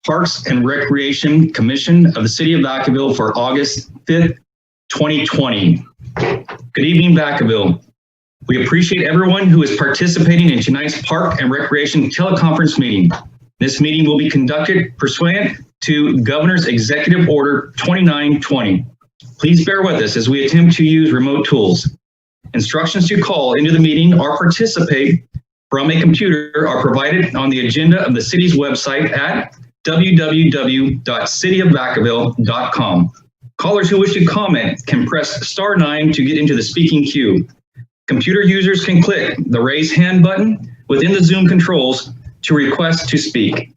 Parks and Recreation Commission of the City of Vacaville for August 5th, 2020. Good evening, Vacaville. We appreciate everyone who is participating in tonight's Park and Recreation teleconference meeting. This meeting will be conducted pursuant to Governor's Executive Order 2920. Please bear with us as we attempt to use remote tools. Instructions to call into the meeting or participate from a computer are provided on the agenda of the city's website at www.cityofvacaville.com. Callers who wish to comment can press *9 to get into the speaking queue. Computer users can click the raise hand button within the Zoom controls to request to speak.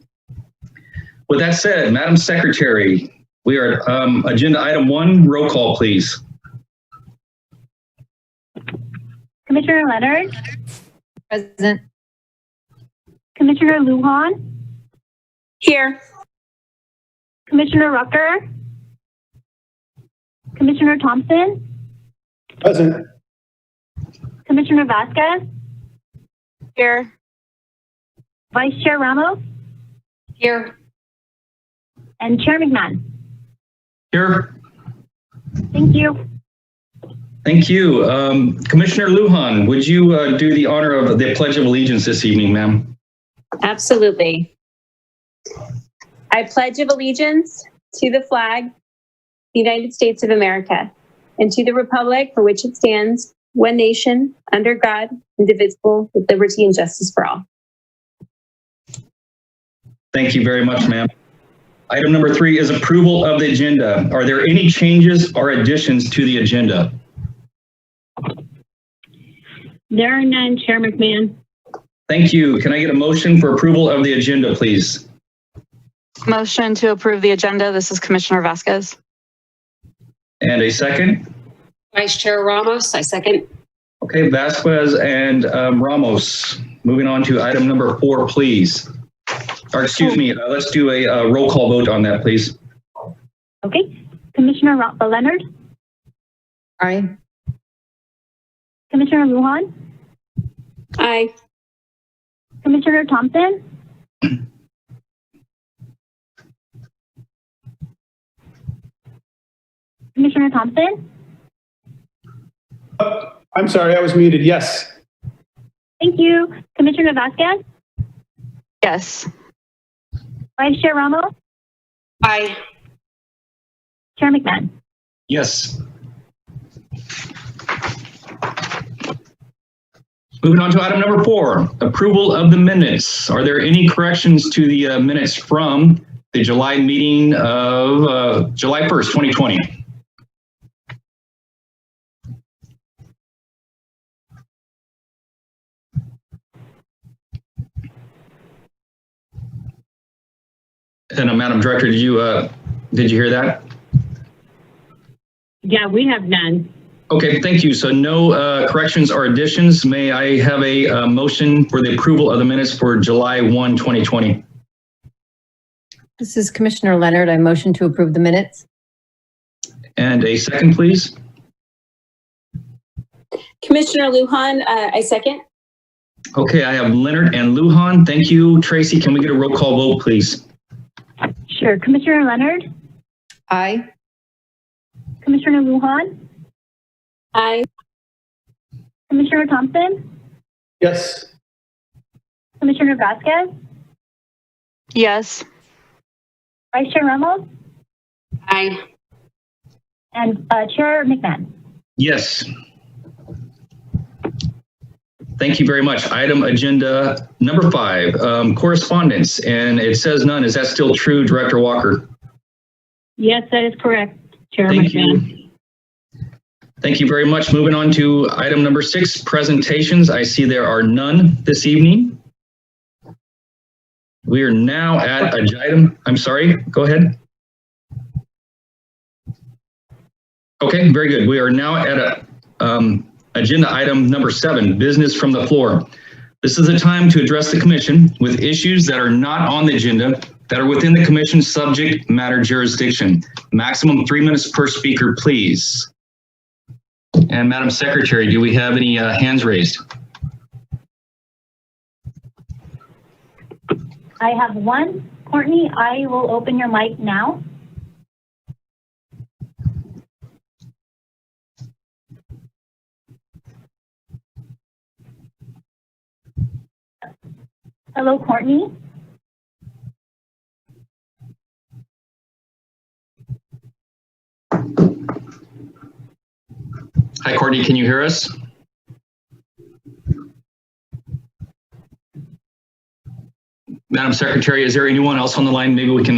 With that said, Madam Secretary, we are at agenda item 1, roll call, please. Commissioner Leonard? Present. Commissioner Lujan? Here. Commissioner Rucker? Commissioner Thompson? Present. Commissioner Vasquez? Here. Vice Chair Ramos? Here. And Chair McMahon? Here. Thank you. Thank you. Commissioner Lujan, would you do the honor of the Pledge of Allegiance this evening, ma'am? Absolutely. I pledge of allegiance to the flag, the United States of America, and to the republic for which it stands, one nation, under God, indivisible, with liberty and justice for all. Thank you very much, ma'am. Item number 3 is approval of the agenda. Are there any changes or additions to the agenda? There are none, Chair McMahon. Thank you. Can I get a motion for approval of the agenda, please? Motion to approve the agenda. This is Commissioner Vasquez. And a second? Vice Chair Ramos, I second. Okay, Vasquez and Ramos. Moving on to item number 4, please. Or excuse me, let's do a roll call vote on that, please. Okay. Commissioner Leonard? Aye. Commissioner Lujan? Aye. Commissioner Thompson? Commissioner Thompson? I'm sorry, I was muted. Yes. Thank you. Commissioner Vasquez? Yes. Vice Chair Ramos? Aye. Chair McMahon? Yes. Moving on to item number 4, approval of the minutes. Are there any corrections to the minutes from the July meeting of July 1st, 2020? And Madam Director, did you hear that? Yeah, we have none. Okay, thank you. So no corrections or additions. May I have a motion for the approval of the minutes for July 1, 2020? This is Commissioner Leonard. I motion to approve the minutes. And a second, please. Commissioner Lujan, I second. Okay, I have Leonard and Lujan. Thank you. Tracy, can we get a roll call vote, please? Sure. Commissioner Leonard? Aye. Commissioner Lujan? Aye. Commissioner Thompson? Yes. Commissioner Vasquez? Yes. Vice Chair Ramos? Aye. And Chair McMahon? Yes. Thank you very much. Item agenda number 5, correspondence, and it says none. Is that still true, Director Walker? Yes, that is correct, Chair Thank McMahon. you. Thank you very much. Moving on to item number 6, presentations. I see there are none this evening. We are now at item, I'm sorry, go ahead. Okay, very good. We are now at agenda item number 7, business from the floor. This is a time to address the commission with issues that are not on the agenda that are within the commission's subject matter jurisdiction. Maximum 3 minutes per speaker, please. And Madam Secretary, do we have any hands raised? I have one Courtney, I will open your mic now. Hello, Courtney. Hi, Courtney, can you hear us? Madam Secretary, is there anyone else on the line? Maybe we can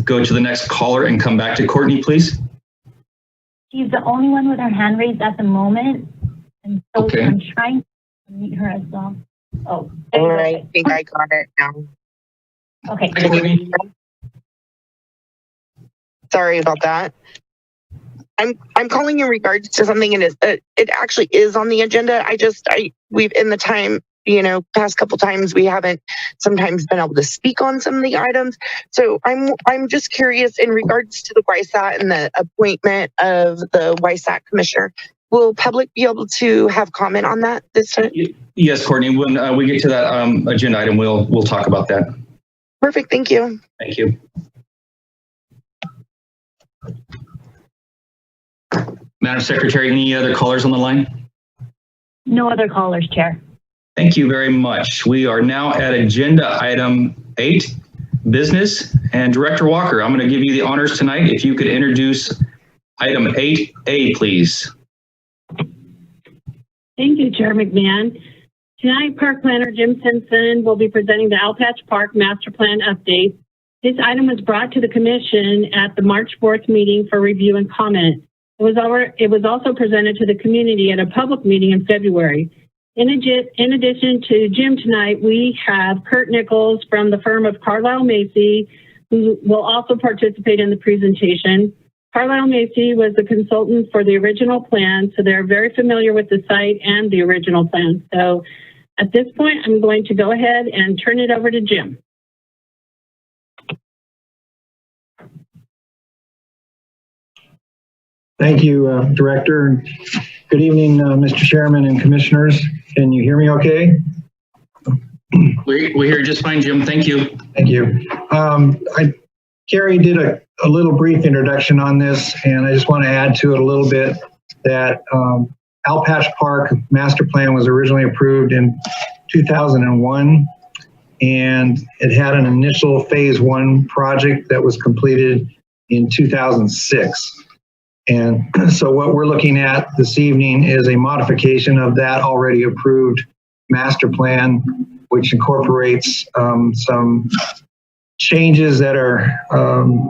go to the next caller and come back to Courtney, please. She's the only one with her hand raised at the moment. And so Okay. I'm trying to meet her as well. Oh, there All you go. right, I think I got it now. Okay. Hi, Courtney. Sorry about that. I'm calling in regards to something, and it actually is on the agenda. We've in the time, past couple times we haven't sometimes been able to speak on some of the items. So I'm just curious in regards to the YSAT and the appointment of the YSAT commissioner. Will public be able to have comment on that this time? Yes, Courtney, when we get to that agenda item, we'll talk about that. Perfect, thank you. Thank you. Madam Secretary, any other callers on the line? No other callers, Chair. Thank you very much. We are now at agenda item 8, business. And Director Walker, I'm going to give you the honors tonight. If you could introduce item 8A, please. Thank you, Chair McMahon. Tonight, Park Planner Jim Simpson will be presenting the Alpaca Park Master Plan update. This item was brought to the Commission at the March 4th meeting for review and comment. It was also presented to the community at a public meeting in February. In addition to Jim tonight, we have Kurt Nichols from the firm of Carlisle Macy, who will also participate in the presentation. Carlisle Macy was the consultant for the original plan, so they're very familiar with the site and the original plan. So at this point, I'm going to go ahead and turn it over to Jim. Thank you, Director. Good evening, Mr. Chairman and Commissioners. Can you hear me okay? We hear just fine, Jim. Thank you. Thank you. Carrie did a little brief introduction on this, and I just want to add to it a little bit that Alpaca Park Master Plan was originally approved in 2001, and it had an initial phase 1 project that was completed in 2006. And so what we're looking at this evening is a modification of that already approved master plan, which incorporates some changes that are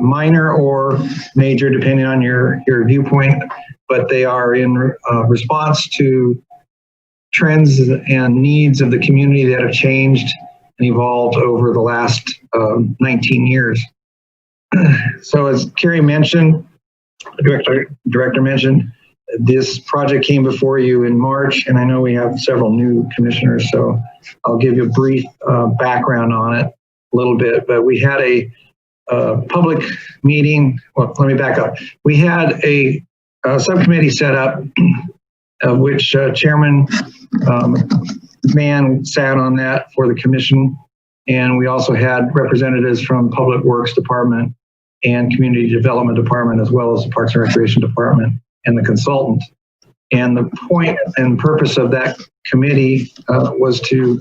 minor or major, depending on your viewpoint, but they are in response to trends and needs of the community that have changed and evolved over the last 19 years. So as Carrie mentioned, Director mentioned, this project came before you in March, and I know we have several new commissioners, so I'll give you a brief background on it a little bit. But we had a public meeting. Well, let me back up. We had a subcommittee set up, of which Chairman Mann sat on that for the commission, and we also had representatives from Public Works Department and Community Development Department, as well as the Parks and Recreation Department and the consultant. And the point and purpose of that committee was to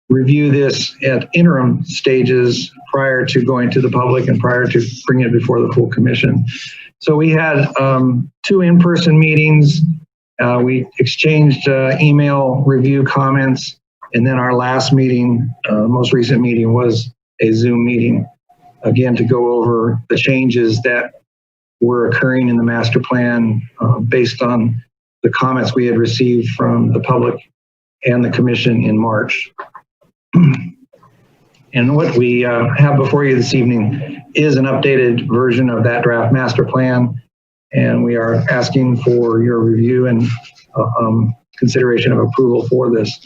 review this at interim stages prior to going to the public and prior to bringing it before the full commission. So we had 2 in-person meetings. We exchanged email review comments, and then our last meeting, most recent meeting, was a Zoom meeting, again, to go over the changes that were occurring in the master plan based on the comments we had received from the public and the commission in March. And what we have before you this evening is an updated version of that draft master plan, and we are asking for your review and consideration of approval for this.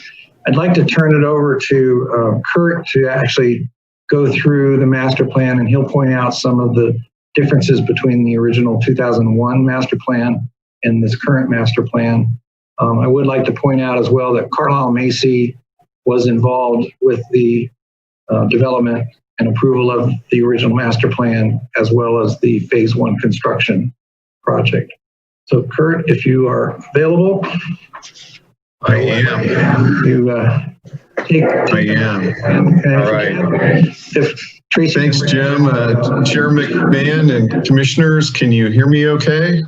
I'd like to turn it over to Kurt to actually go through the master plan, and he'll point out some of the differences between the original 2001 master plan and this current master plan. I would like to point out as well that Carlisle Macy was involved with the development and approval of the original master plan as well as the phase 1 construction project. So Kurt, if you are available. I am. You take. I am. All right. If Tracy. Thanks, Jim. Chair McMahon and commissioners, can you hear me okay?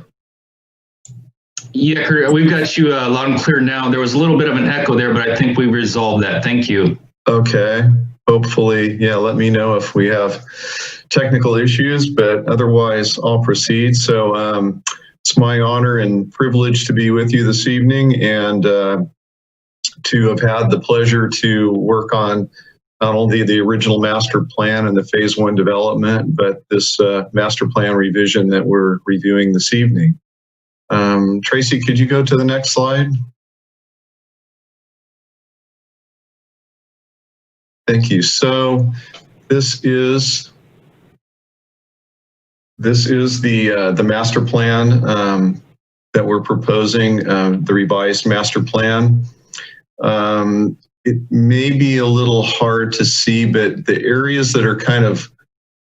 Yeah, Kurt, we've got you loud and clear now. There was a little bit of an echo there, but I think we resolved that. Thank you. Okay. Hopefully, yeah, let me know if we have technical issues, but otherwise I'll proceed. So it's my honor and privilege to be with you this evening and to have had the pleasure to work on not only the original master plan and the phase 1 development, but this master plan revision that we're reviewing this evening. Tracy, could you go to the next slide? Thank you. So this is the master plan that we're proposing, the revised master plan. It may be a little hard to see, but the areas that are kind of,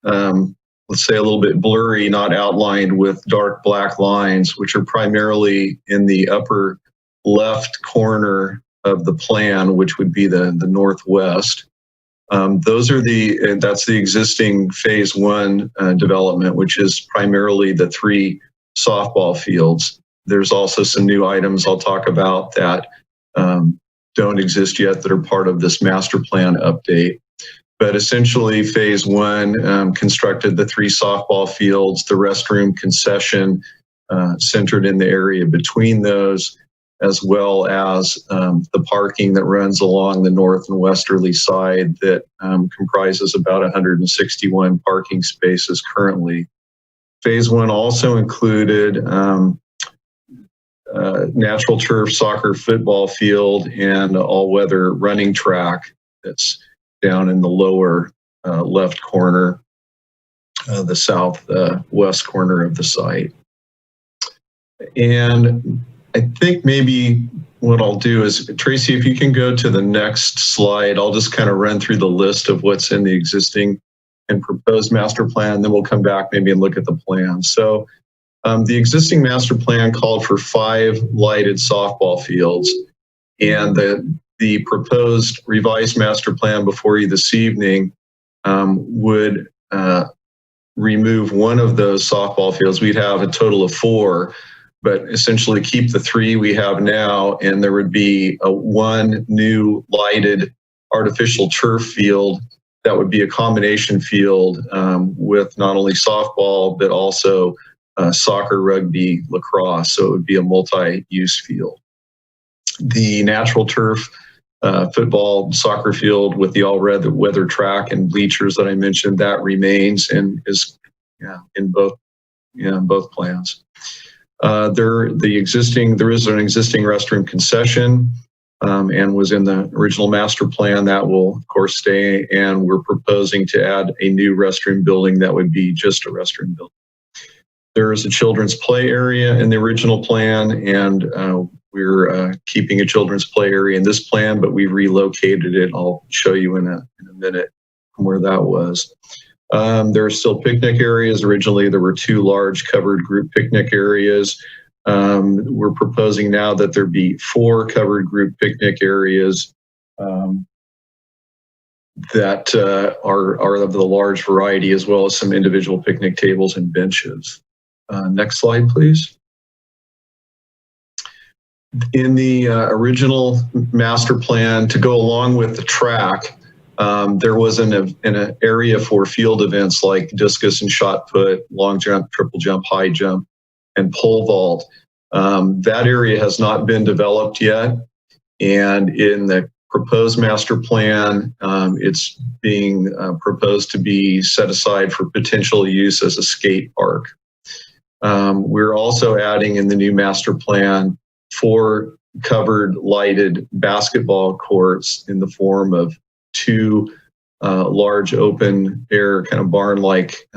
let's say a little bit blurry, not outlined with dark black lines, which are primarily in the upper left corner of the plan, which would be the northwest. Those are that's the existing phase 1 development, which is primarily the 3 softball fields. There's also some new items I'll talk about that don't exist yet that are part of this master plan update. But essentially phase 1 constructed the 3 softball fields, the restroom concession centered in the area between those, as well as the parking that runs along the north and westerly side that comprises about 161 parking spaces currently. Phase 1 also included natural turf soccer football field and all-weather running track that's down in the lower left corner, the southwest corner of the site. And I think maybe what I'll do is, Tracy, if you can go to the next slide, I'll just kind of run through the list of what's in the existing and proposed master plan, then we'll come back maybe and look at the plan. So the existing master plan called for 5 lighted softball fields, and the proposed revised master plan before you this evening would remove one of those softball fields. We'd have a total of 4, but essentially keep the 3 we have now, and there would be one new lighted artificial turf field that would be a combination field with not only softball, but also soccer, rugby, lacrosse. So it would be a multi-use field. The natural turf football, soccer field with the all-weather track and bleachers that I mentioned, that remains and is in both plans. There is an existing restroom concession and was in the original master plan. That will of course stay, and we're proposing to add a new restroom building that would be just a restroom building. There is a children's play area in the original plan, and we're keeping a children's play area in this plan, but we relocated it. I'll show you in a minute from where that was. There are still picnic areas. Originally, there were 2 large covered group picnic areas. We're proposing now that there be 4 covered group picnic areas that are of the large variety, as well as some individual picnic tables and benches. Next slide, please. In the original master plan, to go along with the track, there was an area for field events like discus and shot put, long jump, triple jump, high jump, and pole vault. That area has not been developed yet. And in the proposed master plan, it's being proposed to be set aside for potential use as a skate park. We're also adding in the new master plan 4 covered lighted basketball courts in the form of 2 large open air kind of barn-like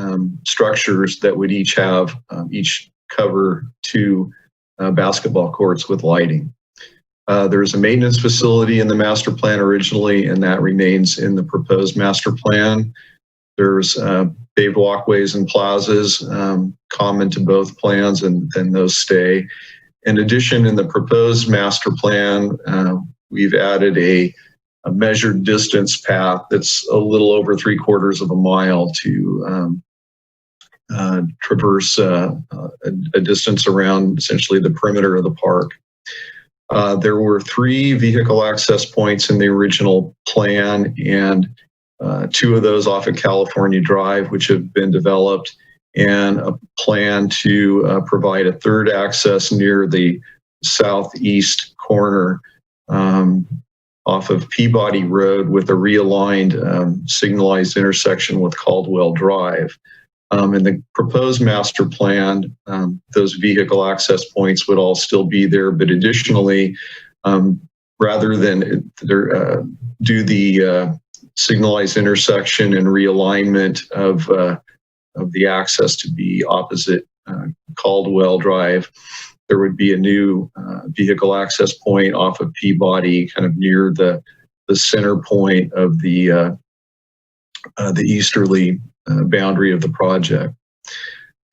structures that would each have each cover 2 basketball courts with lighting. There's a maintenance facility in the master plan originally, and that remains in the proposed master plan. There's paved walkways and plazas common to both plans, and those stay. In addition, in the proposed master plan, we've added a measured distance path that's a little over 3/4 of a mile to traverse a distance around essentially the perimeter of the park. There were 3 vehicle access points in the original plan, and 2 of those off of California Drive, which have been developed, and a plan to provide a 3rd access near the southeast corner off of Peabody Road with a realigned signalized intersection with Caldwell Drive. In the proposed master plan, those vehicle access points would all still be there, but additionally, rather than do the signalized intersection and realignment of the access to be opposite Caldwell Drive, there would be a new vehicle access point off of Peabody, kind of near the center point of the easterly boundary of the project.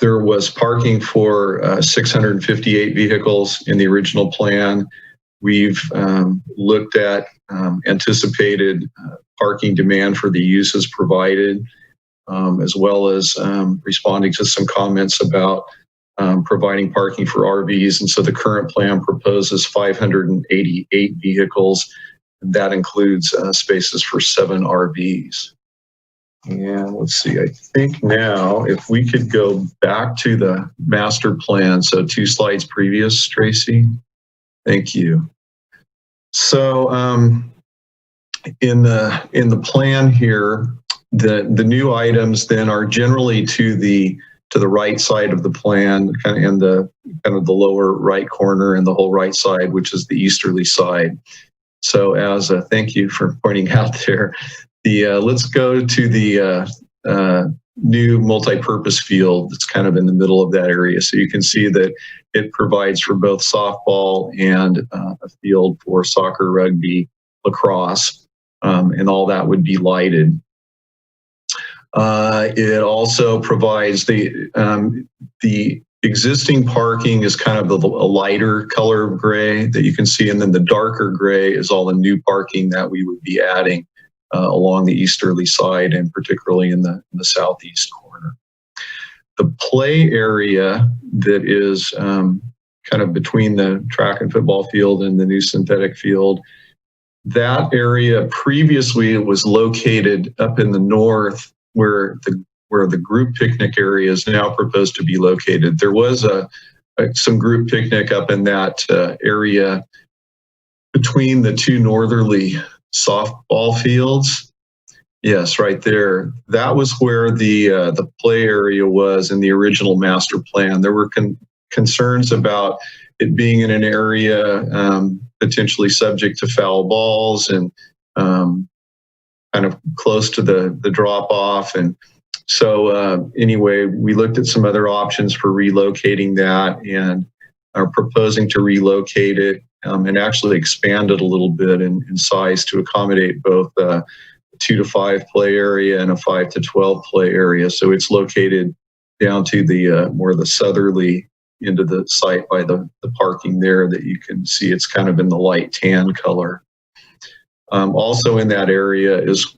There was parking for 658 vehicles in the original plan. We've looked at anticipated parking demand for the uses provided, as well as responding to some comments about providing parking for RVs. And so the current plan proposes 588 vehicles. And that includes spaces for 7 RVs. And let's see, I think now if we could go back to the master plan. So 2 slides previous, Tracy. Thank you. So in the plan here, the new items then are generally to the right side of the plan, kind of in the lower right corner and the whole right side, which is the easterly side. So as a thank you for pointing out there, let's go to the new multi-purpose field that's kind of in the middle of that area. So you can see that it provides for both softball and a field for soccer, rugby, lacrosse, and all that would be lighted. It also provides the existing parking is kind of a lighter color of gray that you can see, and then the darker gray is all the new parking that we would be adding along the easterly side, and particularly in the southeast corner. The play area that is kind of between the track and football field and the new synthetic field, that area previously was located up in the north where the group picnic area is now proposed to be located. There was some group picnic up in that area between the 2 northerly softball fields. Yes, right there. That was where the play area was in the original master plan. There were concerns about it being in an area potentially subject to foul balls and kind of close to the drop off. And so anyway, we looked at some other options for relocating that and are proposing to relocate it and actually expand it a little bit in size to accommodate both 2 to 5 play area and a 5 to 12 play area. So it's located down to the more the southerly end of the site by the parking there that you can see. It's kind of in the light tan color. Also in that area is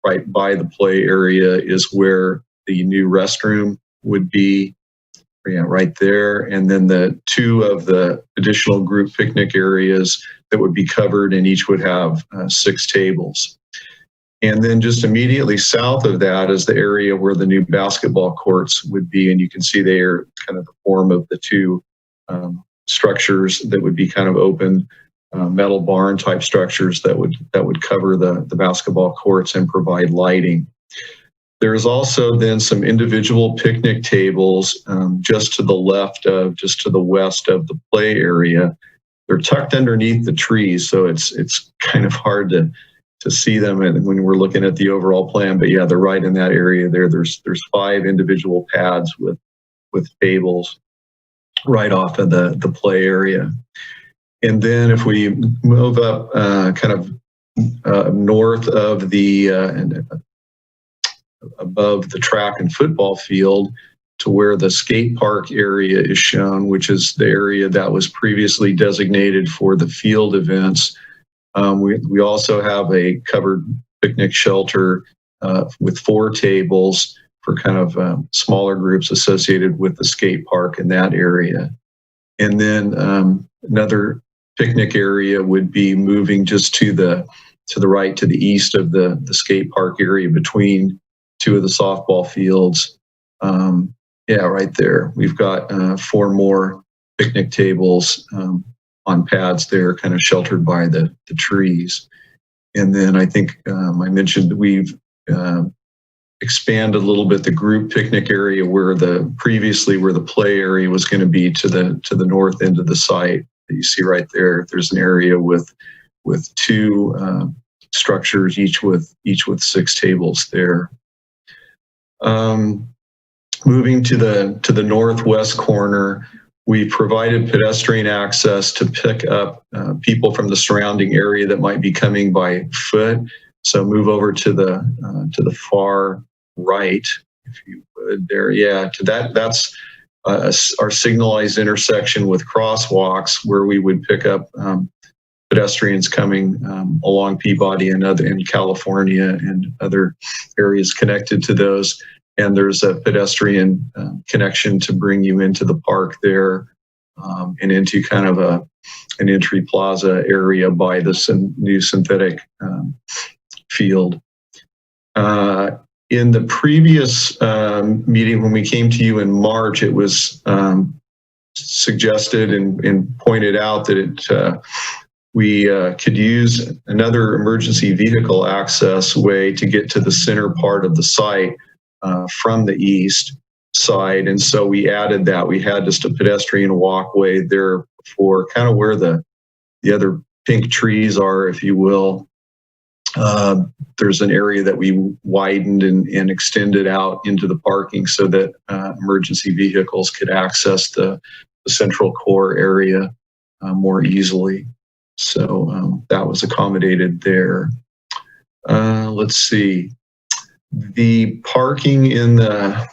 right by the play area is where the new restroom would be. Yeah, right there. And then the 2 of the additional group picnic areas that would be covered, and each would have 6 tables. And then just immediately south of that is the area where the new basketball courts would be. And you can see they are kind of the form of the 2 structures that would be kind of open metal barn type structures that would cover the basketball courts and provide lighting. There's also then some individual picnic tables just to the left of, just to the west of the play area. They're tucked underneath the trees, so it's kind of hard to see them when we're looking at the overall plan. But yeah, they're right in that area there. There's 5 individual pads with tables right off of the play area. And then if we move up kind of north of the above the track and football field to where the skate park area is shown, which is the area that was previously designated for the field events. We also have a covered picnic shelter with 4 tables for kind of smaller groups associated with the skate park in that area. And then another picnic area would be moving just to the right, to the east of the skate park area between 2 of the softball fields. Yeah, right there. We've got 4 more picnic tables on pads there, kind of sheltered by the trees. And then I think I mentioned we've expanded a little bit the group picnic area where previously the play area was going to be to the north end of the site that you see right there. There's an area with 2 structures, each with 6 tables there. Moving to the northwest corner, we provided pedestrian access to pick up people from the surrounding area that might be coming by foot. So move over to the far right, if you would there. Yeah, to that's our signalized intersection with crosswalks where we would pick up pedestrians coming along Peabody and in California and other areas connected to those. And there's a pedestrian connection to bring you into the park there and into kind of an entry plaza area by this new synthetic field. In the previous meeting when we came to you in March, it was suggested and pointed out that we could use another emergency vehicle access way to get to the center part of the site from the east side. And so we added that. We had just a pedestrian walkway there for kind of where the other pink trees are, if you will. There's an area that we widened and extended out into the parking so that emergency vehicles could access the central core area more easily. So that was accommodated there. Let's see. The parking in the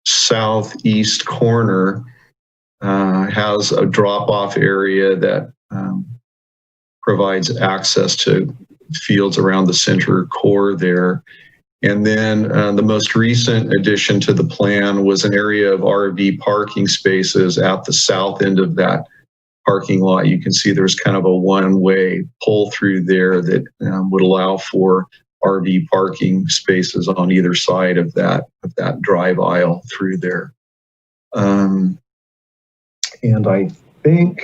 southeast corner has a drop-off area that provides access to fields around the center core there. And then the most recent addition to the plan was an area of RV parking spaces at the south end of that parking lot. You can see there's kind of a one-way pull through there that would allow for RV parking spaces on either side of that drive aisle through there. And I think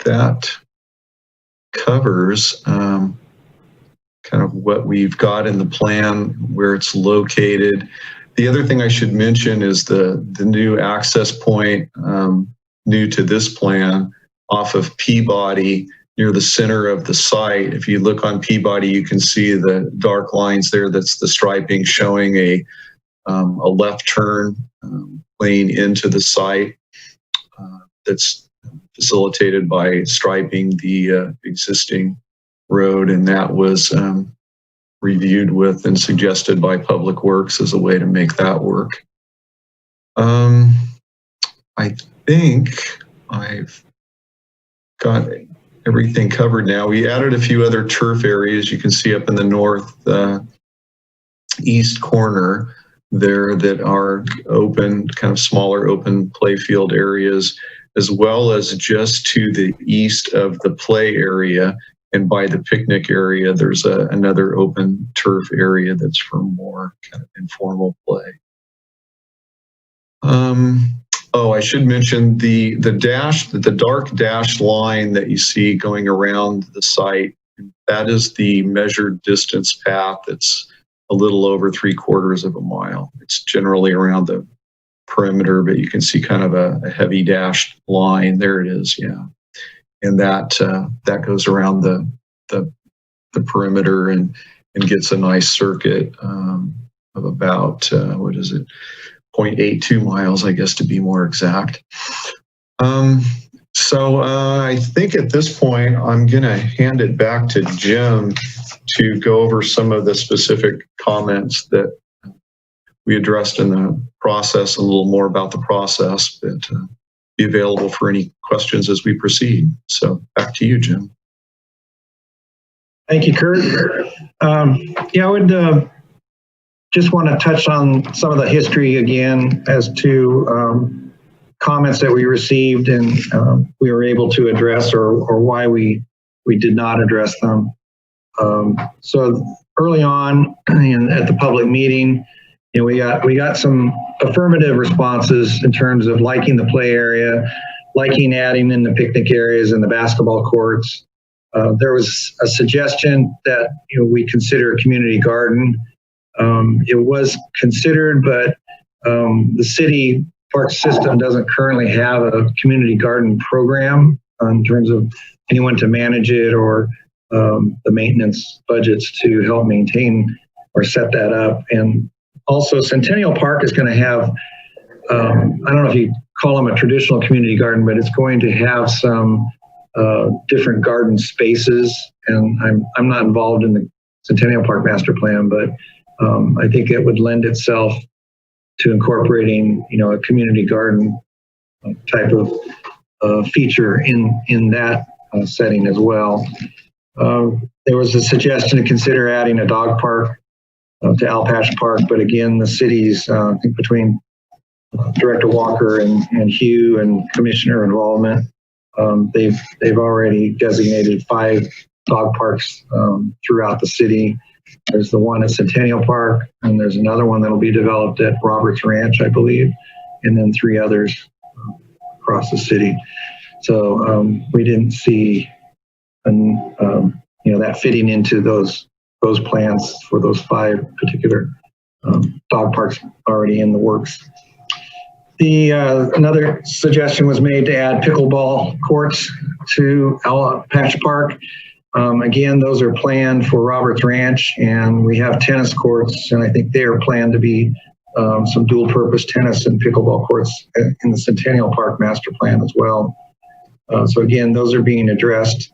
that covers kind of what we've got in the plan, where it's located. The other thing I should mention is the new access point new to this plan off of Peabody near the center of the site. If you look on Peabody, you can see the dark lines there. That's the striping showing a left turn lane into the site that's facilitated by striping the existing road, and that was reviewed with and suggested by Public Works as a way to make that work. I think I've got everything covered now. We added a few other turf areas you can see up in the north east corner there that are open, kind of smaller open play field areas, as well as just to the east of the play area and by the picnic area, there's another open turf area that's for more kind of informal play. Oh, I should mention the dark dashed line that you see going around the site. That is the measured distance path. That's a little over 3/4 of a mile. It's generally around the perimeter, but you can see kind of a heavy dashed line. There it is, yeah. And that goes around the perimeter and gets a nice circuit of about, 0.82 miles, I guess, to be more exact. So I think at this point, I'm going to hand it back to Jim to go over some of the specific comments that we addressed in the process, a little more about the process, but be available for any questions as we proceed. So back to you, Jim. Thank you, Kurt. Yeah, I would just want to touch on some of the history again as to comments that we received and we were able to address or why we did not address them. So early on at the public meeting, we got some affirmative responses in terms of liking the play area, liking adding in the picnic areas and the basketball courts. There was a suggestion that we consider a community garden. It was considered, but the city park system doesn't currently have a community garden program in terms of anyone to manage it or the maintenance budgets to help maintain or set that up. And also Centennial Park is going to have, I don't know if you call them a traditional community garden, but it's going to have some different garden spaces. And I'm not involved in the Centennial Park master plan, but I think it would lend itself to incorporating, a community garden type of feature in that setting as well. There was a suggestion to consider adding a dog park to Alpaca Park, but again, the cities, I think between Director Walker and Hugh and commissioner involvement, they've already designated 5 dog parks throughout the city. There's the one at Centennial Park, and there's another one that'll be developed at Roberts Ranch, I believe, and then 3 others across the city. So we didn't see, that fitting into those plans for those 5 particular dog parks already in the works. Another suggestion was made to add pickleball courts to Alpaca Park. Again, those are planned for Roberts Ranch, and we have tennis courts, and I think they are planned to be some dual-purpose tennis and pickleball courts in the Centennial Park master plan as well. So again, those are being addressed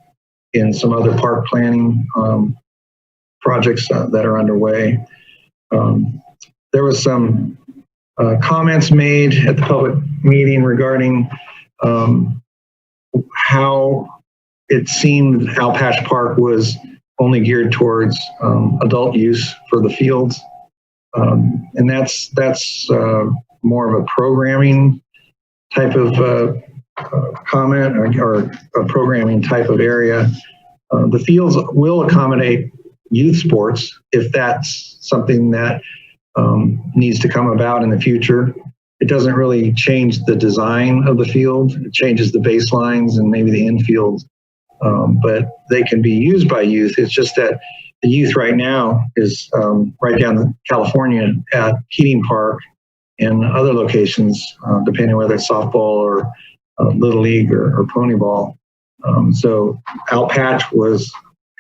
in some other park planning projects that are underway. There was some comments made at the public meeting regarding how it seemed Alpaca Park was only geared towards adult use for the fields. And that's more of a programming type of comment or a programming type of area. The fields will accommodate youth sports if that's something that needs to come about in the future. It doesn't really change the design of the field. It changes the baselines and maybe the infield, but they can be used by youth. It's just that the youth right now is right down in California at Keating Park and other locations, depending whether it's softball or Little League or pony ball. So Alpaca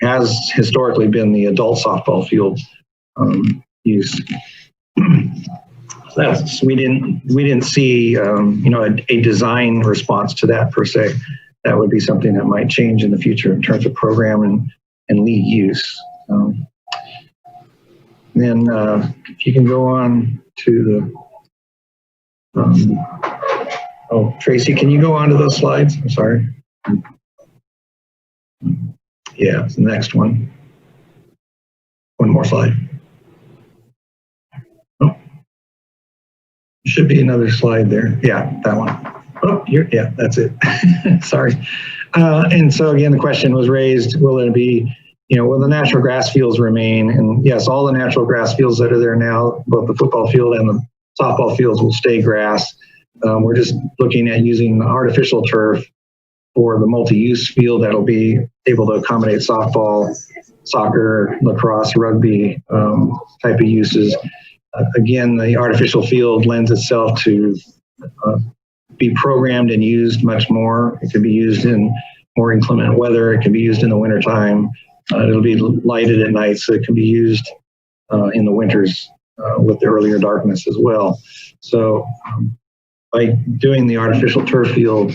has historically been the adult softball field use. We didn't see a design response to that per se. That would be something that might change in the future in terms of program and league use. Then if you can go on to the Tracy, can you go on to those slides? I'm sorry. Yeah, it's the next one. One more slide. Oh, should be another slide there. Yeah, that one. Oh, yeah, that's it. Sorry. And so again, the question was raised, will it be, will the natural grass fields remain? And yes, all the natural grass fields that are there now, both the football field and the softball fields will stay grass. We're just looking at using artificial turf for the multi-use field that'll be able to accommodate softball, soccer, lacrosse, rugby type of uses. Again, the artificial field lends itself to be programmed and used much more. It can be used in more inclement weather. It can be used in the wintertime. It'll be lighted at night, so it can be used in the winters with the earlier darkness as well. So by doing the artificial turf field,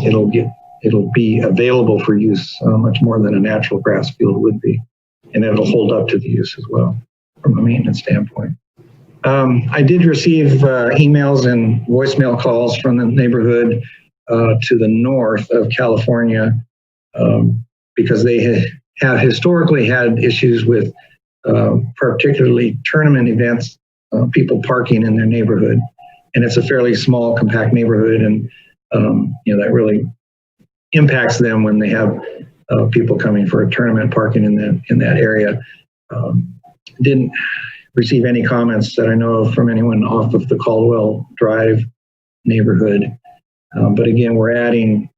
it'll be available for use much more than a natural grass field would be. and it'll hold up to the use as well from a maintenance standpoint. I did receive emails and voicemail calls from the neighborhood to the north of California because they have historically had issues with particularly tournament events, people parking in their neighborhood. And it's a fairly small, compact neighborhood, and that really impacts them when they have people coming for a tournament parking in that area. Didn't receive any comments that I know of from anyone off of the Caldwell Drive neighborhood. But again, we're adding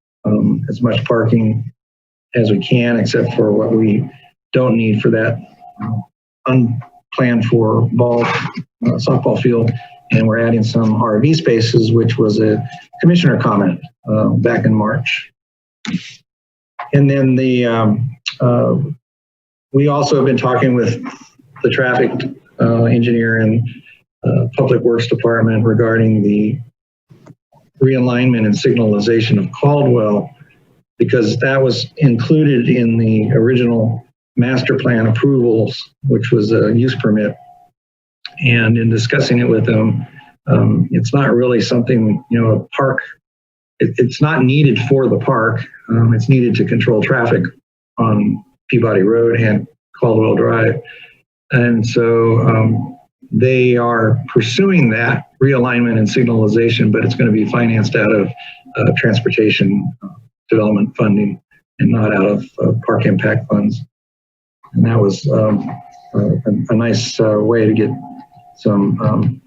as much parking as we can, except for what we don't need for that unplanned for softball field. And we're adding some RV spaces, which was a commissioner comment back in March. And then we also have been talking with the traffic engineer and public works department regarding the realignment and signalization of Caldwell, because that was included in the original master plan approvals, which was a use permit. And in discussing it with them, it's not really something, a park, it's not needed for the park. It's needed to control traffic on Peabody Road and Caldwell Drive. And so they are pursuing that realignment and signalization, but it's going to be financed out of transportation development funding and not out of park impact funds. And that was a nice way to get some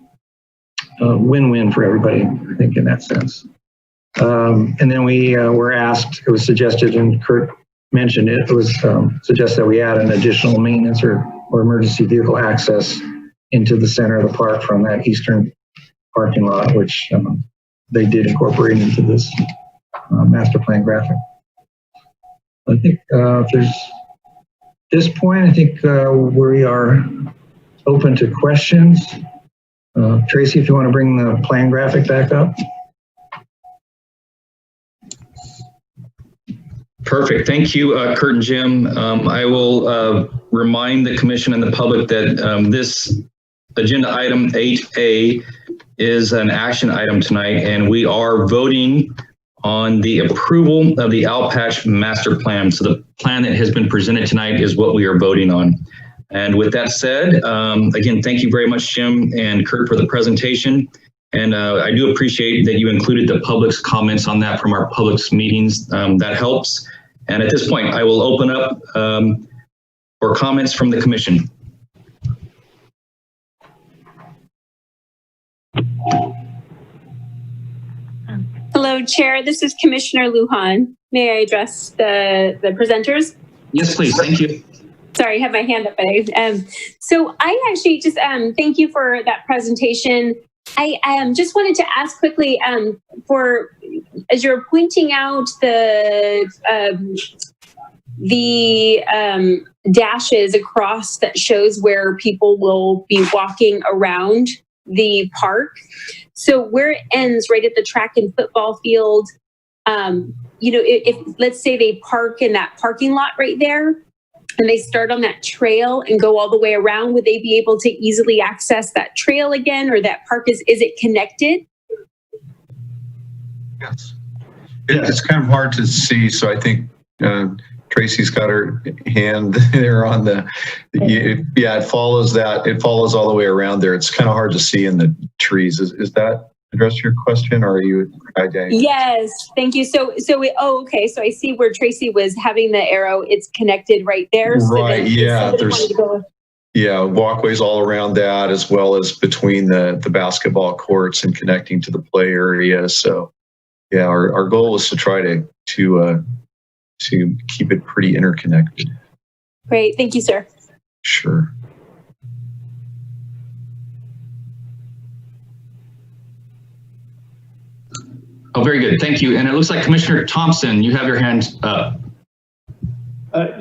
win-win for everybody, I think, in that sense. And then we were asked, it was suggested, and Kurt mentioned it, it was suggested that we add an additional maintenance or emergency vehicle access into the center of the park from that eastern parking lot, which they did incorporate into this master plan graphic. I think if there's this point, I think we are open to questions. Tracy, if you want to bring the plan graphic back up. Perfect. Thank you, Kurt and Jim. I will remind the commission and the public that this agenda item 8A is an action item tonight, and we are voting on the approval of the Alpaca master plan. So the plan that has been presented tonight is what we are voting on. And with that said, again, thank you very much, Jim and Kurt, for the presentation. And I do appreciate that you included the public's comments on that from our public's meetings. That helps. And at this point, I will open up for comments from the commission. Hello, Chair. This is Commissioner Lujan. May I address the presenters? Yes, please. Thank you. Sorry, I have my hand up. So I actually just thank you for that presentation. I just wanted to ask quickly for, as you're pointing out the dashes across that shows where people will be walking around the park. So where it ends right at the track and football field, if let's say they park in that parking lot right there, and they start on that trail and go all the way around, would they be able to easily access that trail again, or that park is it connected? Yes. It's kind of hard to see, so I think Tracy's got her hand there on it follows that. It follows all the way around there. It's kind of hard to see in the trees. Is that address your question, or are you? Yes, thank you. So okay. So I see where Tracy was having the arrow. It's connected right there. So right. Yeah. There's walkways all around that, as well as between the basketball courts and connecting to the play area. So yeah, our goal is to try to keep it pretty interconnected. Great. Thank you, sir. Sure. Oh, very good. Thank you. And it looks like Commissioner Thompson, you have your hand up.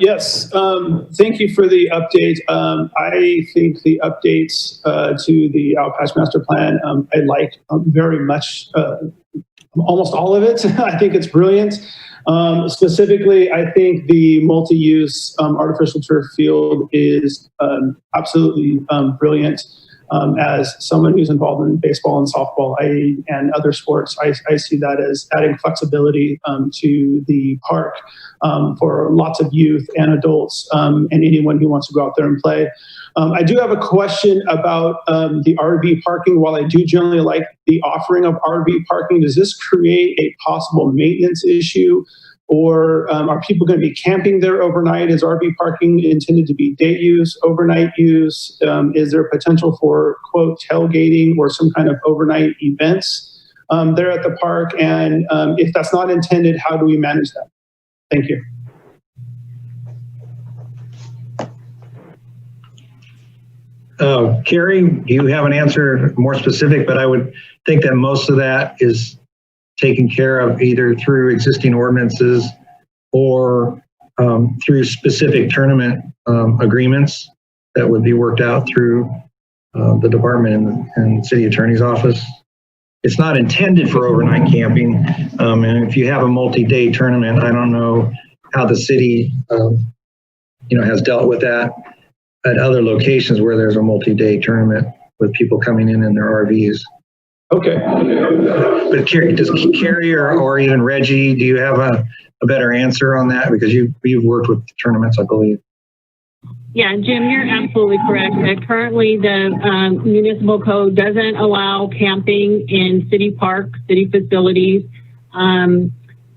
Yes. Thank you for the update. I think the updates to the Alpaca master plan, I like very much, almost all of it. I think it's brilliant. Specifically, I think the multi-use artificial turf field is absolutely brilliant. As someone who's involved in baseball and softball and other sports, I see that as adding flexibility to the park for lots of youth and adults and anyone who wants to go out there and play. I do have a question about the RV parking. While I do generally like the offering of RV parking, does this create a possible maintenance issue? Or are people going to be camping there overnight? Is RV parking intended to be day use, overnight use? Is there potential for, quote, tailgating or some kind of overnight events there at the park? And if that's not intended, how do we manage that? Thank you. Carrie, you have an answer more specific, but I would think that most of that is taken care of either through existing ordinances or through specific tournament agreements that would be worked out through the department and city attorney's office. It's not intended for overnight camping. And if you have a multi-day tournament, I don't know how the city has dealt with that at other locations where there's a multi-day tournament with people coming in their RVs. Okay. But does Carrie or even Reggie, do you have a better answer on that? Because you've worked with tournaments, I believe. Yeah, Jim, you're absolutely correct. Currently, the municipal code doesn't allow camping in city parks, city facilities.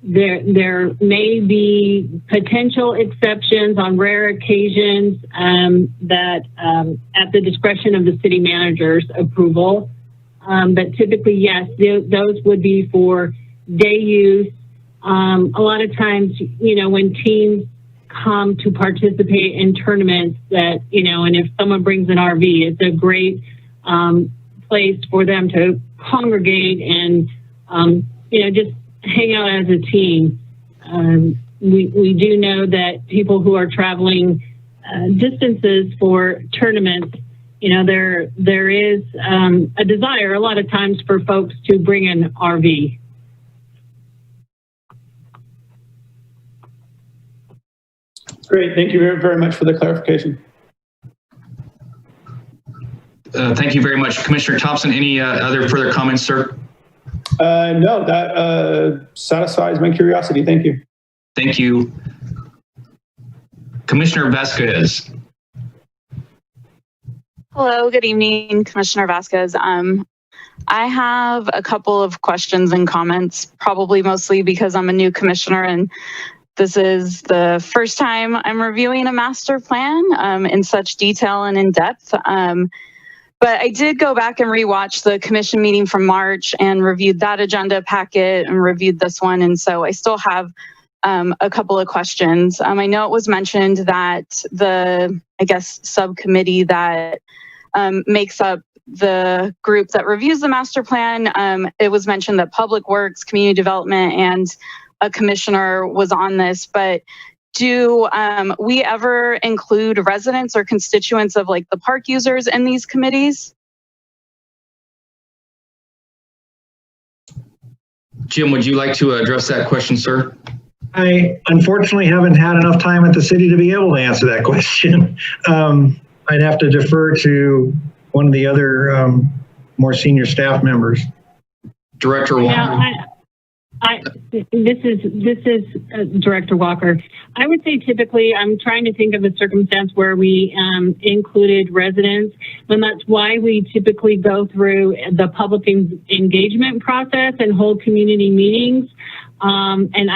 There may be potential exceptions on rare occasions that at the discretion of the city manager's approval. But typically, yes, those would be for day use. A lot of times, when teams come to participate in tournaments and if someone brings an RV, it's a great place for them to congregate and, just hang out as a team. We do know that people who are traveling distances for tournaments, there is a desire a lot of times for folks to bring an RV. Great. Thank you very, very much for the clarification. Thank you very much. Commissioner Thompson, any other further comments, sir? No, that satisfies my curiosity. Thank you. Thank you. Commissioner Vasquez. Hello, good evening, Commissioner Vasquez. I have a couple of questions and comments, probably mostly because I'm a new commissioner and this is the first time I'm reviewing a master plan in such detail and in depth. But I did go back and rewatch the commission meeting from March and reviewed that agenda packet and reviewed this one. And so I still have a couple of questions. I know it was mentioned that the, subcommittee that makes up the group that reviews the master plan, it was mentioned that Public Works, Community Development, and a commissioner was on this, but do we ever include residents or constituents of the park users in these committees? Jim, would you like to address that question, sir? I unfortunately haven't had enough time at the city to be able to answer that question. I'd have to defer to one of the other more senior staff members. Director Walker. This is Director Walker. I would say typically I'm trying to think of a circumstance where we included residents, and that's why we typically go through the public engagement process and hold community meetings. And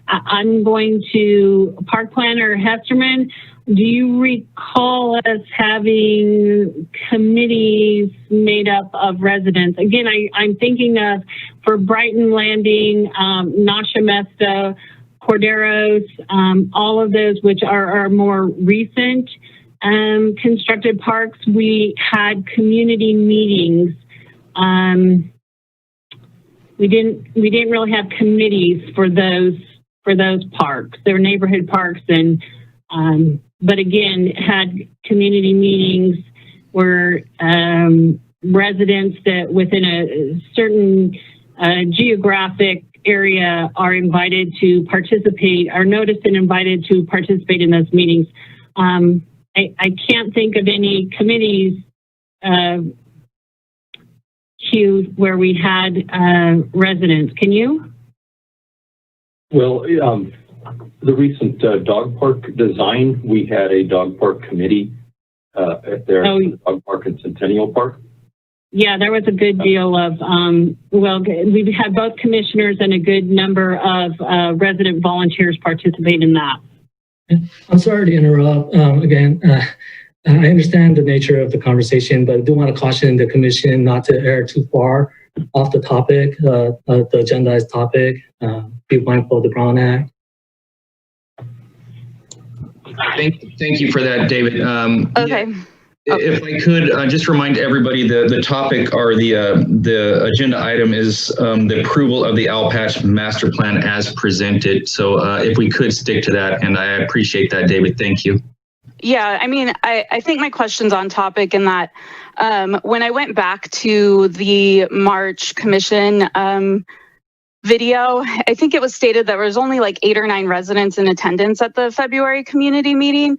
I'm going to Park Planner Hesterman. Do you recall us having committees made up of residents? Again, I'm thinking of for Brighton Landing, Nasha Mesta, Corderos, all of those which are more recent constructed parks. We had community meetings. We didn't really have committees for those parks. They're neighborhood parks and but again, had community meetings where residents that within a certain geographic area are invited to participate, are noticed and invited to participate in those meetings. I can't think of any committees, Hugh, where we had residents. Can you? Well, the recent dog park design, we had a dog park committee at their dog park at Centennial Park. Yeah, there was a good deal of, well, we've had both commissioners and a good number of resident volunteers participate in that. I'm sorry to interrupt. Again, I understand the nature of the conversation, but I do want to caution the commission not to err too far off the topic, the agendized topic. Be mindful of the Brown Act. Thank you for that, David. Okay. Yeah, if I could just remind everybody, the topic or the agenda item is the approval of the Alpaca master plan as presented. So if we could stick to that, and I appreciate that, David. Thank you. Yeah, I mean, I think my question's on topic in that when I went back to the March Commission video, I think it was stated that there was only like 8 or 9 residents in attendance at the February community meeting.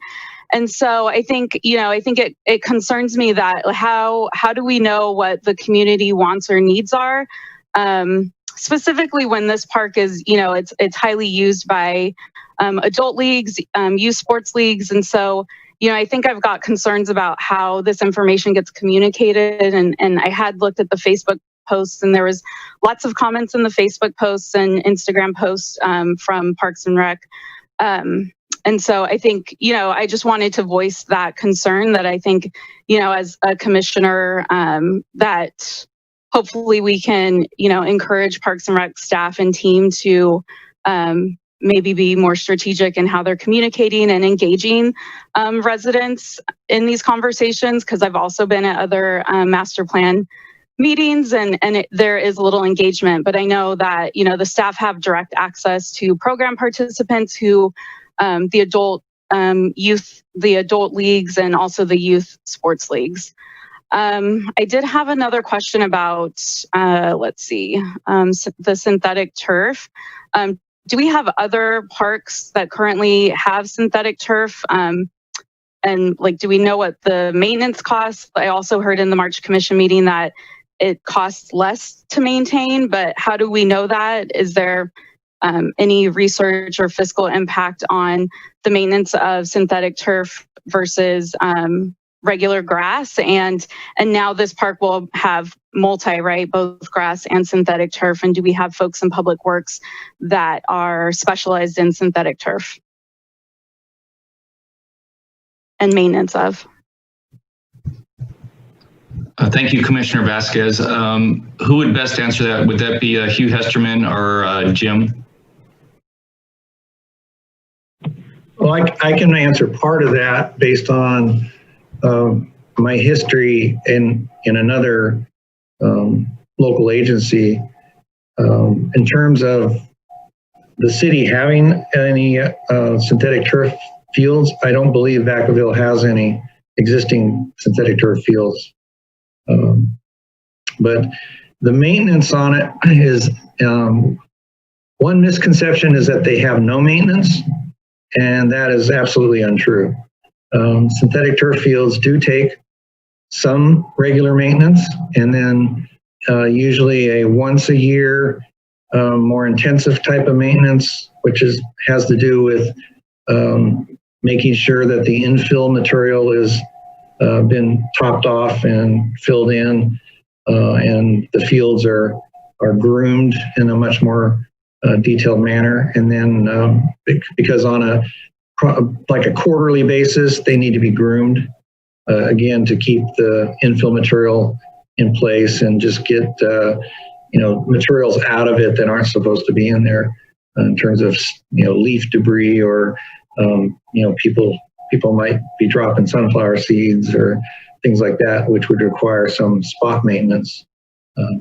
And so I think, it concerns me that how do we know what the community wants or needs are? Specifically when this park is, it's highly used by adult leagues, youth sports leagues. And so, I think I've got concerns about how this information gets communicated. And I had looked at the Facebook posts, and there was lots of comments in the Facebook posts and Instagram posts from Parks and Rec. And so I think, I just wanted to voice that concern that I think, as a commissioner, that hopefully we can, encourage Parks and Rec staff and team to maybe be more strategic in how they're communicating and engaging residents in these conversations, because I've also been at other master plan meetings and there is a little engagement, but I know that, the staff have direct access to program participants who the adult youth, the adult leagues, and also the youth sports leagues. I did have another question about, the synthetic turf. Do we have other parks that currently have synthetic turf? And do we know what the maintenance costs? I also heard in the March Commission meeting that it costs less to maintain, but how do we know that? Is there any research or fiscal impact on the maintenance of synthetic turf versus regular grass? And now this park will have right, both grass and synthetic turf. And do we have folks in Public Works that are specialized in synthetic turf and maintenance of? Thank you, Commissioner Vasquez. Who would best answer that? Would that be Hugh Hesterman or Jim? Well, I can answer part of that based on my history in another local agency. In terms of the city having any synthetic turf fields, I don't believe Vacaville has any existing synthetic turf fields. But the maintenance on it is, one misconception is that they have no maintenance, and that is absolutely untrue. Synthetic turf fields do take some regular maintenance, and then usually a once a year, more intensive type of maintenance, which has to do with making sure that the infill material is been topped off and filled in, and the fields are groomed in a much more detailed manner. And then because on a quarterly basis, they need to be groomed again to keep the infill material in place and just get materials out of it that aren't supposed to be in there in terms of leaf debris or people might be dropping sunflower seeds or things like that, which would require some spot maintenance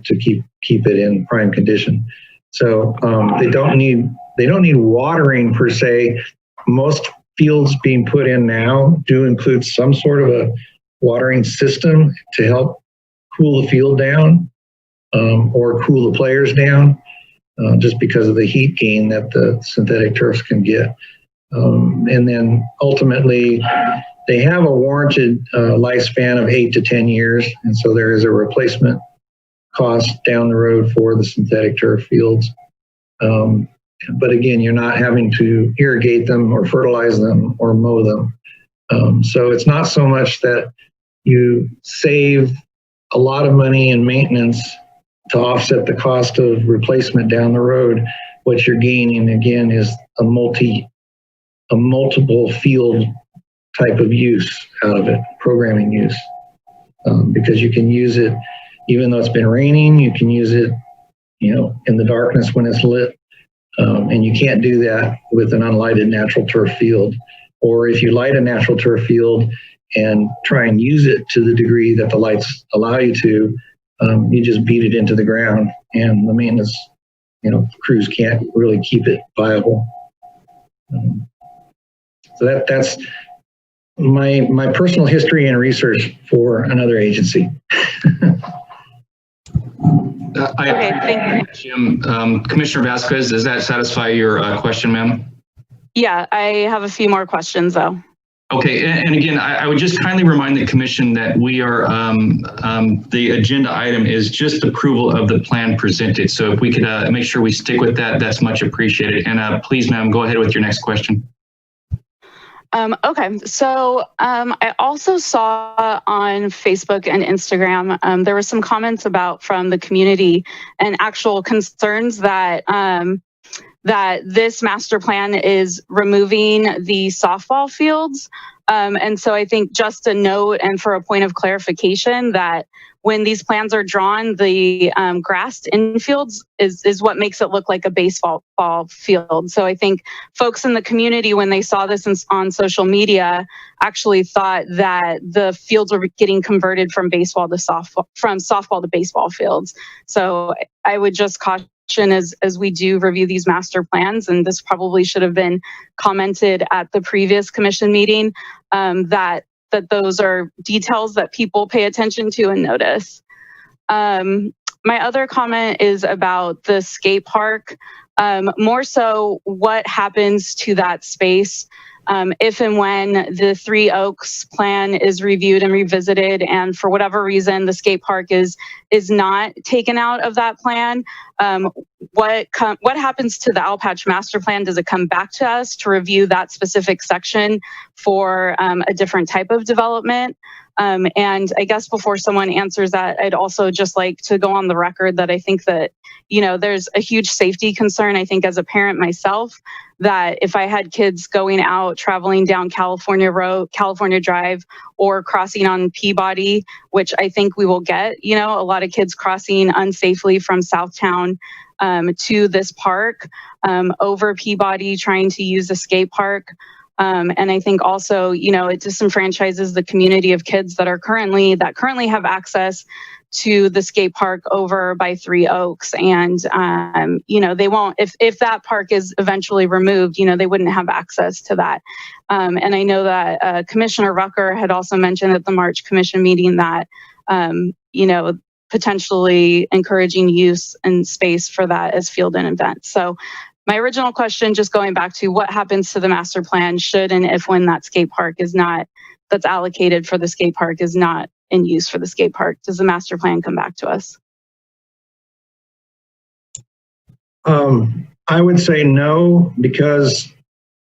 to keep it in prime condition. So they don't need watering per se. Most fields being put in now do include some sort of a watering system to help cool the field down or cool the players down. just because of the heat gain that the synthetic turfs can get. And then ultimately, they have a warranted lifespan of 8 to 10 years, and so there is a replacement cost down the road for the synthetic turf fields. But again, you're not having to irrigate them or fertilize them or mow them. So it's not so much that you save a lot of money in maintenance to offset the cost of replacement down the road. What you're gaining again is a multiple field type of use out of it, programming use, because you can use it even though it's been raining. You can use it, in the darkness when it's lit, and you can't do that with an unlighted natural turf field. Or if you light a natural turf field and try and use it to the degree that the lights allow you to, you just beat it into the ground, and the maintenance, crews can't really keep it viable. So that's my personal history and research for another agency. Okay, thank you, Jim. Commissioner Vasquez, does that satisfy your question, ma'am? Yeah, I have a few more questions though. Okay, and again, I would just kindly remind the commission that we are, the agenda item is just approval of the plan presented. So if we could make sure we stick with that, that's much appreciated. And please, ma'am, go ahead with your next question. Okay, so I also saw on Facebook and Instagram, there were some comments from the community and actual concerns that that this master plan is removing the softball fields. And so I think just a note and for a point of clarification that when these plans are drawn, the grassed infields is what makes it look like a baseball field. So I think folks in the community, when they saw this on social media, actually thought that the fields were getting converted from softball to baseball fields. So I would just caution as we do review these master plans, and this probably should have been commented at the previous commission meeting, that those are details that people pay attention to and notice. My other comment is about the skate park, more so what happens to that space if and when the Three Oaks plan is reviewed and revisited, and for whatever reason the skate park is not taken out of that plan. What happens to the Alpaca master plan? Does it come back to us to review that specific section for a different type of development? And I guess before someone answers that, I'd also just like to go on the record that I think that, there's a huge safety concern, I think, as a parent myself, that if I had kids going out, traveling down California Drive, or crossing on Peabody, which I think we will get, a lot of kids crossing unsafely from Southtown to this park over Peabody, trying to use the skate park. And I think also, it disenfranchises the community of kids that currently have access to the skate park over by Three Oaks. And, they won't, if that park is eventually removed, they wouldn't have access to that. And I know that Commissioner Rucker had also mentioned at the March Commission meeting that, potentially encouraging use and space for that as field and events. So my original question, just going back to what happens to the master plan should and if when that skate park that's allocated for the skate park is not in use for the skate park, does the master plan come back to us? I would say no, because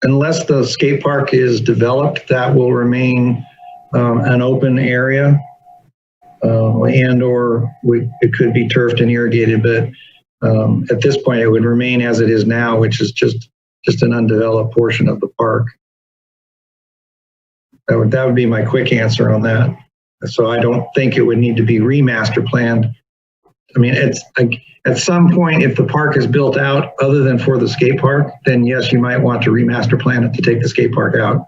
unless the skate park is developed, that will remain an open area, it could be turfed and irrigated, but at this point it would remain as it is now, which is just an undeveloped portion of the park. That would be my quick answer on that. So I don't think it would need to be remaster planned. I mean, it's at some point, if the park is built out other than for the skate park, then yes, you might want to remaster plan it to take the skate park out.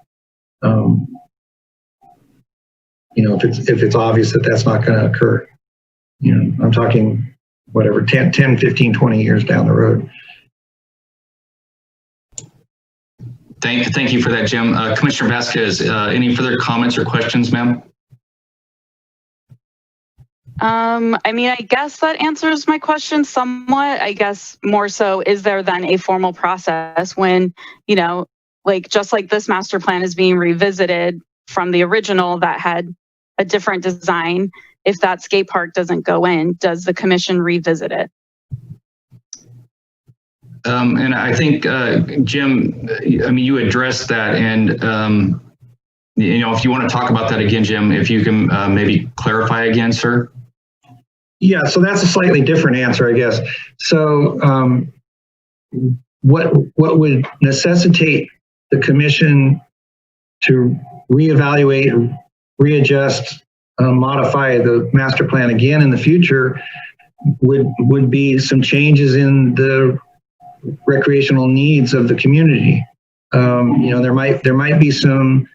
If it's obvious that that's not going to occur, I'm talking whatever, 10, 15, 20 years down the road. Thank you for that, Jim. Commissioner Vasquez, any further comments or questions, ma'am? I mean, I guess that answers my question somewhat. I guess more so, is there then a formal process when, you know, like just like this master plan is being revisited from the original that had a different design, if that skate park doesn't go in, does the commission revisit it? And I think, Jim, I mean, you addressed that, and you know, if you want to talk about that again, Jim, if you can maybe clarify again, sir. Yeah, so that's a slightly different answer, I guess. So what would necessitate the commission to reevaluate, readjust, modify the master plan again in the future would be some changes in the recreational needs of the community. You know, there might be some.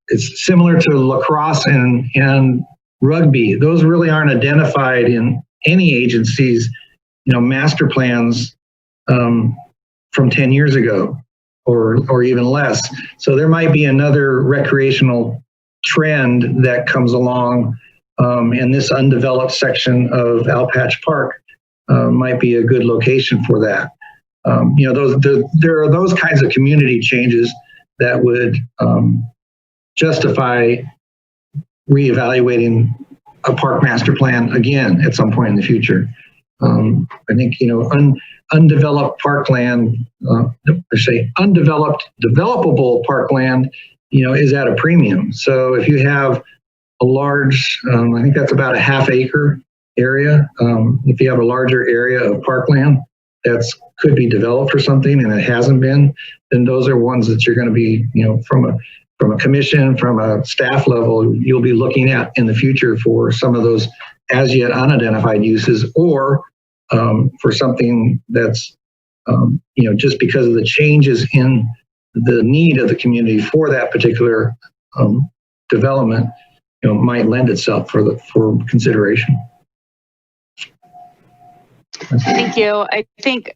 It's similar to lacrosse and rugby. Those really aren't identified in any agency's, you know, master plans from 10 years ago or even less. So there might be another recreational trend that comes along, and this undeveloped section of Alpaca Park might be a good location for that. You know, there are those kinds of community changes that would justify reevaluating a park master plan again at some point in the future. I think, you know, undeveloped parkland, undeveloped developable parkland, you know, is at a premium. So if you have a large, I think that's about a ½ acre area. If you have a larger area of parkland that's could be developed for something and it hasn't been, then those are ones that you're going to be, you know, from a commission, from a staff level, you'll be looking at in the future for some of those as yet unidentified uses, or for something that's, you know, just because of the changes in the need of the community for that particular development, you know, might lend itself for consideration. Thank you. I think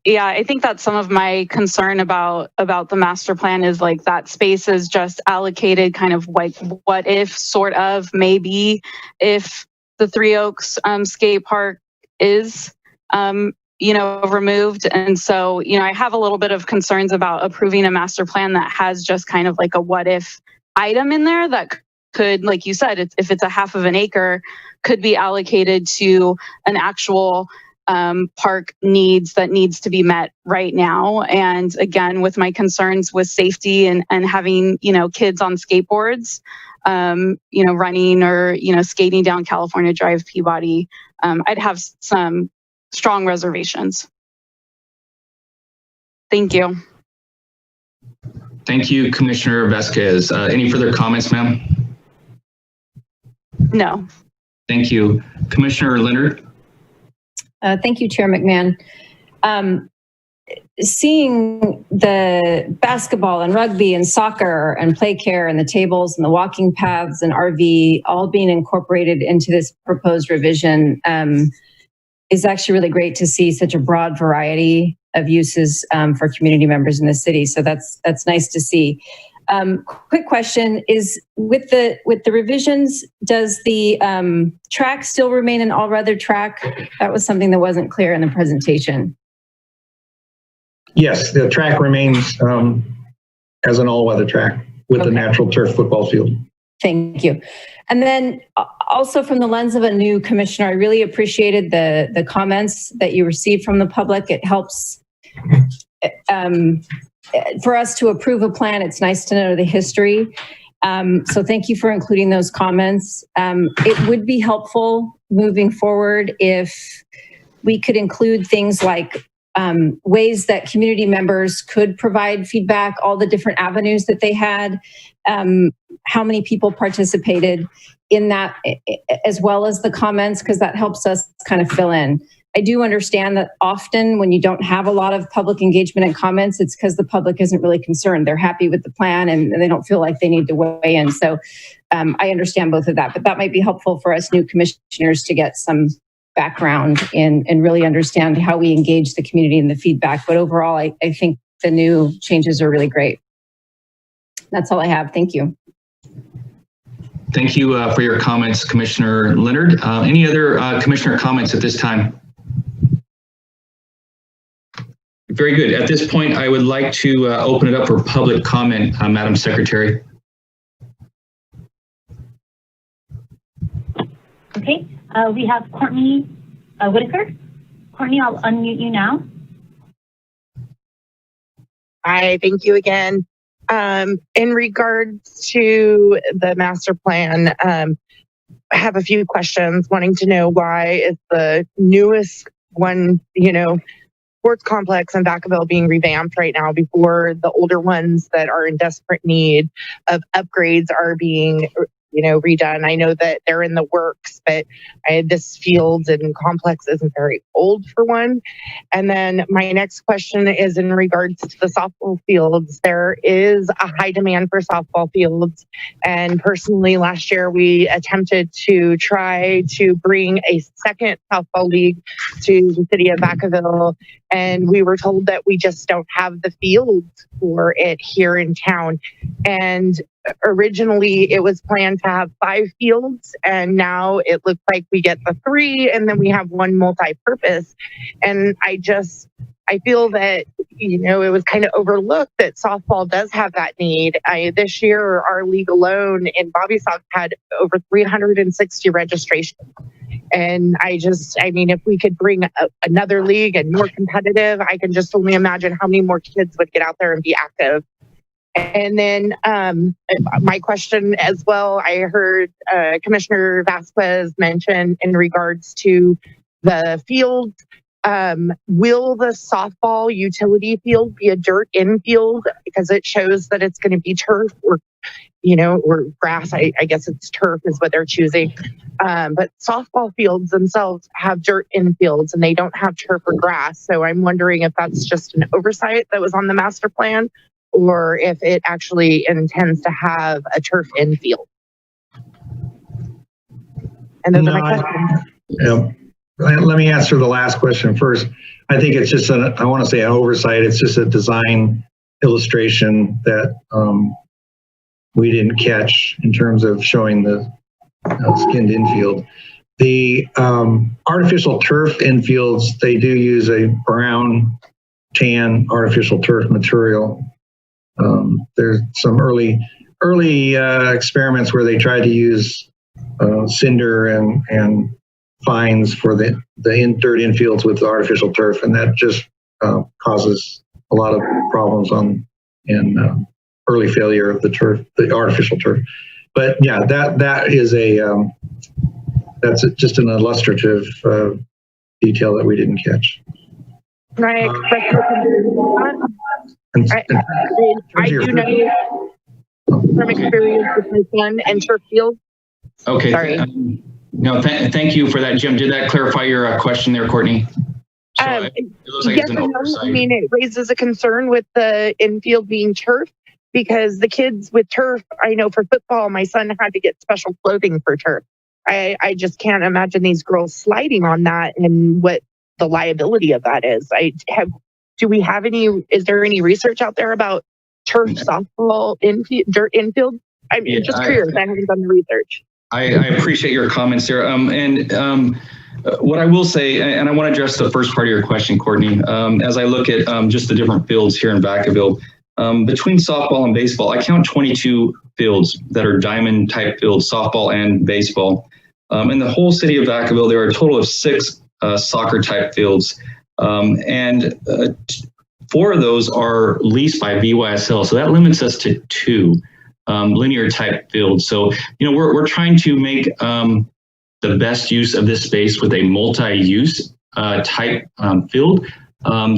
that's some of my concern about the master plan is like that space is just allocated kind of like what if sort of maybe if the Three Oaks skate park is you know, removed. And so, you know, I have a little bit of concerns about approving a master plan that has just kind of like a what if item in there that could, like you said, if it's a ½ of an acre, could be allocated to an actual park needs to be met right now. And again, with my concerns with safety and having, you know, kids on skateboards, you know, running or, you know, skating down California Drive Peabody, I'd have some strong reservations. Thank you. Thank you, Commissioner Vasquez. Any further comments, ma'am? No. Thank you. Commissioner Leonard? Thank you, Chair McMahon. Seeing the basketball and rugby and soccer and play care and the tables and the walking paths and RV all being incorporated into this proposed revision is actually really great to see such a broad variety of uses for community members in the city. So that's nice to see. Quick question is with the revisions, does the track still remain an all-weather track? That was something that wasn't clear in the presentation. Yes, the track remains as an all-weather track with the natural turf football field. Thank you. And then also from the lens of a new commissioner, I really appreciated the comments that you received from the public. It helps for us to approve a plan. It's nice to know the history. So thank you for including those comments. It would be helpful moving forward if we could include things like ways that community members could provide feedback, all the different avenues that they had, how many people participated in that, as well as the comments, because that helps us kind of fill in. I do understand that often when you don't have a lot of public engagement and comments, it's because the public isn't really concerned. They're happy with the plan and they don't feel like they need to weigh in. So I understand both of that, but that might be helpful for us new commissioners to get some background and really understand how we engage the community in the feedback. But overall, I think the new changes are really great. That's all I have. Thank you. Thank you for your comments, Commissioner Leonard. Any other commissioner comments at this time? Very good. At this point, I would like to open it up for public comment, Madam Secretary. Okay, we have Courtney Whitaker. Courtney, I'll unmute you now. Hi, thank you again. In regards to the master plan, I have a few questions, wanting to know why is the newest one, sports complex in Vacaville being revamped right now before the older ones that are in desperate need of upgrades are being redone. I know that they're in the works, but this field and complex isn't very old for one. And then my next question is in regards to the softball fields. There is a high demand for softball fields. And personally, last year we attempted to try to bring a second softball league to the city of Vacaville. And we were told that we just don't have the fields for it here in town. And originally it was planned to have 5 fields, and now it looks like we get the 3, and then we have one multi-purpose. And I feel that, it was kind of overlooked that softball does have that need. This year, our league alone in Bobby Sock had over 360 registrations. And if we could bring another league and more competitive, I can just only imagine how many more kids would get out there and be active. And then my question as well, I heard Commissioner Vasquez mention in regards to the field. Will the softball utility field be a dirt infield? Because it shows that it's going to be turf or grass. I guess it's turf is what they're choosing. But softball fields themselves have dirt infields and they don't have turf or grass. So I'm wondering if that's just an oversight that was on the master plan, or if it actually intends to have a turf infield. And those are my questions. Yeah. Let me answer the last question first. I think it's just I want to say an oversight. It's just a design illustration that we didn't catch in terms of showing the skinned infield. The artificial turf infields, they do use a brown tan artificial turf material. There's some early experiments where they tried to use cinder and fines for the dirt infields with the artificial turf, and that just causes a lot of problems and early failure of the artificial turf. But yeah, that is that's just an illustrative detail that we didn't catch. Right. I do know from experience with my son and turf field. Okay. Sorry. No, thank you for that, Jim. Did that clarify your question there, Courtney? So it looks like yes it's an and no. oversight. I mean, it raises a concern with the infield being turf, because the kids with turf, I know for football, my son had to get special clothing for turf. I just can't imagine these girls sliding on that and what the liability of that is. Is there any research out there about turf softball dirt infield? I'm just curious. I haven't done the research. I appreciate your comments there. What I will say, and I want to address the first part of your question, Courtney, as I look at just the different fields here in Vacaville, between softball and baseball, I count 22 fields that are diamond type fields, softball and baseball. In the whole city of Vacaville, there are a total of 6 soccer type fields. And 4 of those are leased by VYSL. So that limits us to 2 linear type fields. So, we're trying to make the best use of this space with a multi-use type field,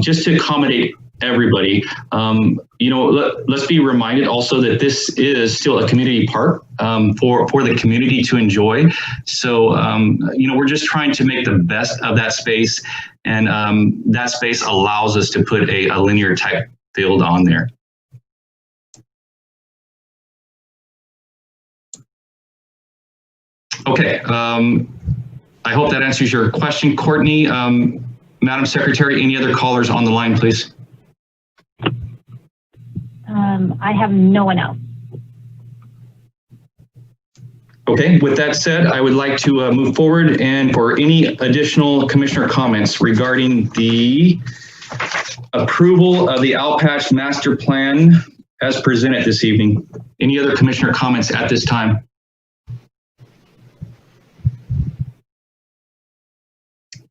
just to accommodate everybody. Let's be reminded also that this is still a community park for the community to enjoy. So, we're just trying to make the best of that space, and that space allows us to put a linear type field on there. Okay, I hope that answers your question, Courtney. Madam Secretary, any other callers on the line, please? I have no one else. Okay, with that said, I would like to move forward and for any additional commissioner comments regarding the approval of the Alpaca master plan as presented this evening. Any other commissioner comments at this time?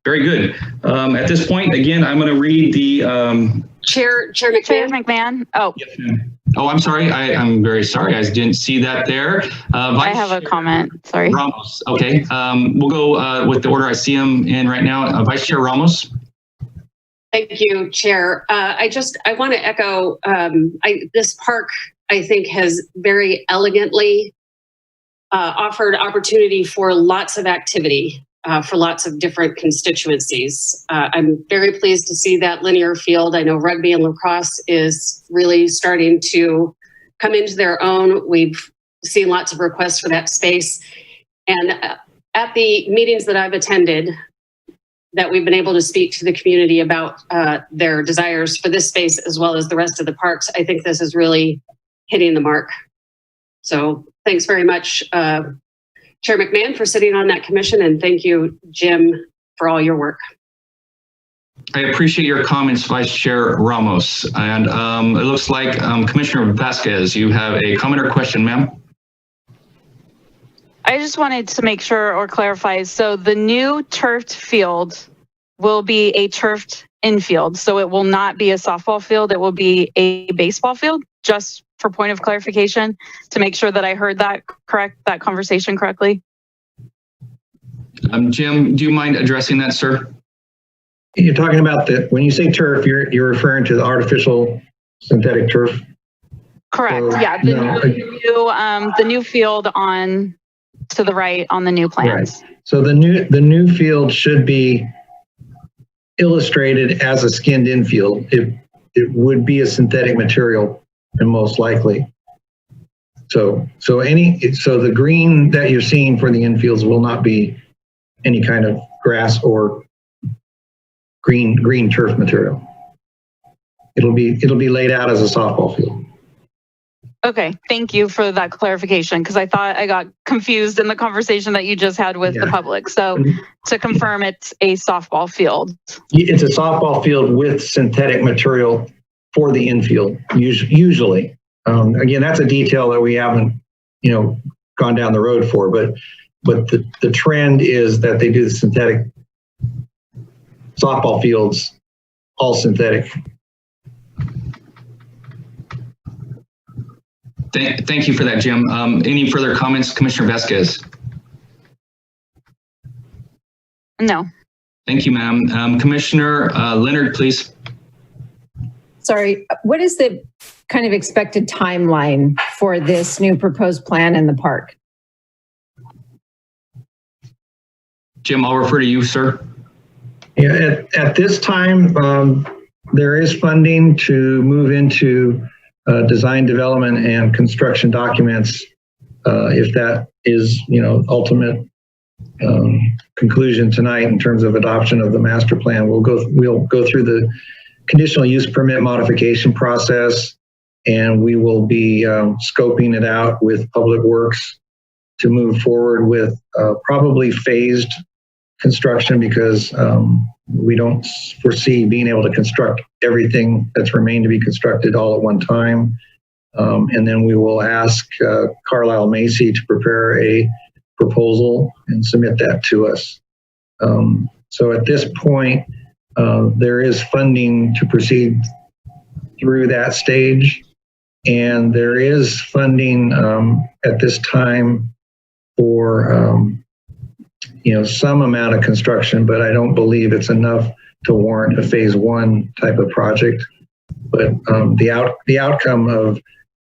Very good. At this point, again, I'm going to read the Chair Chair McMahon. McMahon. Oh, Yes, ma'am. Oh, I'm sorry. I'm very sorry. I didn't see that there. I have a comment. Sorry. Ramos. Okay. We'll go with the order I see them in right now. Vice Chair Ramos. Thank you, Chair. I want to echo, this park, I think, has very elegantly offered opportunity for lots of activity for lots of different constituencies. I'm very pleased to see that linear field. I know rugby and lacrosse is really starting to come into their own. We've seen lots of requests for that space. And at the meetings that I've attended, that we've been able to speak to the community about their desires for this space as well as the rest of the parks, I think this is really hitting the mark. So thanks very much, Chair McMahon, for sitting on that commission, and thank you, Jim, for all your work. I appreciate your comments, Vice Chair Ramos. And it looks like Commissioner Vasquez, you have a comment or question, ma'am? I just wanted to make sure or clarify. So the new turfed field will be a turfed infield. So it will not be a softball field. It will be a baseball field, just for point of clarification, to make sure that I heard that that conversation correctly. Jim, do you mind addressing that, sir? You're talking about when you say turf, you're referring to the artificial synthetic turf? Correct. So, Yeah. The new field on to the right on the new plans. Right. So the new field should be illustrated as a skinned infield. It would be a synthetic material, and most likely. So the green that you're seeing for the infields will not be any kind of grass or green turf material. It'll be laid out as a softball field. Okay, thank you for that clarification, because I thought I got confused in the conversation that you just had with the public. So to confirm, it's a softball field. It's a softball field with synthetic material for the infield, usually. Again, that's a detail that we haven't, gone down the road for, but the trend is that they do the synthetic softball fields, all synthetic. Thank you for that, Jim. Any further comments, Commissioner Vasquez? No. Thank you, ma'am. Commissioner Leonard, please. Sorry, what is the kind of expected timeline for this new proposed plan in the park? Jim, I'll refer to you, sir. Yeah, at this time, there is funding to move into design, development, and construction documents. If that is, ultimate conclusion tonight in terms of adoption of the master plan, we'll go through the conditional use permit modification process, and we will be scoping it out with Public Works to move forward with probably phased construction, because we don't foresee being able to construct everything that's remained to be constructed all at one time. And then we will ask Carlisle Macy to prepare a proposal and submit that to us. So at this point, there is funding to proceed through that stage. And there is funding at this time for some amount of construction, but I don't believe it's enough to warrant a phase one type of project. But the outcome of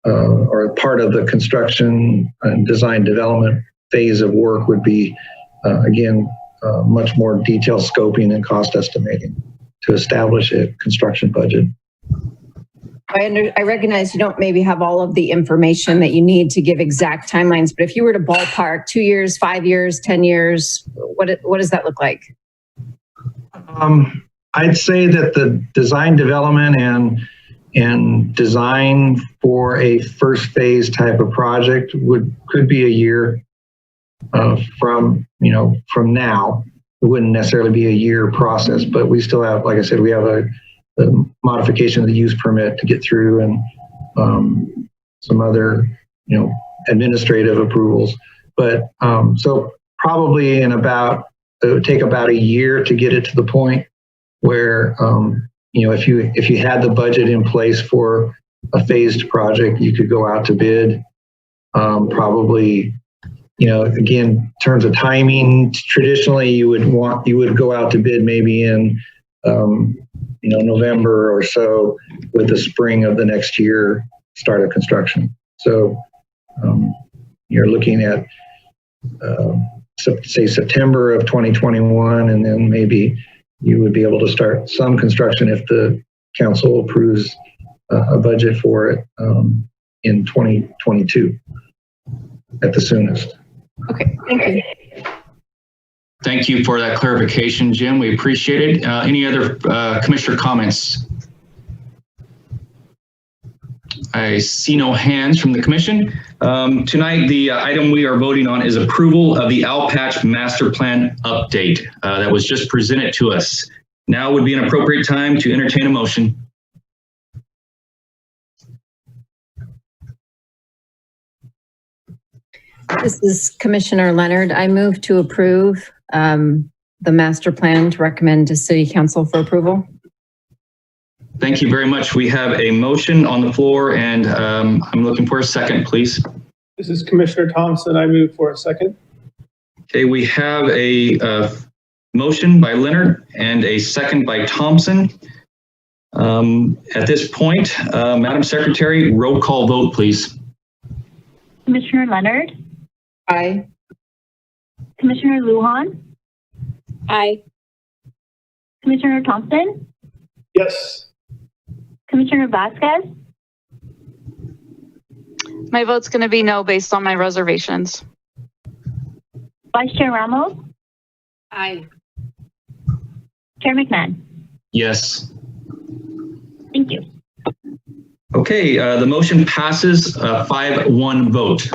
or part of the construction and design development phase of work would be again much more detailed scoping and cost estimating to establish a construction budget. I recognize you don't maybe have all of the information that you need to give exact timelines, but if you were to ballpark 2 years, 5 years, 10 years, what does that look like? I'd say that the design development and design for a first phase type of project could be a year. from now. It wouldn't necessarily be a year process, but we still have, like I said, we have a modification of the use permit to get through, and some other, administrative approvals. But so probably it would take about a year to get it to the point where, if you had the budget in place for a phased project, you could go out to bid. Probably, again, in terms of timing, traditionally you would go out to bid maybe in, November or so, with the spring of the next year start of construction. So you're looking at, say, September of 2021, and then maybe you would be able to start some construction if the council approves a budget for it in 2022 at the soonest. Okay, thank you. Thank you for that clarification, Jim. We appreciate it. Any other commissioner comments? I see no hands from the commission. Tonight, the item we are voting on is approval of the Alpaca Master Plan update that was just presented to us. Now would be an appropriate time to entertain a motion. This is Commissioner Leonard. I move to approve the master plan to recommend to City Council for approval. Thank you very much. We have a motion on the floor, and I'm looking for a second, please. This is Commissioner Thompson. I move for a second. Okay, we have a motion by Leonard and a second by Thompson. At this point, Madam Secretary, roll call vote, please. Commissioner Leonard? Aye. Commissioner Lujan? Aye. Commissioner Thompson? Yes. Commissioner Vasquez? My vote's going to be no based on my reservations. Vice Chair Ramos? Aye. Chair McMahon? Yes. Thank you. Okay, the motion passes 5-1 vote.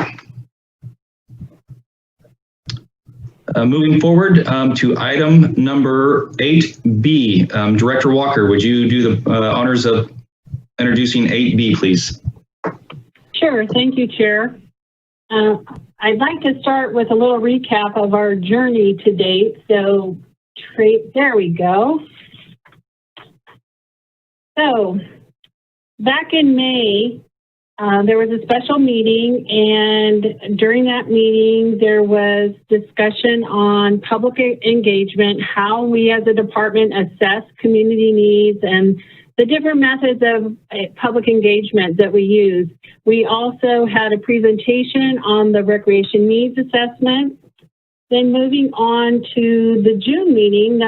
Moving forward to item number 8B. Director Walker, would you do the honors of introducing 8B, please? Sure. Thank you, Chair. I'd like to start with a little recap of our journey to date. So, there we go. So, back in May, there was a special meeting, and during that meeting, there was discussion on public engagement, how we as a department assess community needs, and the different methods of public engagement that we use. We also had a presentation on the recreation needs assessment. Then moving on to the June meeting,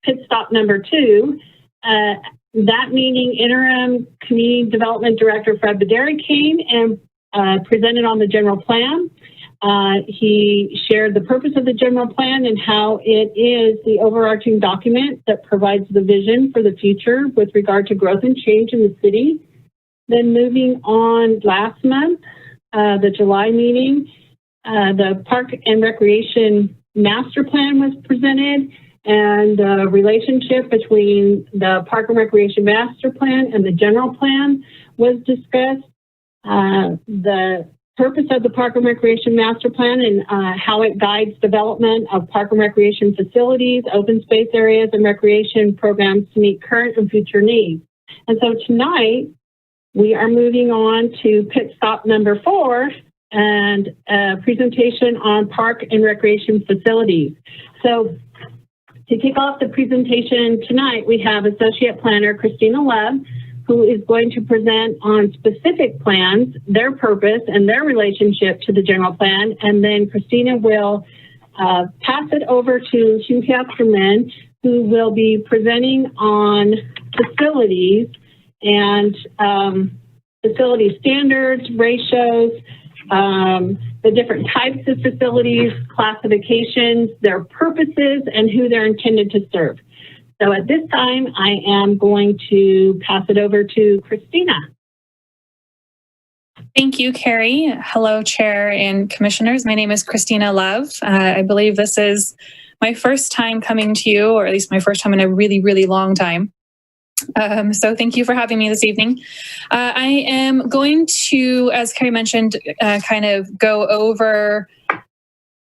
pit stop number 2, that meeting, interim community development director Fred Baderi came and presented on the general plan. He shared the purpose of the general plan and how it is the overarching document that provides the vision for the future with regard to growth and change in the city. Then moving on last month, the July meeting, the Park and Recreation Master Plan was presented, and the relationship between the Park and Recreation Master Plan and the general plan was discussed. The purpose of the Park and Recreation Master Plan and how it guides development of park and recreation facilities, open space areas, and recreation programs to meet current and future needs. And so tonight, we are moving on to pit stop number 4 and a presentation on park and recreation facilities. So to kick off the presentation tonight, we have Associate Planner Christina Love, who is going to present on specific plans, their purpose, and their relationship to the general plan. And then Christina will pass it over to Hugh Hefferman, who will be presenting on facilities and facility standards, ratios, the different types of facilities, classifications, their purposes, and who they're intended to serve. So at this time, I am going to pass it over to Christina. Thank you, Carrie. Hello, Chair and Commissioners. My name is Christina Love. I believe this is my first time coming to you, or at least my first time in a really, really long time. So thank you for having me this evening. I am going to, as Carrie mentioned, kind of go over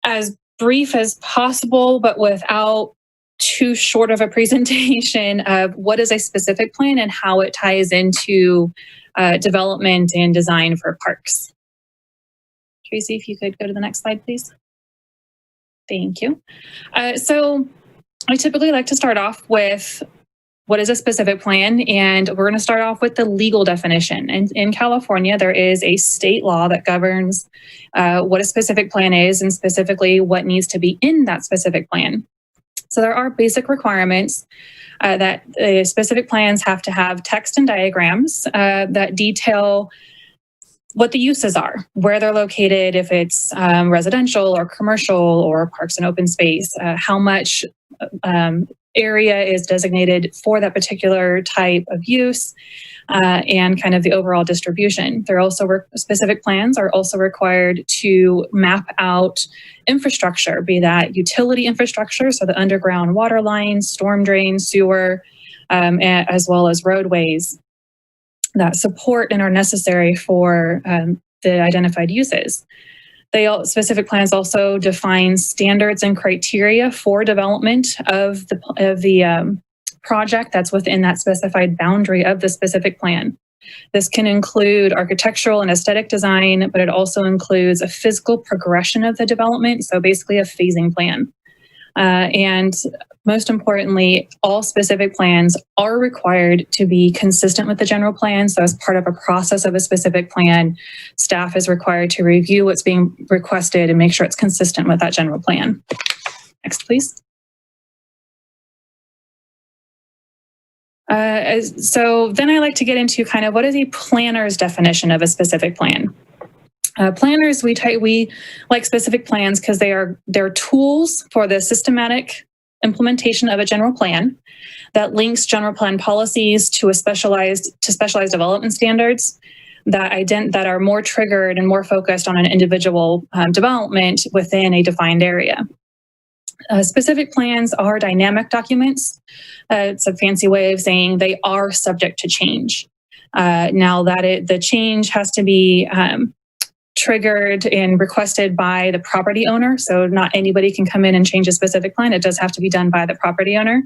as brief as possible, but without too short of a presentation of what is a specific plan and how it ties into development and design for parks. Tracy, if you could go to the next slide, please. Thank you. So I typically like to start off with what is a specific plan, and we're going to start off with the legal definition. And in California, there is a state law that governs what a specific plan is and specifically what needs to be in that specific plan. So there are basic requirements that specific plans have to have text and diagrams that detail what the uses are, where they're located, if it's residential or commercial or parks and open space, how much area is designated for that particular type of use, and kind of the overall distribution. There are also specific plans are also required to map out infrastructure, be that utility infrastructure, so the underground water lines, storm drains, sewer, as well as roadways that support and are necessary for the identified uses. Specific plans also define standards and criteria for development of the project that's within that specified boundary of the specific plan. This can include architectural and aesthetic design, but it also includes a physical progression of the development, so basically a phasing plan. And most importantly, all specific plans are required to be consistent with the general plan. So as part of a process of a specific plan, staff is required to review what's being requested and make sure it's consistent with that general plan. Next, please. So then I like to get into kind of what is a planner's definition of a specific plan. Planners, we like specific plans because they're tools for the systematic implementation of a general plan that links general plan policies to specialized development standards that are more triggered and more focused on an individual development within a defined area. Specific plans are dynamic documents. It's a fancy way of saying they are subject to change. Now that the change has to be triggered and requested by the property owner. So not anybody can come in and change a specific plan. It does have to be done by the property owner.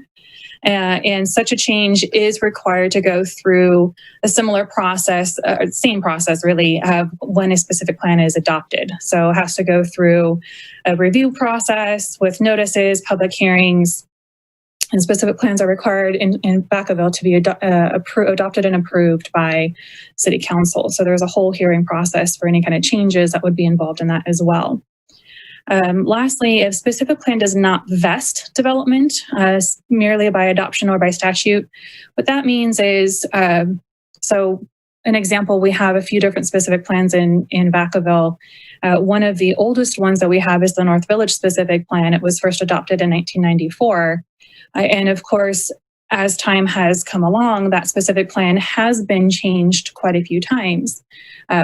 And such a change is required to go through a similar process, same process really, of when a specific plan is adopted. So it has to go through a review process with notices, public hearings, and specific plans are required in Vacaville to be adopted and approved by City Council. So there's a whole hearing process for any kind of changes that would be involved in that as well. Lastly, if specific plan does not vest development merely by adoption or by statute, what that means is, so an example, we have a few different specific plans in Vacaville. One of the oldest ones that we have is the North Village specific plan. It was first adopted in 1994. And of course, as time has come along, that specific plan has been changed quite a few times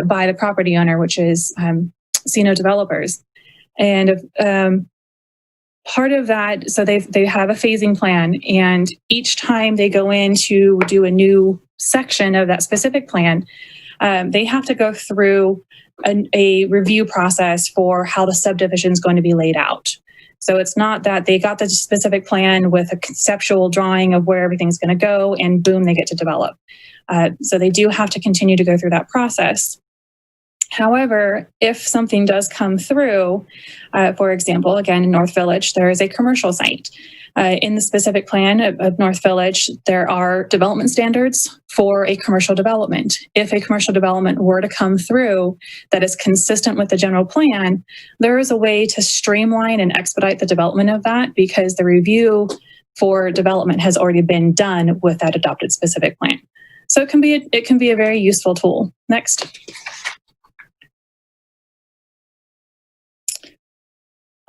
by the property owner, which is Sino Developers. And part of that, so they have a phasing plan, and each time they go in to do a new section of that specific plan, they have to go through a review process for how the subdivision is going to be laid out. So it's not that they got the specific plan with a conceptual drawing of where everything's going to go and boom, they get to develop. So they do have to continue to go through that process. However, if something does come through, for example, again, in North Village, there is a commercial site. In the specific plan of North Village, there are development standards for a commercial development. If a commercial development were to come through that is consistent with the general plan, there is a way to streamline and expedite the development of that because the review for development has already been done with that adopted specific plan. So it can be a very useful tool. Next.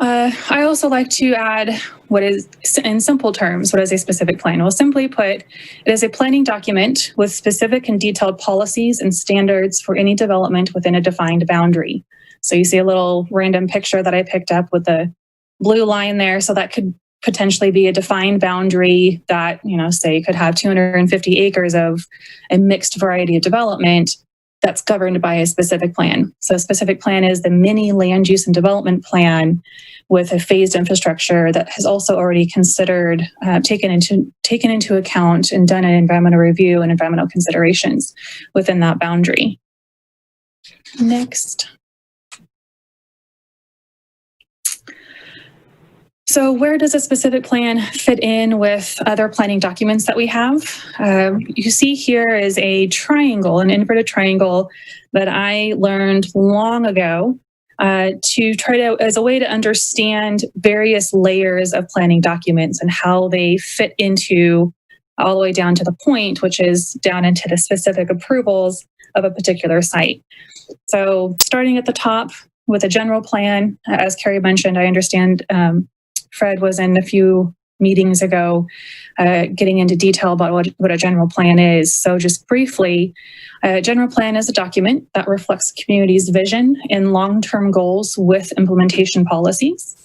I also like to add what is, in simple terms, what is a specific plan? Well, simply put, it is a planning document with specific and detailed policies and standards for any development within a defined boundary. So you see a little random picture that I picked up with the blue line there. So that could potentially be a defined boundary that, say could have 250 acres of a mixed variety of development that's governed by a specific plan. So a specific plan is the mini land use and development plan with a phased infrastructure that has also already considered, taken into account and done an environmental review and environmental considerations within that boundary. Next. So where does a specific plan fit in with other planning documents that we have? You see here is a triangle, an inverted triangle that I learned long ago to try to, as a way to understand various layers of planning documents and how they fit into all the way down to the point, which is down into the specific approvals of a particular site. So starting at the top with a general plan, as Carrie mentioned, I understand Fred was in a few meetings ago getting into detail about what a general plan is. So just briefly, a general plan is a document that reflects the community's vision and long-term goals with implementation policies.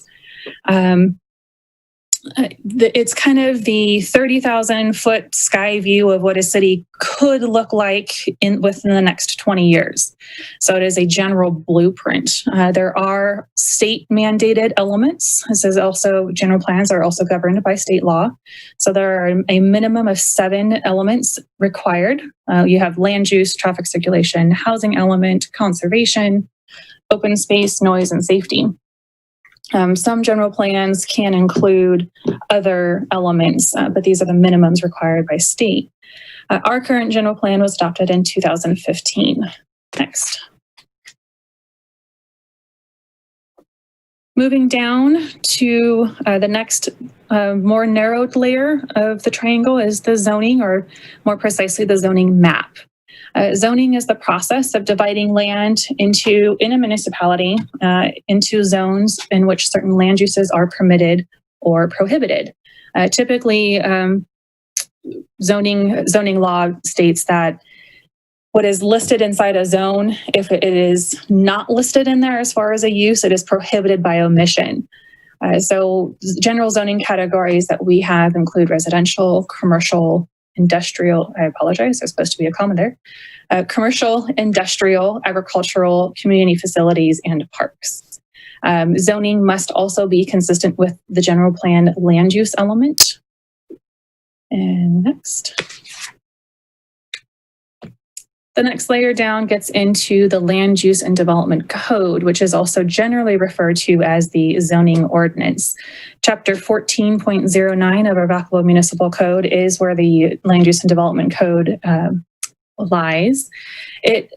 It's kind of the 30,000-foot sky view of what a city could look like within the next 20 years. So it is a general blueprint. There are state-mandated elements. This is also, general plans are also governed by state law. So there are a minimum of 7 elements required. You have land use, traffic circulation, housing element, conservation, open space, noise, and safety. Some general plans can include other elements, but these are the minimums required by state. Our current general plan was adopted in 2015. Next. Moving down to the next more narrowed layer of the triangle is the zoning, or more precisely, the zoning map. Zoning is the process of dividing land in a municipality into zones in which certain land uses are permitted or prohibited. Typically, zoning law states that what is listed inside a zone, if it is not listed in there as far as a use, it is prohibited by omission. So general zoning categories that we have include residential, commercial, industrial, I apologize, there's supposed to be a comma there, commercial, industrial, agricultural, community facilities, and parks. Zoning must also be consistent with the general plan land use element. And next. The next layer down gets into the land use and development code, which is also generally referred to as the zoning ordinance. Chapter 14.09 of our Vacaville Municipal Code is where the land use and development code lies. It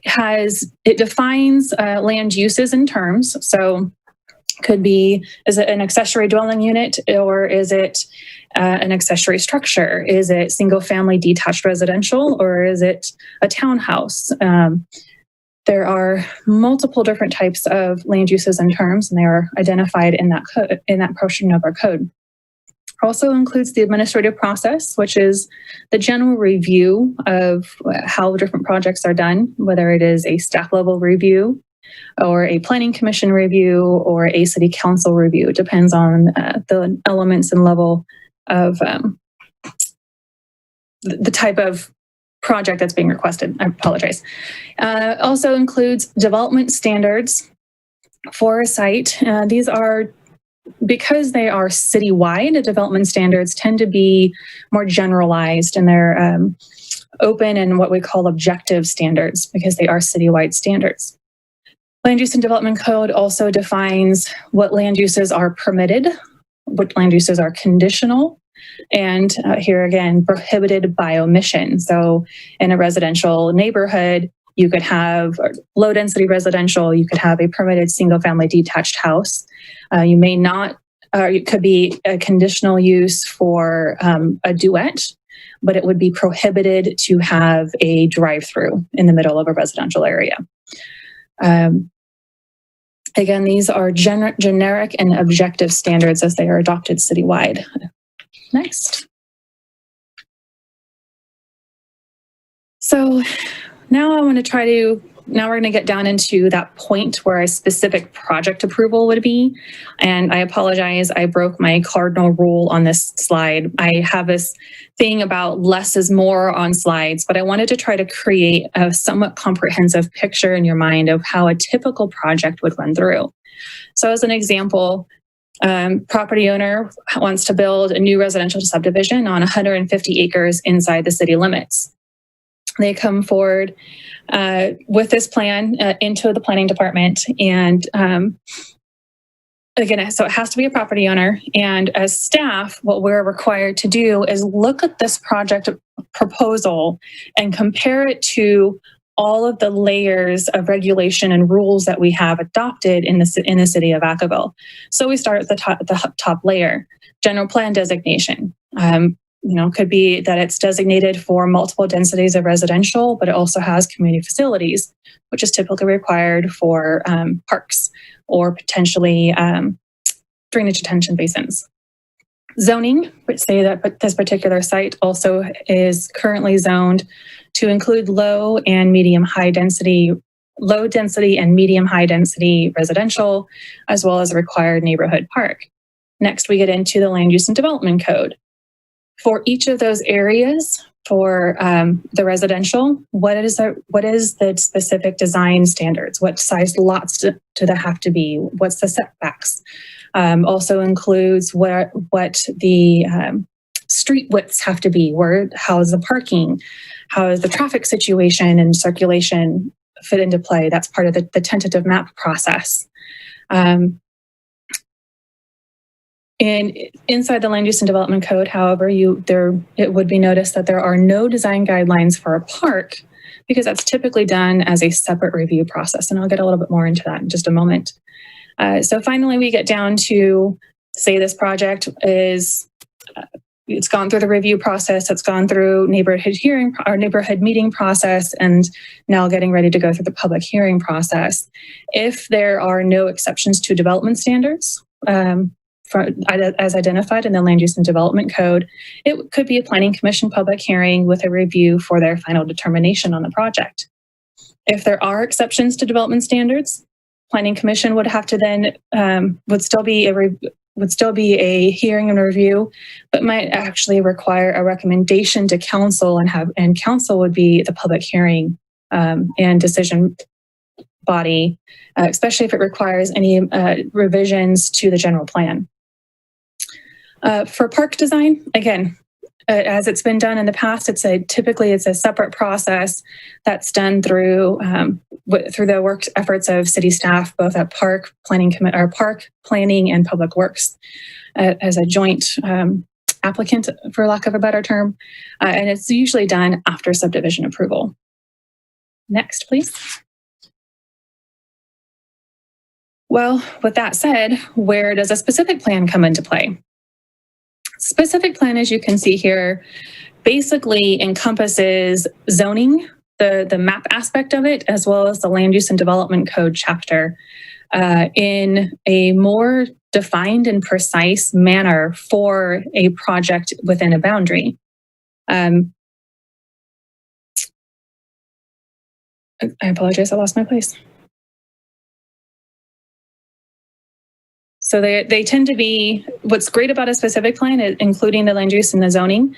defines land uses in terms. So could be, is it an accessory dwelling unit, or is it an accessory structure? Is it single family detached residential, or is it a townhouse? There are multiple different types of land uses and terms, and they are identified in that code, in that portion of our code. Also includes the administrative process, which is the general review of how different projects are done, whether it is a staff level review or a planning commission review or a city council review. It depends on the elements and level of the type of project that's being requested. I apologize. Also includes development standards for a site. These are, because they are citywide, development standards tend to be more generalized, and they're open and what we call objective standards because they are citywide standards. Land use and development code also defines what land uses are permitted, what land uses are conditional, and here again, prohibited by omission. So in a residential neighborhood, you could have low density residential, you could have a permitted single family detached house. You may not, it could be a conditional use for a duet, but it would be prohibited to have a drive-through in the middle of a residential area. Again, these are generic and objective standards as they are adopted citywide. Next. So now we're going to get down into that point where a specific project approval would be. And I apologize, I broke my cardinal rule on this slide. I have this thing about less is more on slides, but I wanted to try to create a somewhat comprehensive picture in your mind of how a typical project would run through. So as an example, property owner wants to build a new residential subdivision on 150 acres inside the city limits. They come forward with this plan into the planning department. And again, so it has to be a property owner. And as staff, what we're required to do is look at this project proposal and compare it to all of the layers of regulation and rules that we have adopted in the city of Vacaville. So we start at the top layer, general plan designation. Could be that it's designated for multiple densities of residential, but it also has community facilities, which is typically required for parks or potentially drainage detention basins. Zoning would say that this particular site also is currently zoned to include low density and medium high density residential, as well as a required neighborhood park. Next, we get into the land use and development code. For each of those areas, for the residential, what is the specific design standards? What size lots do they have to be? What's the setbacks? Also includes what the street widths have to be. How is the parking? How is the traffic situation and circulation fit into play? That's part of the tentative map process. And inside the Land Use and Development Code, however, it would be noticed that there are no design guidelines for a park because that's typically done as a separate review process. And I'll get a little bit more into that in just a moment. So finally, we get down to, say this project is, it's gone through the review process, it's gone through neighborhood hearing or neighborhood meeting process, and now getting ready to go through the public hearing process. If there are no exceptions to development standards, as identified in the Land Use and Development Code, it could be a Planning Commission public hearing with a review for their final determination on the project. If there are exceptions to development standards, Planning Commission would have to then would still be a hearing and review, but might actually require a recommendation to council, and council would be the public hearing and decision body, especially if it requires any revisions to the general plan. For park design, again, as it's been done in the past, typically it's a separate process that's done through the work efforts of city staff, both at park planning and public works, as a joint applicant, for lack of a better term, and it's usually done after subdivision approval. Next, please. Well, with that said, where does a specific plan come into play? Specific plan, as you can see here, basically encompasses zoning, the map aspect of it, as well as the Land Use and Development Code chapter in a more defined and precise manner for a project within a boundary. I apologize, I lost my place. So they tend to be, what's great about a specific plan, including the land use and the zoning,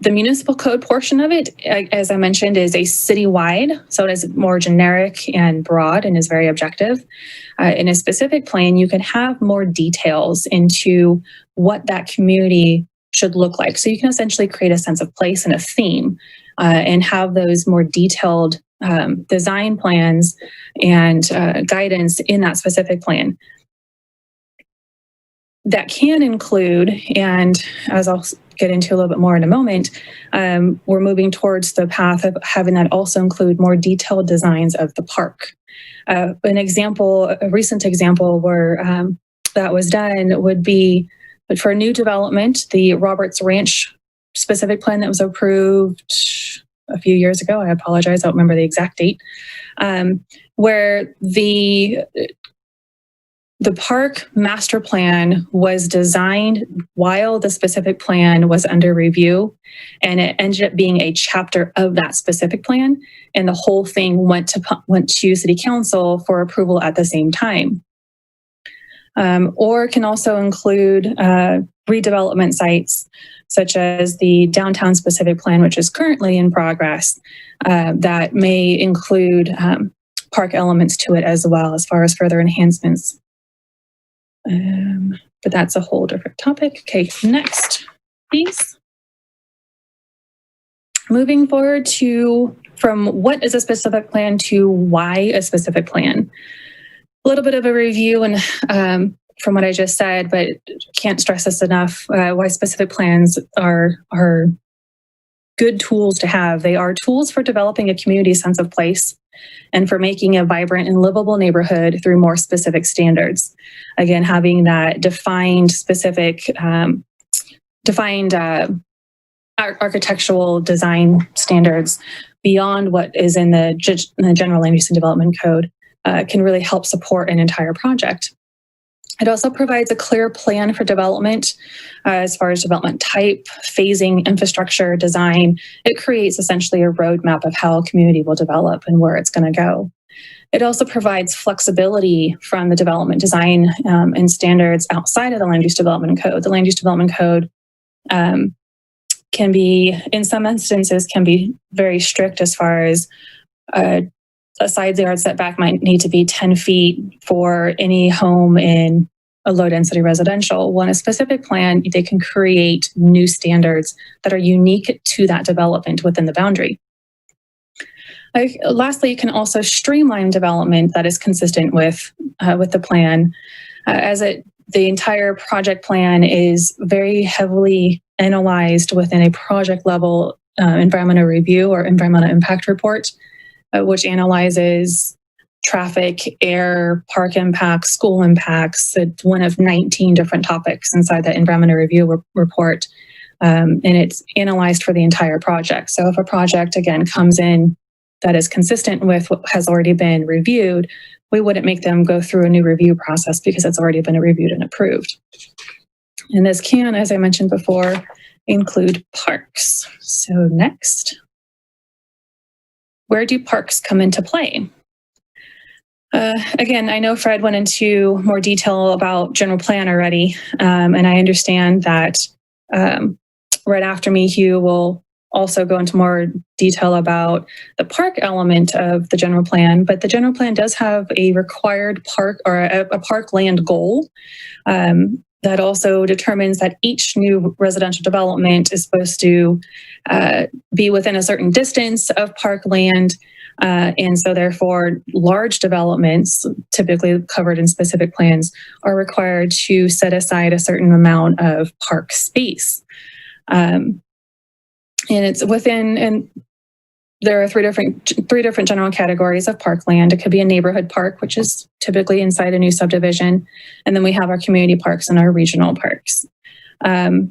the municipal code portion of it, as I mentioned, is a citywide, so it is more generic and broad and is very objective. In a specific plan, you can have more details into what that community should look like. So you can essentially create a sense of place and a theme and have those more detailed design plans and guidance in that specific plan. That can include, and as I'll get into a little bit more in a moment, we're moving towards the path of having that also include more detailed designs of the park. A recent example where that was done would be, but for new development, the Roberts Ranch specific plan that was approved a few years ago. I apologize, I don't remember the exact date, where the park master plan was designed while the specific plan was under review, and it ended up being a chapter of that specific plan, and the whole thing went to City Council for approval at the same time. Or can also include redevelopment sites, such as the downtown specific plan, which is currently in progress, that may include park elements to it as well, as far as further enhancements. But that's a whole different topic. Okay, next, please. Moving forward from what is a specific plan to why a specific plan. A little bit of a review and from what I just said, but can't stress this enough, why specific plans are good tools to have. They are tools for developing a community sense of place and for making a vibrant and livable neighborhood through more specific standards. Again, having that defined architectural design standards beyond what is in the General Land Use and Development Code can really help support an entire project. It also provides a clear plan for development as far as development type, phasing, infrastructure, design. It creates essentially a roadmap of how a community will develop and where it's going to go. It also provides flexibility from the development design and standards outside of the Land Use Development Code. The Land Use Development Code can be, in some instances, can be very strict as far as a side yard setback might need to be 10 feet for any home in a low density residential. Well, in a specific plan, they can create new standards that are unique to that development within the boundary. Lastly, you can also streamline development that is consistent with the plan, the entire project plan is very heavily analyzed within a project level environmental review or environmental impact report, which analyzes traffic, air, park impacts, school impacts. It's one of 19 different topics inside that environmental review report, and it's analyzed for the entire project. So if a project, again, comes in that is consistent with what has already been reviewed, we wouldn't make them go through a new review process because it's already been reviewed and approved. And this can, as I mentioned before, include parks. So next. Where do parks come into play? Again, I know Fred went into more detail about general plan already, and I understand that right after me, Hugh will also go into more detail about the park element of the general plan, but the general plan does have a required park or a parkland goal that also determines that each new residential development is supposed to be within a certain distance of parkland. And so therefore, large developments, typically covered in specific plans, are required to set aside a certain amount of park space. And it's within, and there are three different general categories of parkland. It could be a neighborhood park, which is typically inside a new subdivision. And then we have our community parks and our regional parks. Of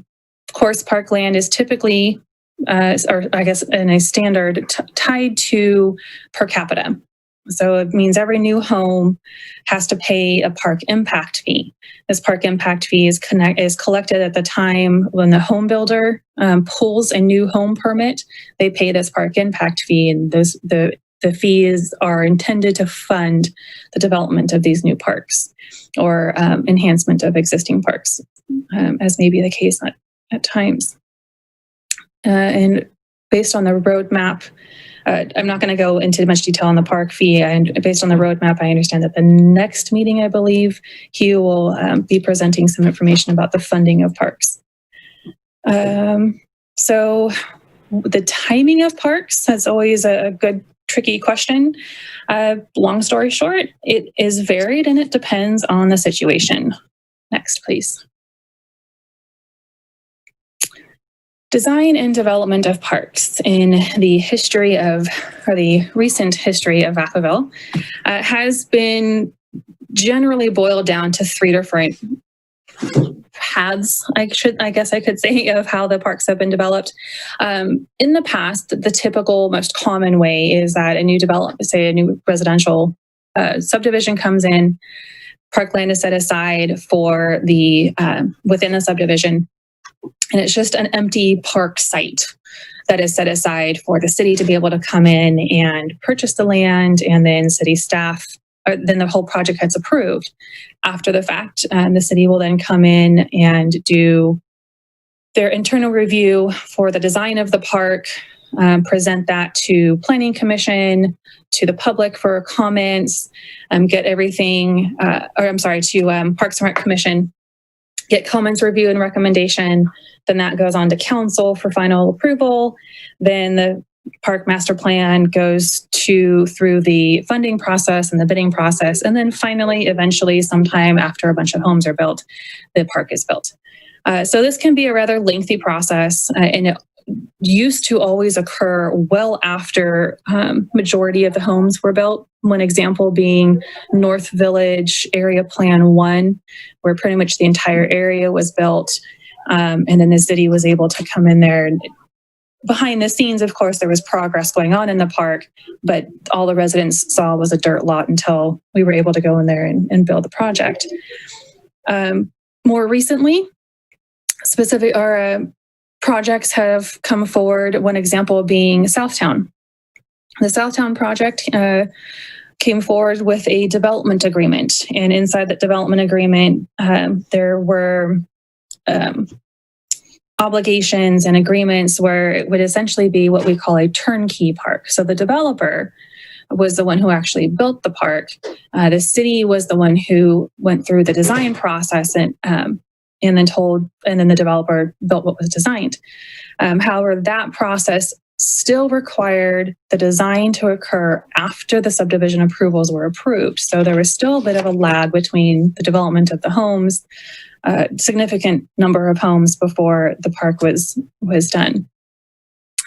course, parkland is typically, or I guess in a standard, tied to per capita. So it means every new home has to pay a park impact fee. This park impact fee is collected at the time when the home builder pulls a new home permit. They pay this park impact fee, and the fees are intended to fund the development of these new parks or enhancement of existing parks, as may be the case at times. And based on the roadmap, I'm not going to go into much detail on the park fee. And based on the roadmap, I understand that the next meeting, I believe, Hugh will be presenting some information about the funding of parks. So the timing of parks, that's always a good, tricky question. Long story short, it is varied and it depends on the situation. Next, please. Design and development of parks in the history of, or the recent history of Vacaville, has been generally boiled down to three different paths, I guess I could say, of how the parks have been developed. In the past, the typical, most common way is that a new development, say a new residential subdivision comes in, parkland is set aside for the within the subdivision, and it's just an empty park site that is set aside for the city to be able to come in and purchase the land, and then city staff, then the whole project gets approved. After the fact, the city will then come in and do their internal review for the design of the park, present that to Planning Commission, to the public for comments, get everything, to Parks and Rec Commission, get comments, review, and recommendation. Then that goes on to council for final approval. Then the park master plan goes through the funding process and the bidding process. And then finally, eventually, sometime after a bunch of homes are built, the park is built. So this can be a rather lengthy process, and it used to always occur well after majority of the homes were built. One example being North Village Area Plan 1, where pretty much the entire area was built. And then the city was able to come in there. And behind the scenes, of course, there was progress going on in the park, but all the residents saw was a dirt lot until we were able to go in there and build the project. More recently, projects have come forward, one example being Southtown. The Southtown project came forward with a development agreement, and inside that development agreement, there were obligations and agreements where it would essentially be what we call a turnkey park. So the developer was the one who actually built the park. The city was the one who went through the design process and then the developer built what was designed. However, that process still required the design to occur after the subdivision approvals were approved. So there was still a bit of a lag between the development of the homes, significant number of homes before the park was done.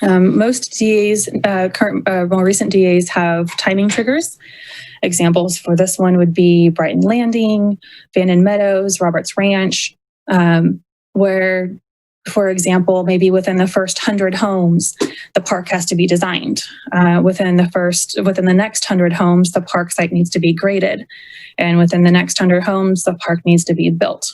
Most DAs, more recent DAs have timing triggers. Examples for this one would be Brighton Landing, Vannon Meadows, Roberts Ranch, where, for example, maybe within the first 100 homes, the park has to be designed. Within the next 100 homes, the park site needs to be graded. And within the next 100 homes, the park needs to be built.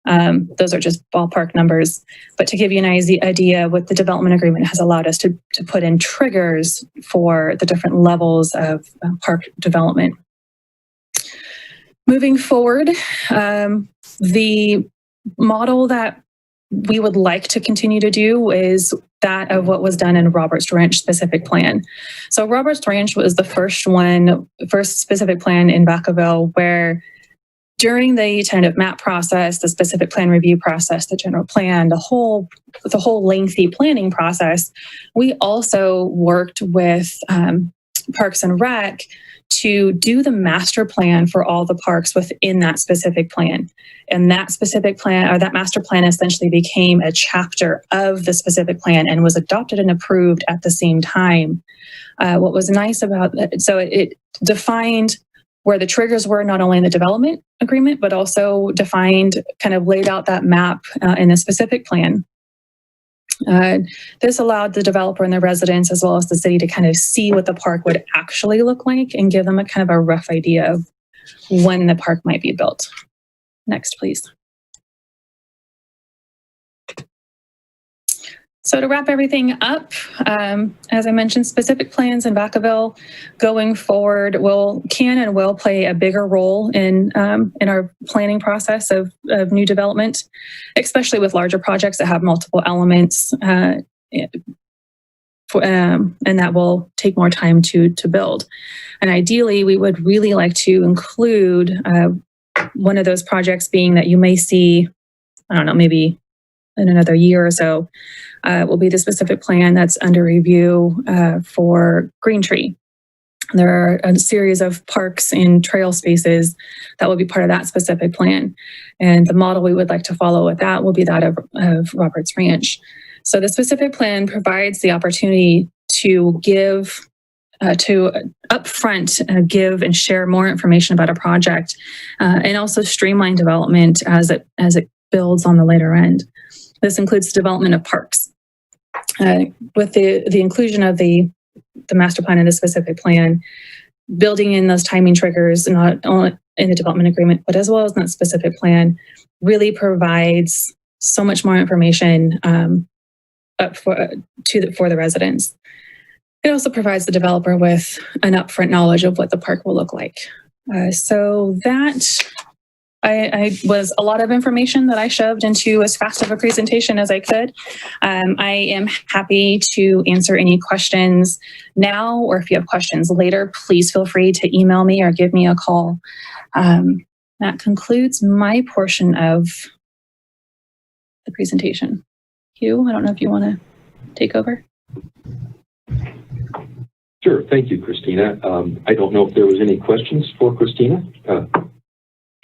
Those are just ballpark numbers. But to give you an idea, what the development agreement has allowed us to put in triggers for the different levels of park development. Moving forward, the model that we would like to continue to do is that of what was done in Roberts Ranch specific plan. So Roberts Ranch was the first specific plan in Vacaville, where during the tentative map process, the specific plan review process, the general plan, the whole lengthy planning process, we also worked with Parks and Rec to do the master plan for all the parks within that specific plan. And that specific plan, or that master plan, essentially became a chapter of the specific plan and was adopted and approved at the same time. What was nice about that, so it defined where the triggers were, not only in the development agreement, but also defined, kind of laid out that map in a specific plan. This allowed the developer and the residents, as well as the city, to kind of see what the park would actually look like and give them a kind of a rough idea of when the park might be built. Next, please. So to wrap everything up, as I mentioned, specific plans in Vacaville going forward can and will play a bigger role in our planning process of new development, especially with larger projects that have multiple elements, and that will take more time to build. And ideally, we would really like to include one of those projects being that you may see, I don't know, maybe in another year or so, will be the specific plan that's under review for Green Tree. There are a series of parks and trail spaces that will be part of that specific plan. And the model we would like to follow with that will be that of Roberts Ranch. So the specific plan provides the opportunity to give upfront give and share more information about a project, and also streamline development as it builds on the later end. This includes development of parks. With the inclusion of the master plan and the specific plan, building in those timing triggers, not only in the development agreement, but as well as in that specific plan, really provides so much more information for the residents. It also provides the developer with an upfront knowledge of what the park will look like. So that I was a lot of information that I shoved into as fast of a presentation as I could. I am happy to answer any questions now, or if you have questions later, please feel free to email me or give me a call. That concludes my portion of the presentation. Hugh, I don't know if you want to take over. Sure. Thank you, Christina. I don't know if there was any questions for Christina.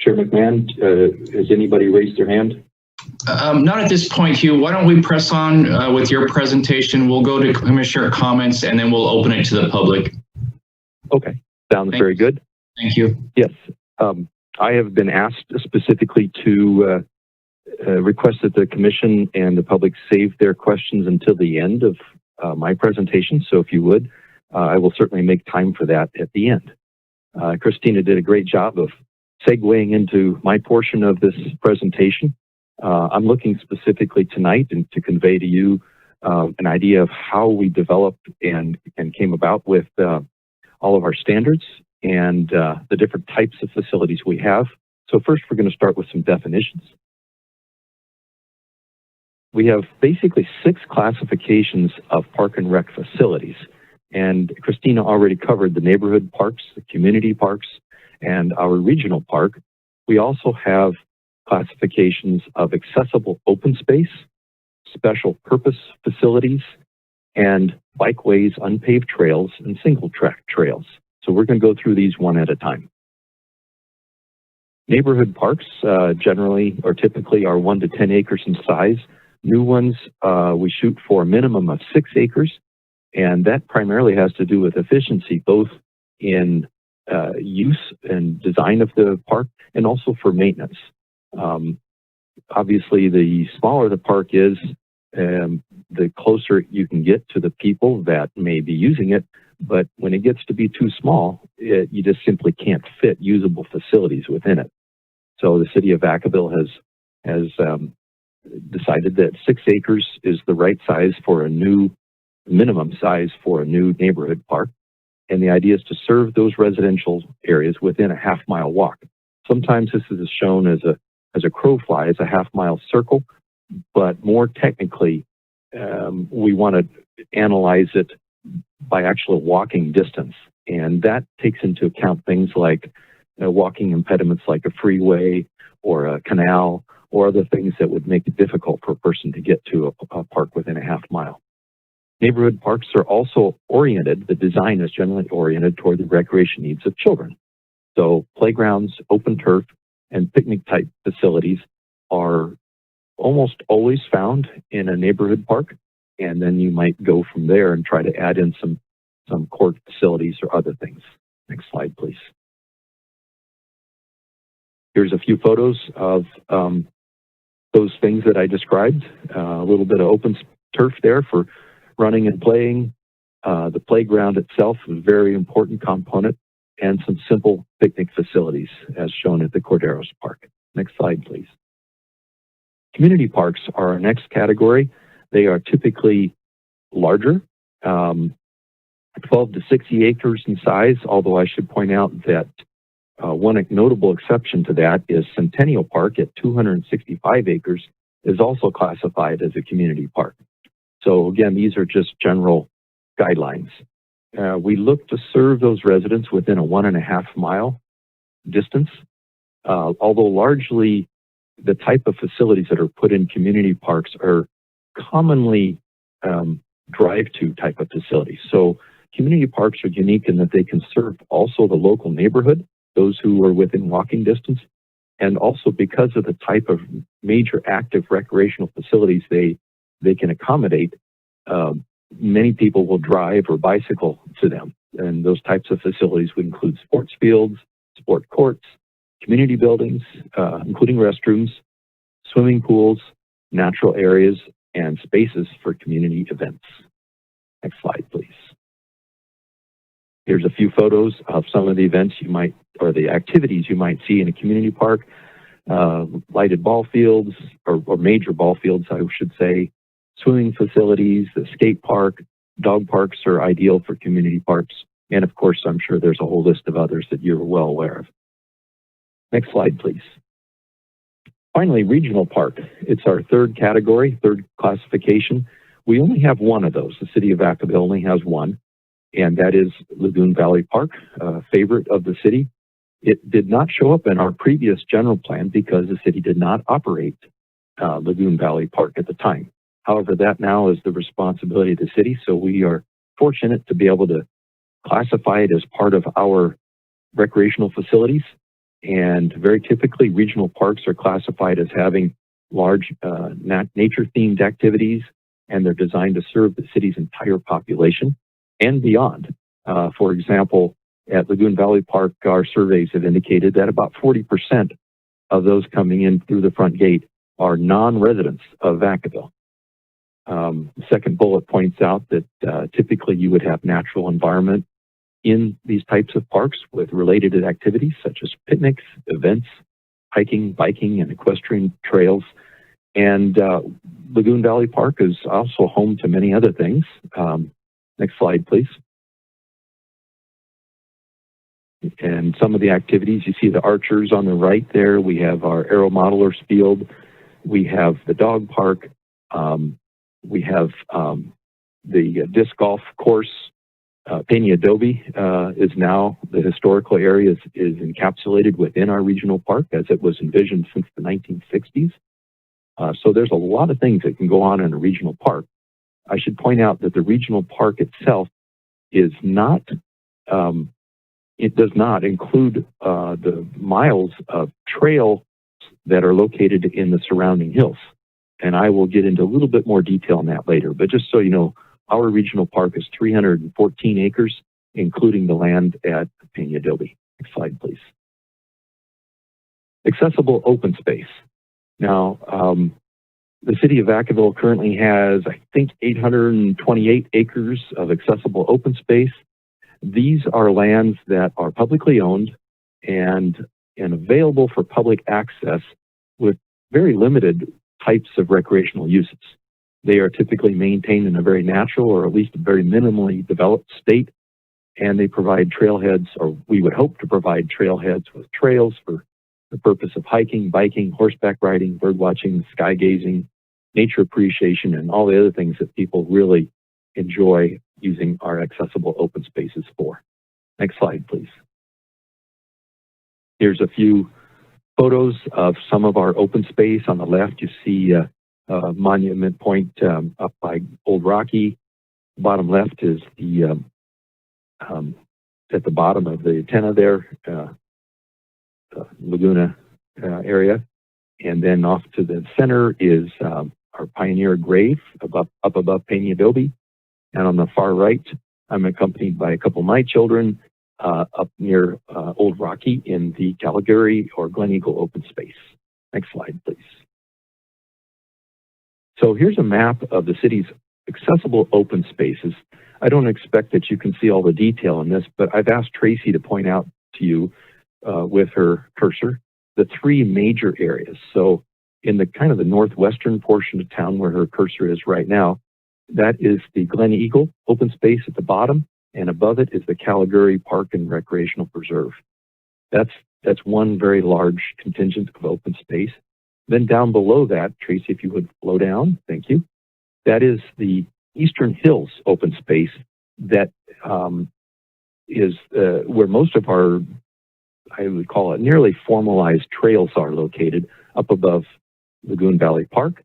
Chair McMahon, has anybody raised their hand? Not at this point, Hugh. Why don't we press on with your presentation? We'll go to commissioner comments and then we'll open it to the public. Okay, sounds very good. Thank you. Yes, I have been asked specifically to request that the commission and the public save their questions until the end of my presentation. So if you would, I will certainly make time for that at the end. Christina did a great job of segueing into my portion of this presentation. I'm looking specifically tonight and to convey to you an idea of how we developed and came about with all of our standards and the different types of facilities we have. So first, we're going to start with some definitions. We have basically 6 classifications of park and rec facilities. And Christina already covered the neighborhood parks, the community parks, and our regional park. We also have classifications of accessible open space, special purpose facilities, and bikeways, unpaved trails, and single track trails. So we're going to go through these one at a time. Neighborhood parks generally or typically are 1 to 10 acres in size. New ones, we shoot for a minimum of 6 acres, and that primarily has to do with efficiency, both in use and design of the park and also for maintenance. Obviously, the smaller the park is, the closer you can get to the people that may be using it. But when it gets to be too small, you just simply can't fit usable facilities within it. So the city of Vacaville has decided that 6 acres is the right size for a new minimum size for a new neighborhood park. And the idea is to serve those residential areas within a half-mile walk. Sometimes this is shown as a crow fly, as a half-mile circle, but more technically, we want to analyze it by actual walking distance. And that takes into account things like walking impediments like a freeway or a canal or other things that would make it difficult for a person to get to a park within a half mile. Neighborhood parks are also oriented, the design is generally oriented toward the recreation needs of children. So playgrounds, open turf, and picnic type facilities are almost always found in a neighborhood park. And then you might go from there and try to add in some court facilities or other things. Next slide, please. Here's a few photos of those things that I described. A little bit of open turf there for running and playing. The playground itself is a very important component, and some simple picnic facilities as shown at the Corderos Park. Next slide, please. Community parks are our next category. They are typically larger, 12 to 60 acres in size, although I should point out that one notable exception to that is Centennial Park at 265 acres is also classified as a community park. So again, these are just general guidelines. We look to serve those residents within a 1.5 mile distance, although largely the type of facilities that are put in community parks are commonly drive-to type of facilities. So community parks are unique in that they can serve also the local neighborhood, those who are within walking distance, and also because of the type of major active recreational facilities they can accommodate, many people will drive or bicycle to them. And those types of facilities would include sports fields, sport courts, community buildings, including restrooms, swimming pools, natural areas, and spaces for community events. Next slide, please. Here's a few photos of some of the events you might, or the activities you might see in a community park. Lighted ball fields, or major ball fields, I should say, swimming facilities, the skate park, dog parks are ideal for community parks. And of course, I'm sure there's a whole list of others that you're well aware of. Next slide, please. Finally, regional park. It's our third category, third classification. We only have one of those. The city of Vacaville only has one, and that is Lagoon Valley Park, a favorite of the city. It did not show up in our previous general plan because the city did not operate Lagoon Valley Park at the time. However, that now is the responsibility of the city, so we are fortunate to be able to classify it as part of our recreational facilities. And very typically, regional parks are classified as having large nature-themed activities, and they're designed to serve the city's entire population and beyond. For example, at Lagoon Valley Park, our surveys have indicated that about 40% of those coming in through the front gate are non-residents of Vacaville. The second bullet points out that typically you would have natural environment in these types of parks with related activities such as picnics, events, hiking, biking, and equestrian trails. And Lagoon Valley Park is also home to many other things. Next slide, please. And some of the activities, you see the archers on the right there. We have our aero modelers field. We have the dog park. We have the disc golf course. Peña Adobe is now, the historical area is encapsulated within our regional park as it was envisioned since the 1960s. So there's a lot of things that can go on in a regional park. I should point out that the regional park itself is not, it does not include the miles of trail that are located in the surrounding hills. And I will get into a little bit more detail on that later, but just so you know, our regional park is 314 acres, including the land at Peña Adobe. Next slide, please. Accessible open space. Now, the city of Vacaville currently has, I think, 828 acres of accessible open space. These are lands that are publicly owned and available for public access with very limited types of recreational uses. They are typically maintained in a very natural or at least a very minimally developed state, and they provide trailheads, or we would hope to provide trailheads with trails for the purpose of hiking, biking, horseback riding, bird watching, sky gazing, nature appreciation, and all the other things that people really enjoy using our accessible open spaces for. Next slide, please. Here's a few photos of some of our open space. On the left, you see Monument Point up by Old Rocky. Bottom left is the at the bottom of the antenna there, Laguna area, and then off to the center is our Pioneer Grave up above Peña Adobe, and on the far right, I'm accompanied by a couple of my children up near Old Rocky in the Calgary or Glen Eagle open space. Next slide, please. So here's a map of the city's accessible open spaces. I don't expect that you can see all the detail in this, but I've asked Tracy to point out to you with her cursor the three major areas. So in the kind of the northwestern portion of town where her cursor is right now, that is the Glen Eagle open space at the bottom, and above it is the Calgary Park and Recreational Preserve. That's one very large contingent of open space. Then down below that, Tracy, if you would flow down, thank you. That is the Eastern Hills open space that is where most of our, I would call it, nearly formalized trails are located up above Lagoon Valley Park.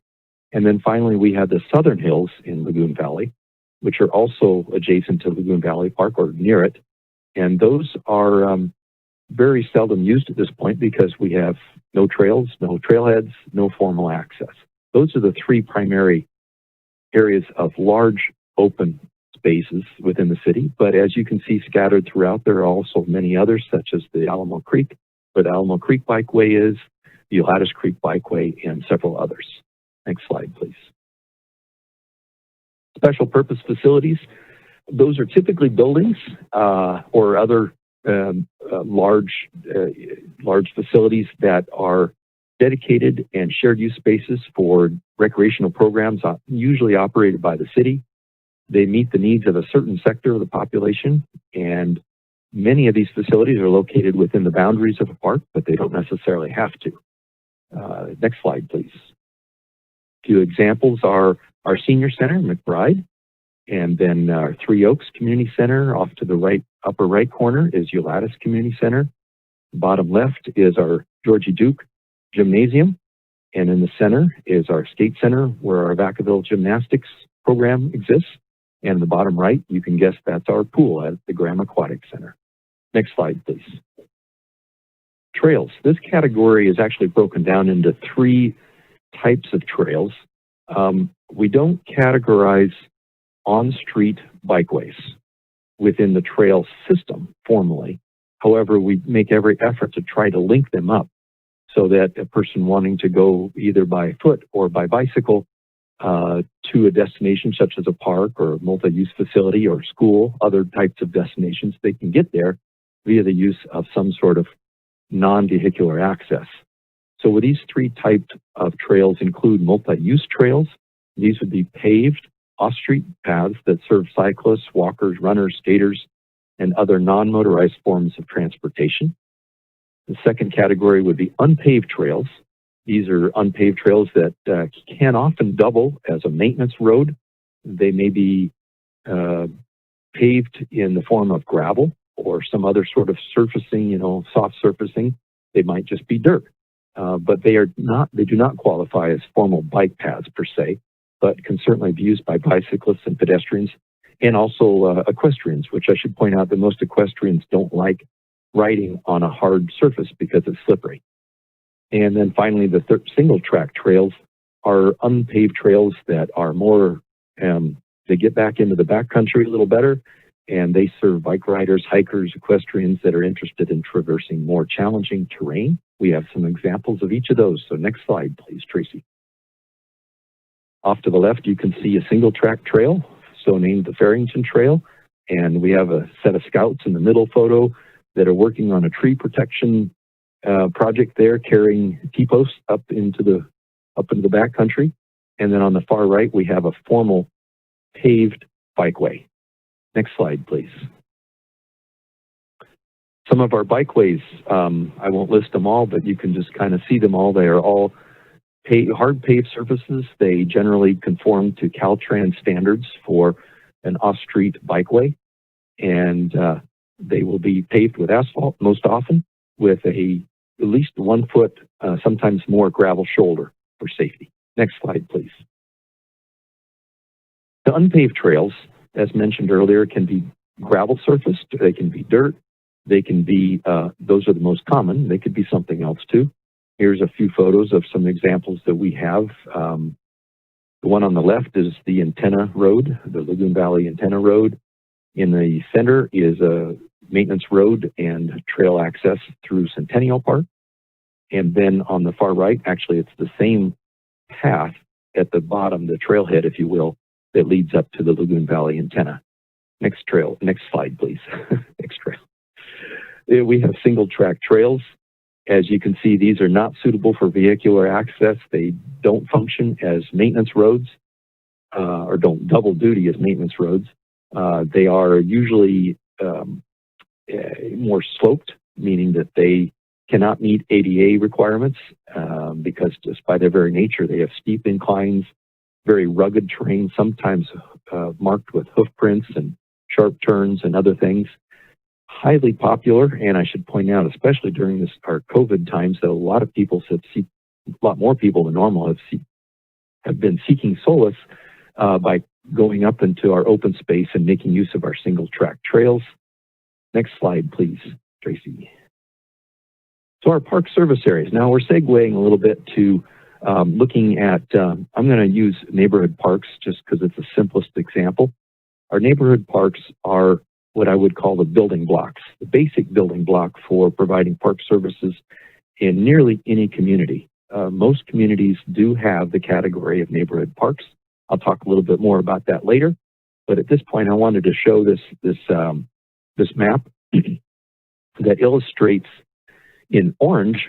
And then finally, we have the Southern Hills in Lagoon Valley, which are also adjacent to Lagoon Valley Park or near it. And those are very seldom used at this point because we have no trails, no trailheads, no formal access. Those are the three primary areas of large open spaces within the city. But as you can see scattered throughout, there are also many others, such as the Alamo Creek, where the Alamo Creek Bikeway is. the Lattice Creek Bikeway, and several others. Next slide, please. Special purpose facilities. Those are typically buildings or other large facilities that are dedicated and shared use spaces for recreational programs, usually operated by the city. They meet the needs of a certain sector of the population, and many of these facilities are located within the boundaries of a park, but they don't necessarily have to. Next slide, please. A few examples are our senior center, McBride, and then our Three Oaks Community Center. Off to the right, upper right corner is Ulatis Community Center. Bottom left is our Georgie Duke Gymnasium, and in the center is our skate center where our Vacaville gymnastics program exists. And the bottom right, you can guess that's our pool at the Graham Aquatic Center. Next slide, please. Trails. This category is actually broken down into 3 types of trails. We don't categorize on-street bikeways within the trail system formally. However, we make every effort to try to link them up so that a person wanting to go either by foot or by bicycle to a destination such as a park or multi-use facility or school, other types of destinations, they can get there via the use of some sort of non-vehicular access. So with these 3 types of trails include multi-use trails. These would be paved off-street paths that serve cyclists, walkers, runners, skaters, and other non-motorized forms of transportation. The second category would be unpaved trails. These are unpaved trails that can often double as a maintenance road. They may be paved in the form of gravel or some other sort of surfacing, soft surfacing. They might just be dirt, but they do not qualify as formal bike paths per se, but can certainly be used by bicyclists and pedestrians, and also equestrians, which I should point out that most equestrians don't like riding on a hard surface because it's slippery. And then finally, the single track trails are unpaved trails that are more, they get back into the backcountry a little better, and they serve bike riders, hikers, equestrians that are interested in traversing more challenging terrain. We have some examples of each of those. So next slide, please, Tracy. Off to the left, you can see a single track trail, so named the Farrington Trail. And we have a set of scouts in the middle photo that are working on a tree protection project there, carrying T-posts up into the backcountry. And then on the far right, we have a formal paved bikeway. Next slide, please. Some of our bikeways, I won't list them all, but you can just kind of see them all. They are all hard paved surfaces. They generally conform to Caltrans standards for an off-street bikeway, and they will be paved with asphalt most often, with at least 1 foot, sometimes more gravel shoulder for safety. Next slide, please. The unpaved trails, as mentioned earlier, can be gravel surfaced. They can be dirt. They can be, those are the most common. They could be something else too. Here's a few photos of some examples that we have. The one on the left is the Antenna Road, the Lagoon Valley Antenna Road. In the center is a maintenance road and trail access through Centennial Park. And then on the far right, actually, it's the same path at the bottom, the trailhead, if you will, that leads up to the Lagoon Valley Antenna. Next slide, please. Next trail. We have single track trails. As you can see, these are not suitable for vehicular access. They don't function as maintenance roads or don't double duty as maintenance roads. They are usually more sloped, meaning that they cannot meet ADA requirements because just by their very nature, they have steep inclines, very rugged terrain, sometimes marked with hoof prints and sharp turns and other things. Highly popular, and I should point out, especially during our COVID times, that a lot of people a lot more people than normal have been seeking solace by going up into our open space and making use of our single track trails. Next slide, please, Tracy. So our park service areas. Now we're segueing a little bit to looking at, I'm going to use neighborhood parks just because it's the simplest example. Our neighborhood parks are what I would call the building blocks, the basic building block for providing park services in nearly any community. Most communities do have the category of neighborhood parks. I'll talk a little bit more about that later. But at this point, I wanted to show this map that illustrates in orange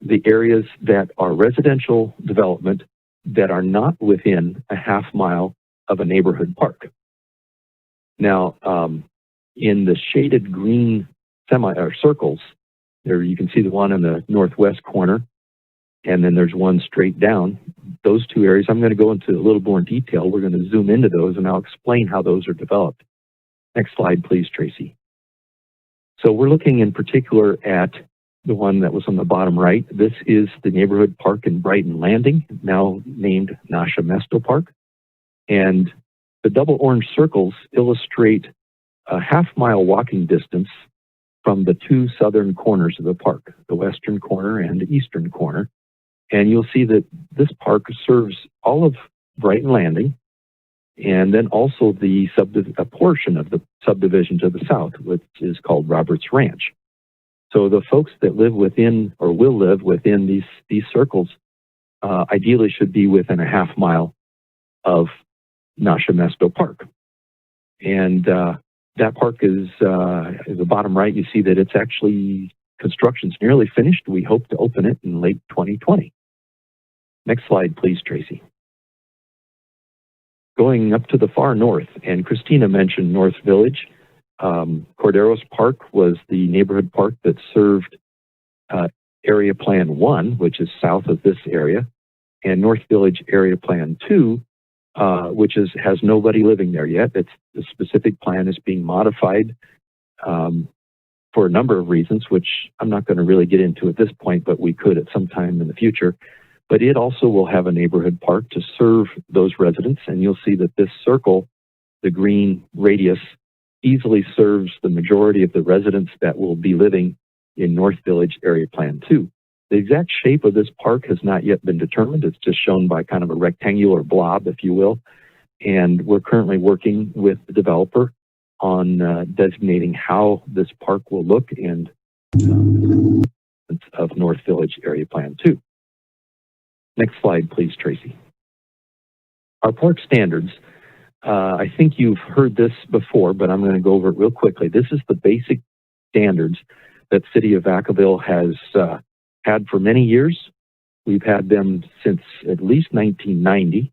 the areas that are residential development that are not within a half mile of a neighborhood park. Now, in the shaded green circles, there you can see the one in the northwest corner, and then there's one straight down. Those two areas, I'm going to go into a little more detail. We're going to zoom into those, and I'll explain how those are developed. Next slide, please, Tracy. So we're looking in particular at the one that was on the bottom right. This is the neighborhood park in Brighton Landing, now named Nasha Mesto Park. And the double orange circles illustrate a half-mile walking distance from the two southern corners of the park, the western corner and the eastern corner. And you'll see that this park serves all of Brighton Landing, and then also a portion of the subdivision to the south, which is called Roberts Ranch. So the folks that live within or will live within these circles ideally should be within a half mile of Nasha Mesto Park. And that park is at the bottom right. You see that it's actually, construction's nearly finished. We hope to open it in late 2020. Next slide, please, Tracy. Going up to the far north, and Christina mentioned North Village. Corderos Park was the neighborhood park that served Area Plan 1, which is south of this area, and North Village Area Plan 2, which has nobody living there yet. The specific plan is being modified for a number of reasons, which I'm not going to really get into at this point, but we could at some time in the future. But it also will have a neighborhood park to serve those residents, and you'll see that this circle, the green radius, easily serves the majority of the residents that will be living in North Village Area Plan 2. The exact shape of this park has not yet been determined. It's just shown by kind of a rectangular blob, if you will. And we're currently working with the developer on designating how this park will look and of North Village Area Plan 2. Next slide, please, Tracy. Our park standards, I think you've heard this before, but I'm going to go over it real quickly. This is the basic standards that City of Vacaville has had for many years. We've had them since at least 1990,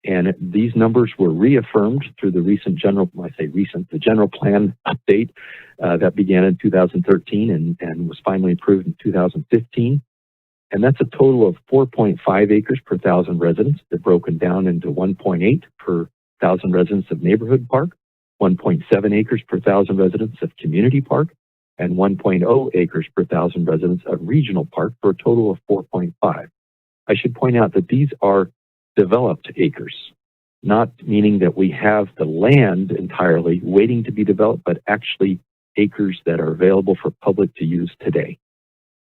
and these numbers were reaffirmed through the recent the general plan update that began in 2013 and was finally approved in 2015. And that's a total of 4.5 acres per 1,000 residents. They're broken down into 1.8 per 1,000 residents of neighborhood park, 1.7 acres per 1,000 residents of community park, and 1.0 acres per 1,000 residents of regional park, for a total of 4.5. I should point out that these are developed acres, not meaning that we have the land entirely waiting to be developed, but actually acres that are available for public to use today.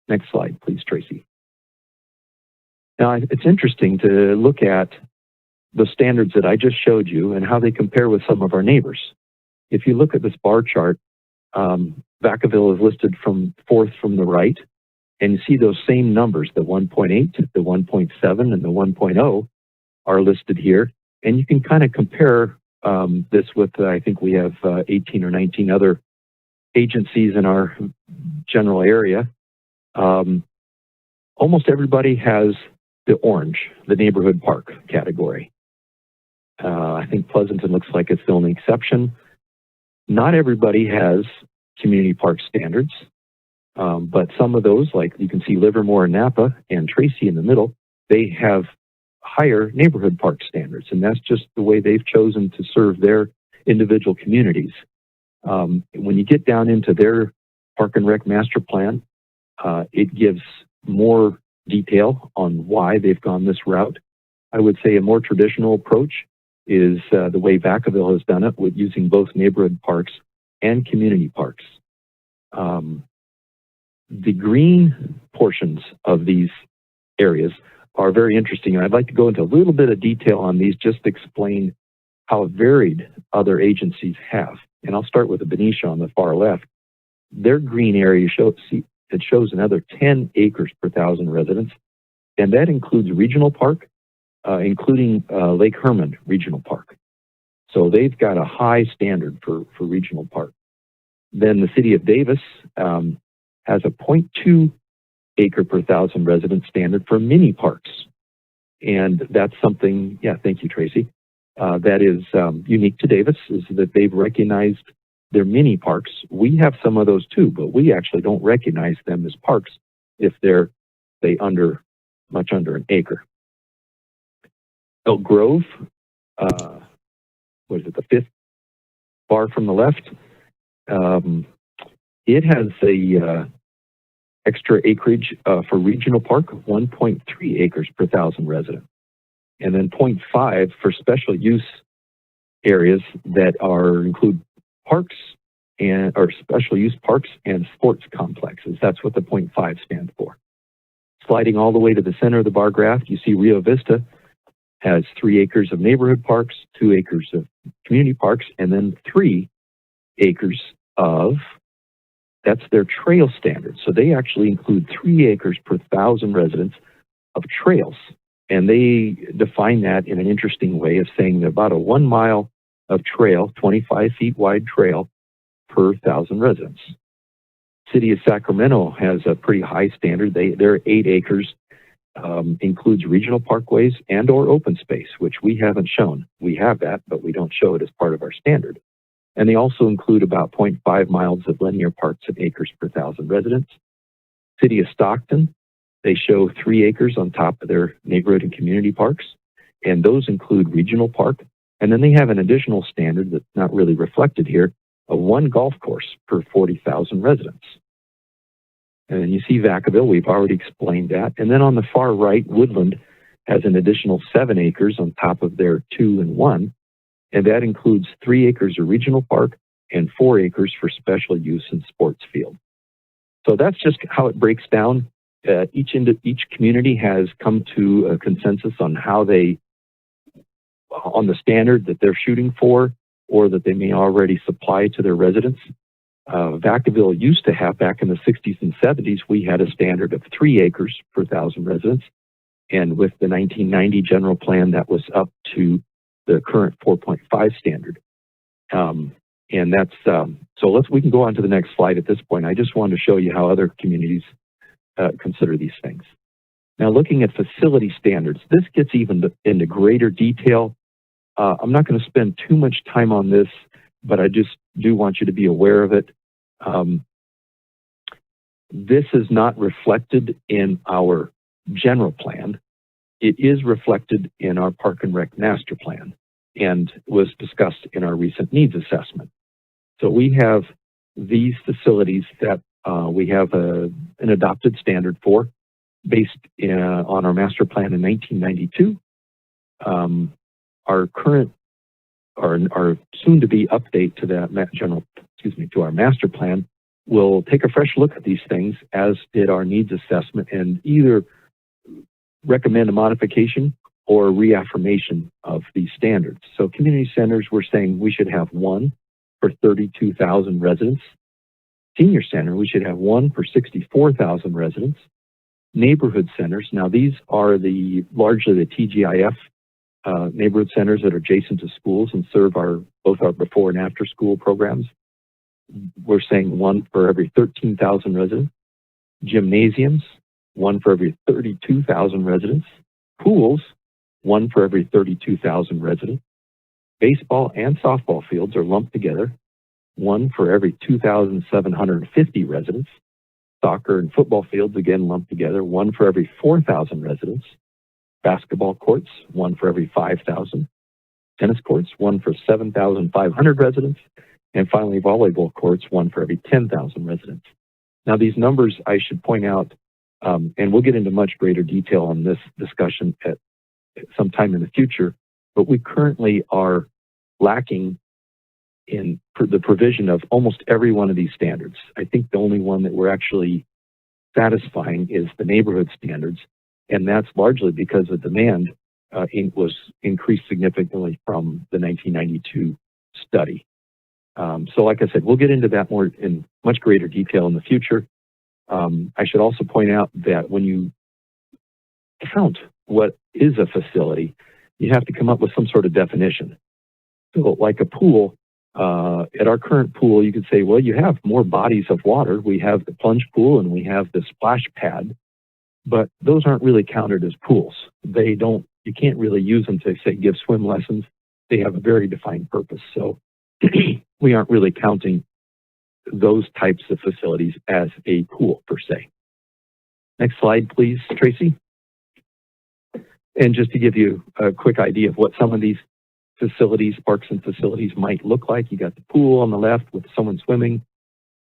Next slide, please, Tracy. Now, it's interesting to look at the standards that I just showed you and how they compare with some of our neighbors. If you look at this bar chart, Vacaville is listed from fourth from the right, and you see those same numbers, the 1.8, the 1.7, and the 1.0 are listed here. And you can kind of compare this with, I think we have 18 or 19 other agencies in our general area. Almost everybody has the orange, the neighborhood park category. I think Pleasanton looks like it's the only exception. Not everybody has community park standards, but some of those, like you can see Livermore and Napa and Tracy in the middle, they have higher neighborhood park standards, and that's just the way they've chosen to serve their individual communities. When you get down into their Park and Rec master plan, it gives more detail on why they've gone this route. I would say a more traditional approach is the way Vacaville has done it, with using both neighborhood parks and community parks. The green portions of these areas are very interesting. I'd like to go into a little bit of detail on these, just to explain how varied other agencies have. And I'll start with the Benicia on the far left. Their green area it shows another 10 acres per 1,000 residents, and that includes regional park, including Lake Herman Regional Park. So they've got a high standard for regional park. Then the city of Davis has a 0.2 acre per 1,000 resident standard for mini parks. And that's something, yeah, thank you, Tracy, that is unique to Davis, is that they've recognized their mini parks. We have some of those too, but we actually don't recognize them as parks if they're, much under an acre. Elk Grove, what is it, the fifth bar from the left? It has a extra acreage for regional park, 1.3 acres per 1,000 residents. And then 0.5 for special use areas that include parks or special use parks and sports complexes. That's what the 0.5 stands for. Sliding all the way to the center of the bar graph, you see Rio Vista has 3 acres of neighborhood parks, 2 acres of community parks, and then 3 acres of, that's their trail standard. So they actually include 3 acres per 1,000 residents of trails. And they define that in an interesting way of saying that about a 1 mile of trail, 25 feet wide trail per 1,000 residents. City of Sacramento has a pretty high standard. Their 8 acres includes regional parkways and or open space, which we haven't shown. We have that, but we don't show it as part of our standard. And they also include about 0.5 miles of linear parks and acres per 1,000 residents. City of Stockton, they show 3 acres on top of their neighborhood and community parks, and those include regional park. And then they have an additional standard that's not really reflected here, of 1 golf course per 40,000 residents. And then you see Vacaville, we've already explained that. And then on the far right, Woodland has an additional 7 acres on top of their 2 and 1. And that includes 3 acres of regional park and 4 acres for special use and sports field. So that's just how it breaks down. Each community has come to a consensus on how on the standard that they're shooting for, or that they may already supply to their residents. Vacaville used to have, back in the 60s and 70s, we had a standard of 3 acres per 1,000 residents. And with the 1990 general plan, that was up to the current 4.5 standard. And that's, so we can go on to the next slide at this point. I just wanted to show you how other communities consider these things. Now, looking at facility standards, this gets even into greater detail. I'm not going to spend too much time on this, but I just do want you to be aware of it. This is not reflected in our general plan. It is reflected in our Park and Rec Master Plan and was discussed in our recent needs assessment. So we have these facilities that we have an adopted standard for, based on our master plan in 1992. Our current, our soon-to-be update to that to our master plan will take a fresh look at these things, as did our needs assessment, and either recommend a modification or reaffirmation of these standards. So community centers, we're saying we should have 1 for 32,000 residents. Senior center, we should have 1 for 64,000 residents. Neighborhood centers, now these are largely the TGIF neighborhood centers that are adjacent to schools and serve both our before and after school programs. We're saying 1 for every 13,000 residents. Gymnasiums, 1 for every 32,000 residents. Pools, 1 for every 32,000 residents. Baseball and softball fields are lumped together, 1 for every 2,750 residents. Soccer and football fields, again, lumped together, 1 for every 4,000 residents. Basketball courts, 1 for every 5,000. Tennis courts, 1 for 7,500 residents. And finally, volleyball courts, 1 for every 10,000 residents. Now, these numbers, I should point out, and we'll get into much greater detail on this discussion at some time in the future, but we currently are lacking in the provision of almost every one of these standards. I think the only one that we're actually satisfying is the neighborhood standards, and that's largely because the demand was increased significantly from the 1992 study. So like I said, we'll get into that more in much greater detail in the future. I should also point out that when you count what is a facility, you have to come up with some sort of definition. So like a pool, at our current pool, you could say, well, you have more bodies of water. We have the plunge pool and we have the splash pad, but those aren't really counted as pools. You can't really use them to say give swim lessons. They have a very defined purpose. So we aren't really counting those types of facilities as a pool per se. Next slide, please, Tracy. And just to give you a quick idea of what some of these facilities, parks and facilities might look like, you got the pool on the left with someone swimming,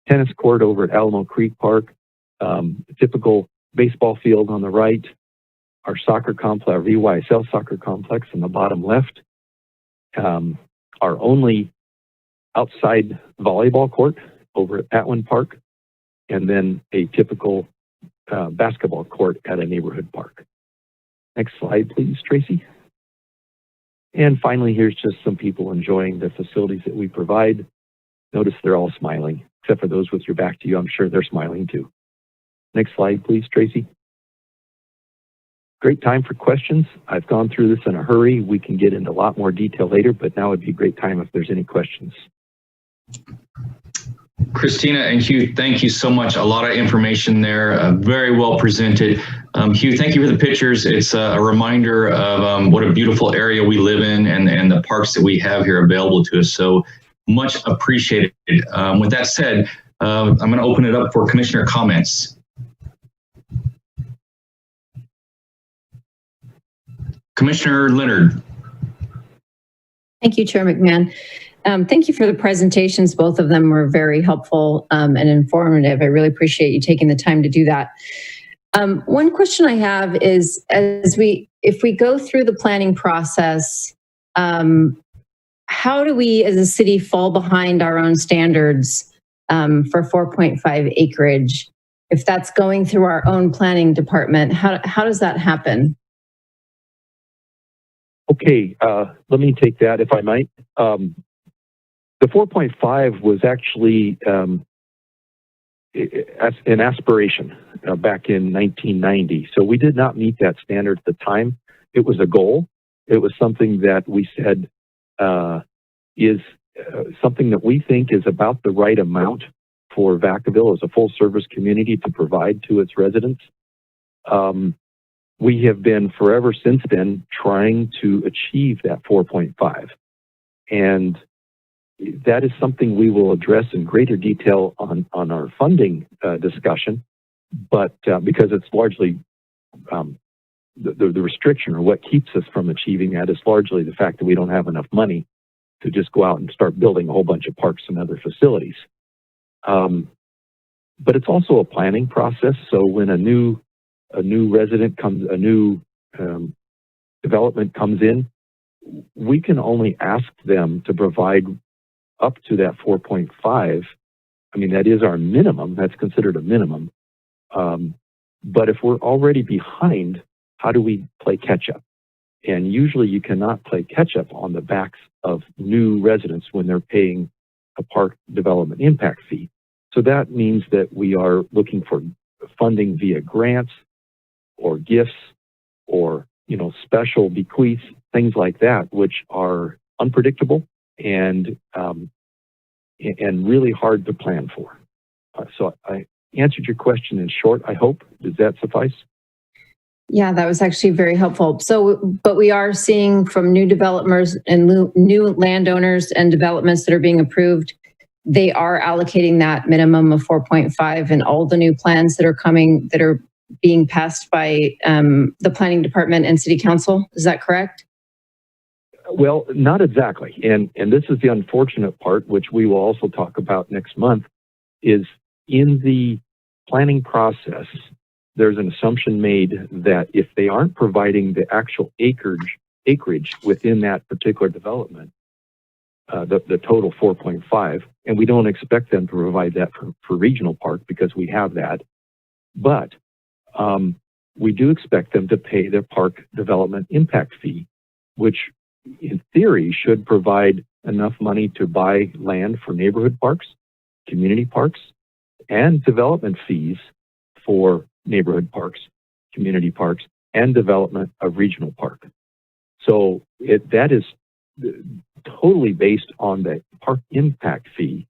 tennis court over at Alamo Creek Park, a typical baseball field on the right, our soccer complex, our VYSL soccer complex in the bottom left, our only outside volleyball court over at Patwin Park, and then a typical basketball court at a neighborhood park. Next slide, please, Tracy. And finally, here's just some people enjoying the facilities that we provide. Notice they're all smiling, except for those with your back to you. I'm sure they're smiling too. Next slide, please, Tracy. Great time for questions. I've gone through this in a hurry. We can get into a lot more detail later, but now would be a great time if there's any questions. Christina and Hugh, thank you so much. A lot of information there, very well presented. Hugh, thank you for the pictures. It's a reminder of what a beautiful area we live in and the parks that we have here available to us. So much appreciated. With that said, I'm going to open it up for commissioner comments. Commissioner Leonard. Thank you, Chair McMahon. Thank you for the presentations. Both of them were very helpful and informative. I really appreciate you taking the time to do that. One question I have is, if we go through the planning process, how do we as a city fall behind our own standards for 4.5 acreage? If that's going through our own planning department, how does that happen? Okay, let me take that if I might. The 4.5 was actually an aspiration back in 1990. So we did not meet that standard at the time. It was a goal. It was something that we said is something that we think is about the right amount for Vacaville as a full service community to provide to its residents. We have been forever since then trying to achieve that 4.5. And that is something we will address in greater detail on our funding discussion, but because it's largely the restriction or what keeps us from achieving that is largely the fact that we don't have enough money to just go out and start building a whole bunch of parks and other facilities. But it's also a planning process. So when a new resident comes, a new development comes in, we can only ask them to provide up to that 4.5. I mean, that is our minimum. That's considered a minimum. But if we're already behind, how do we play catch up? And usually you cannot play catch up on the backs of new residents when they're paying a park development impact fee. So that means that we are looking for funding via grants or gifts or, special bequeaths, things like that, which are unpredictable and really hard to plan for. So I answered your question in short, I hope. Does that suffice? Yeah, that was actually very helpful. So, but we are seeing from new developers and new landowners and developments that are being approved, they are allocating that minimum of 4.5 in all the new plans that are coming, that are being passed by the planning department and city council. Is that correct? Well, not exactly. And this is the unfortunate part, which we will also talk about next month, is in the planning process, there's an assumption made that if they aren't providing the actual acreage within that particular development, the total 4.5, and we don't expect them to provide that for regional park because we have that, but we do expect them to pay their park development impact fee, which in theory should provide enough money to buy land for neighborhood parks, community parks, and development fees for neighborhood parks, community parks, and development of regional park. So that is totally based on the park impact fee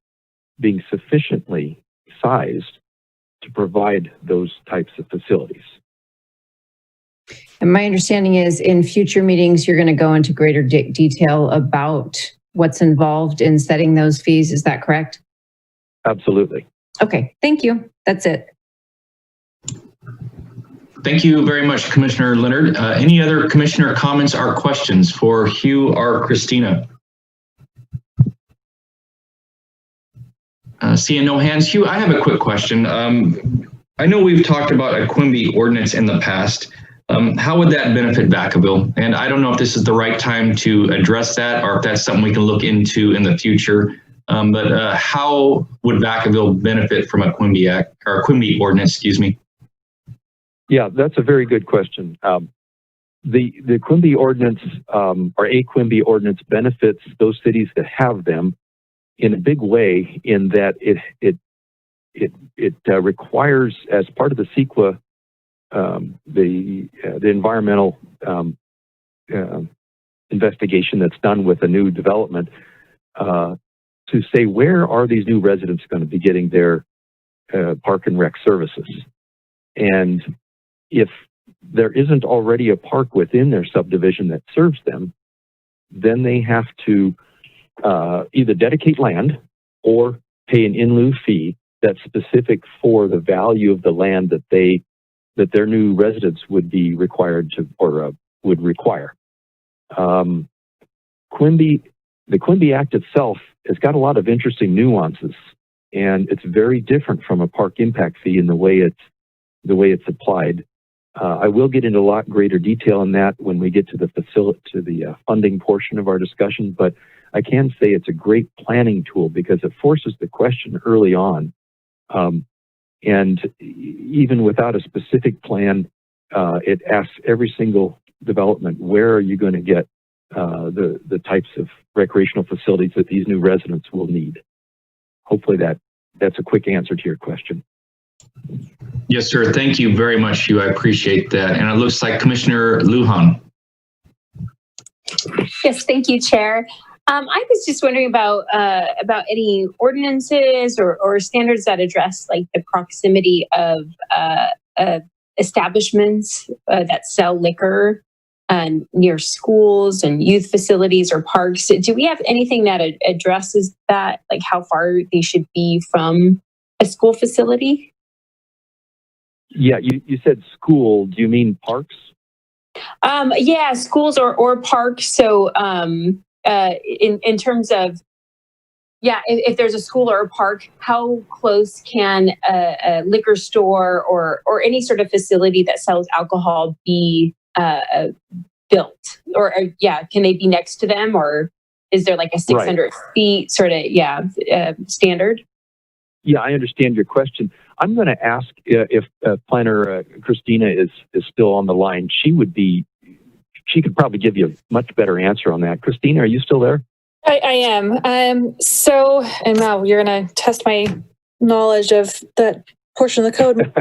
being sufficiently sized to provide those types of facilities. And my understanding is in future meetings, you're going to go into greater detail about what's involved in setting those fees. Is that correct? Absolutely. Okay, thank you. That's it. Thank you very much, Commissioner Leonard. Any other commissioner comments or questions for Hugh or Christina? Seeing no hands, Hugh, I have a quick question. I know we've talked about a Quimby ordinance in the past. How would that benefit Vacaville? And I don't know if this is the right time to address that or if that's something we can look into in the future. But how would Vacaville benefit from a Quimby Act or a Quimby ordinance, excuse me? Yeah, that's a very good question. The Quimby ordinance or a Quimby ordinance benefits those cities that have them in a big way in that it requires, as part of the CEQA, the environmental investigation that's done with a new development, to say where are these new residents going to be getting their park and rec services. And if there isn't already a park within their subdivision that serves them, then they have to either dedicate land or pay an in lieu fee that's specific for the value of the land that their new residents would be required to, or would require. The Quimby Act itself has got a lot of interesting nuances, and it's very different from a park impact fee in the way it's applied. I will get into a lot greater detail on that when we get to the funding portion of our discussion, but I can say it's a great planning tool because it forces the question early on. And even without a specific plan, it asks every single development, where are you going to get the types of recreational facilities that these new residents will need? Hopefully that's a quick answer to your question. Yes, sir. Thank you very much, Hugh. I appreciate that. And it looks like Commissioner Lujan. Yes, thank you, Chair. I was just wondering about any ordinances or standards that address like the proximity of establishments that sell liquor near schools and youth facilities or parks. Do we have anything that addresses that, like how far they should be from a school facility? Yeah, you said school. Do you mean parks? Yeah, schools or parks. So in terms of, yeah, if there's a school or a park, how close can a liquor store or any sort of facility that sells alcohol be built? Or yeah, can they be next to them, or is there like a 600 feet sort of standard? Yeah, I understand your question. I'm going to ask if Planner Christina is still on the line. She could probably give you a much better answer on that. Christina, are you still there? I am. And now you're going to test my knowledge of that portion of the code.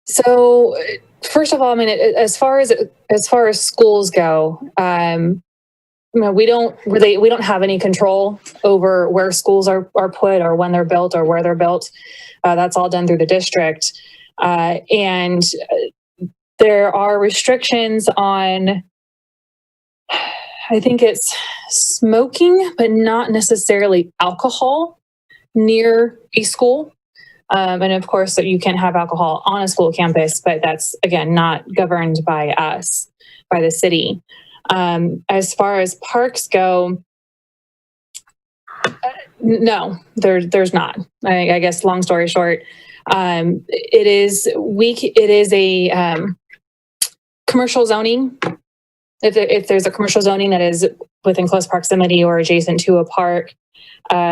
So first of all, I mean, as far as schools go, we don't have any control over where schools are put or when they're built or where they're built. That's all done through the district. And there are restrictions on, I think it's smoking, but not necessarily alcohol near a school. And of course, you can have alcohol on a school campus, but that's, again, not governed by us, by the city. As far as parks go, no, there's not. I guess, long story short, it is a commercial zoning. If there's a commercial zoning that is within close proximity or adjacent to a park,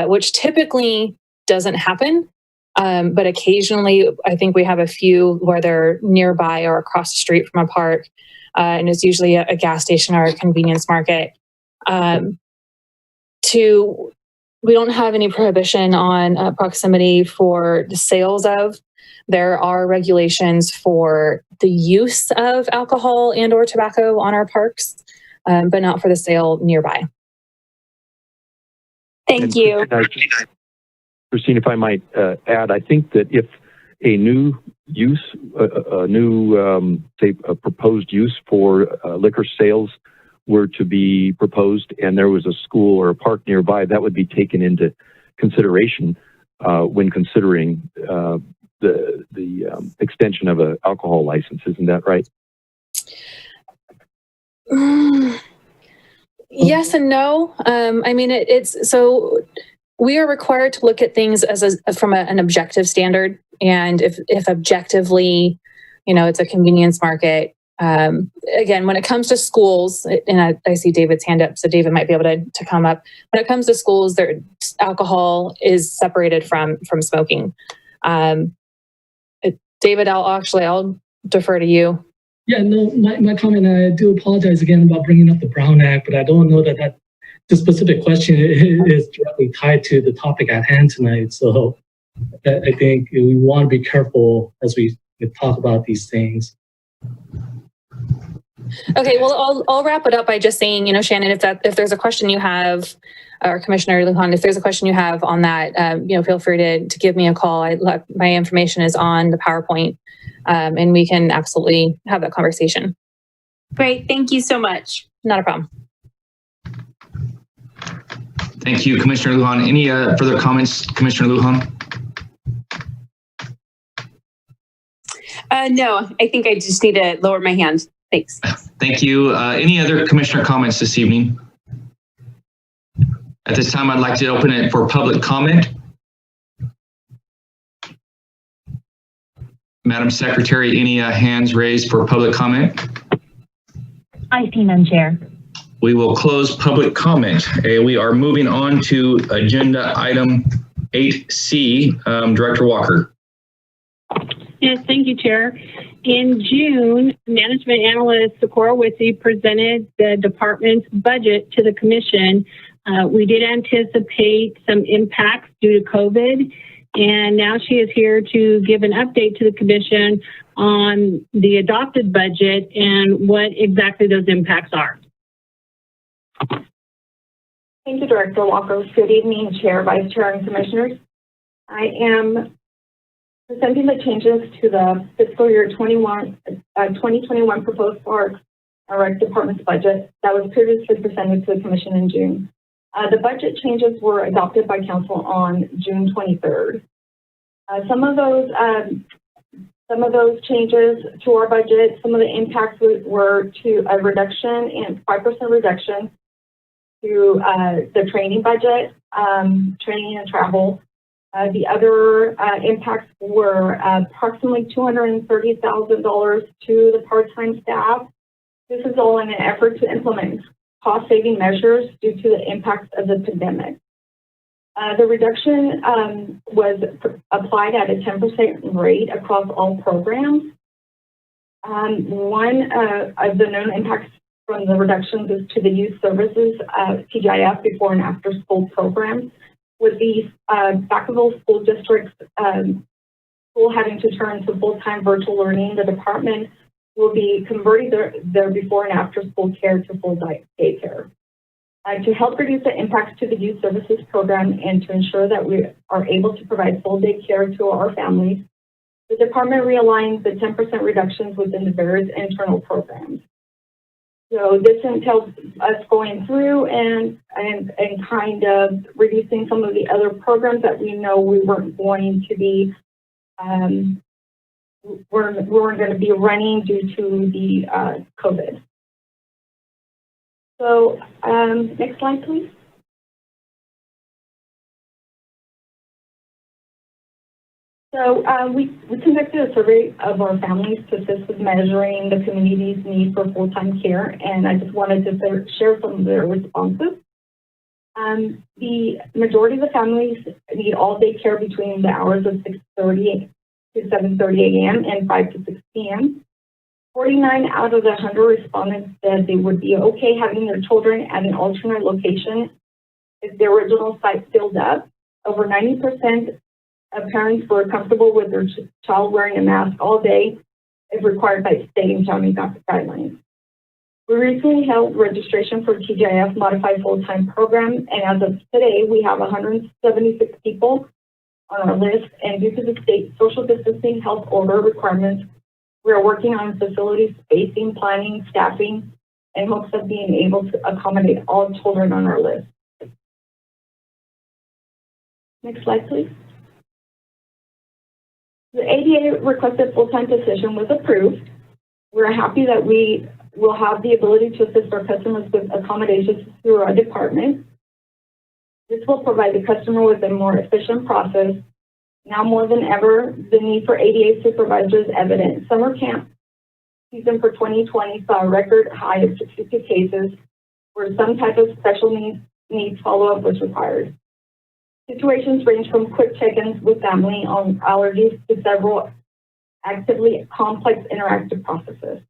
which typically doesn't happen, but occasionally I think we have a few where they're nearby or across the street from a park, and it's usually a gas station or a convenience market. To we don't have any prohibition on proximity for the sales of. There are regulations for the use of alcohol and or tobacco on our parks, but not for the sale nearby. Thank you. Christine, if I might add, I think that if a new use, say, a proposed use for liquor sales were to be proposed and there was a school or a park nearby, that would be taken into consideration when considering the extension of an alcohol license. Isn't that right? Yes and no. I mean, it's so we are required to look at things from an objective standard. And if objectively, it's a convenience market. Again, when it comes to schools, and I see David's hand up, so David might be able to come up. When it comes to schools, alcohol is separated from smoking. David, I'll defer to you. Yeah, no, my comment, I do apologize again about bringing up the Brown Act, but I don't know that the specific question is directly tied to the topic at hand tonight. So I think we want to be careful as we talk about these things. Okay, well, I'll wrap it up by just saying, Shannon, if there's a question you have, or Commissioner Lujan, if there's a question you have on that, feel free to give me a call. My information is on the PowerPoint, and we can absolutely have that conversation. Great, thank you so much. Not a problem. Thank you, Commissioner Lujan. Any further comments, Commissioner Lujan? No, I think I just need to lower my hand. Thanks. Thank you. Any other commissioner comments this evening? At this time, I'd like to open it for public comment. Madam Secretary, any hands raised for public comment? I see none, Chair. We will close public comment. We are moving on to agenda item 8C. Director Walker. Yes, thank you, Chair. In June, management analyst Socorro Witty presented the department's budget to the commission. We did anticipate some impacts due to COVID, and now she is here to give an update to the commission on the adopted budget and what exactly those impacts are. Thank you, Director Walker. Good evening, Chair, Vice Chair, and Commissioners. I am presenting the changes to the fiscal year 2021 proposed Parks and Rec Department's budget that was previously presented to the Commission in June. The budget changes were adopted by Council on June 23rd. Some of those changes to our budget, some of the impacts were to a reduction in 5% reduction to the training budget, training and travel. The other impacts were approximately $230,000 to the part-time staff. This is all in an effort to implement cost-saving measures due to the impacts of the pandemic. The reduction was applied at a 10% rate across all programs. One of the known impacts from the reductions is to the youth services, TGIF, before and after school programs. With the Vacaville School District's school having to turn to full-time virtual learning, the department will be converting their before and after school care to full daycare. To help reduce the impacts to the youth services program and to ensure that we are able to provide full day care to our families, the department realigned the 10% reductions within the various internal programs. So this entails us going through and kind of reducing some of the other programs that we know we weren't going to be we're going to be running due to the COVID. So next slide, please. So we conducted a survey of our families to assist with measuring the community's need for full-time care, and I just wanted to share some of their responses. The majority of the families need all-day care between the hours of 6:30 to 7:30 a.m. and 5 to 6 p.m. 49 out of the 100 respondents said they would be okay having their children at an alternate location if the original site filled up. Over 90% of parents were comfortable with their child wearing a mask all day if required by state and county guidelines. We recently held registration for TGIF Modified Full-Time Program, and as of today, we have 176 people on our list, and due to the state social distancing health order requirements, we are working on facility spacing, planning, staffing, in hopes of being able to accommodate all children on our list. Next slide, please. The ADA requested full-time position was approved. We're happy that we will have the ability to assist our customers with accommodations through our department. This will provide the customer with a more efficient process. Now more than ever, the need for ADA supervisors is evident. Summer camp season for 2020 saw a record high of 62 cases where some type of special needs follow-up was required. Situations range from quick check-ins with family on allergies to several actively complex interactive processes.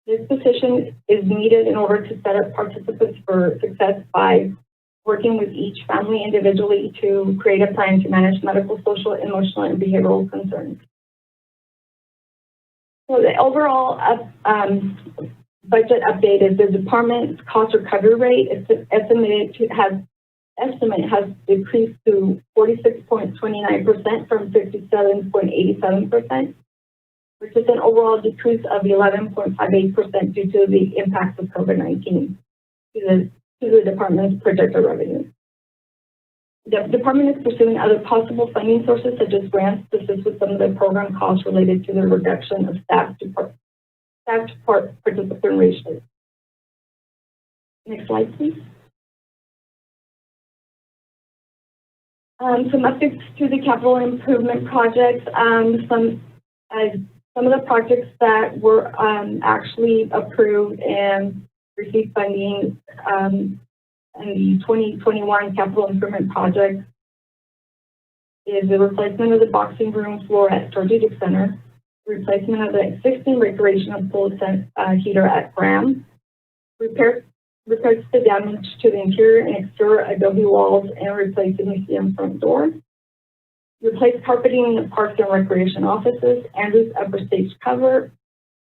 This position is needed in order to set up participants for success by working with each family individually to create a plan to manage medical, social, emotional, and behavioral concerns. So the overall budget update is the department's cost recovery rate is estimated has decreased to 46.29% from 57.87%, which is an overall decrease of 11.58% due to the impacts of COVID-19 to the department's projected revenue. The department is pursuing other possible funding sources such as grants to assist with some of the program costs related to the reduction of staff participant ratios. Next slide, please. Some updates to the capital improvement projects. Some of the projects that were actually approved and received funding in the 2021 capital improvement project is the replacement of the boxing room floor at Strategic Center, replacement of the existing recreational pool heater at Graham, repairs the damage to the interior and exterior adobe walls, and replace the museum front door. Replace carpeting in the parks and recreation offices and roof upper stage cover.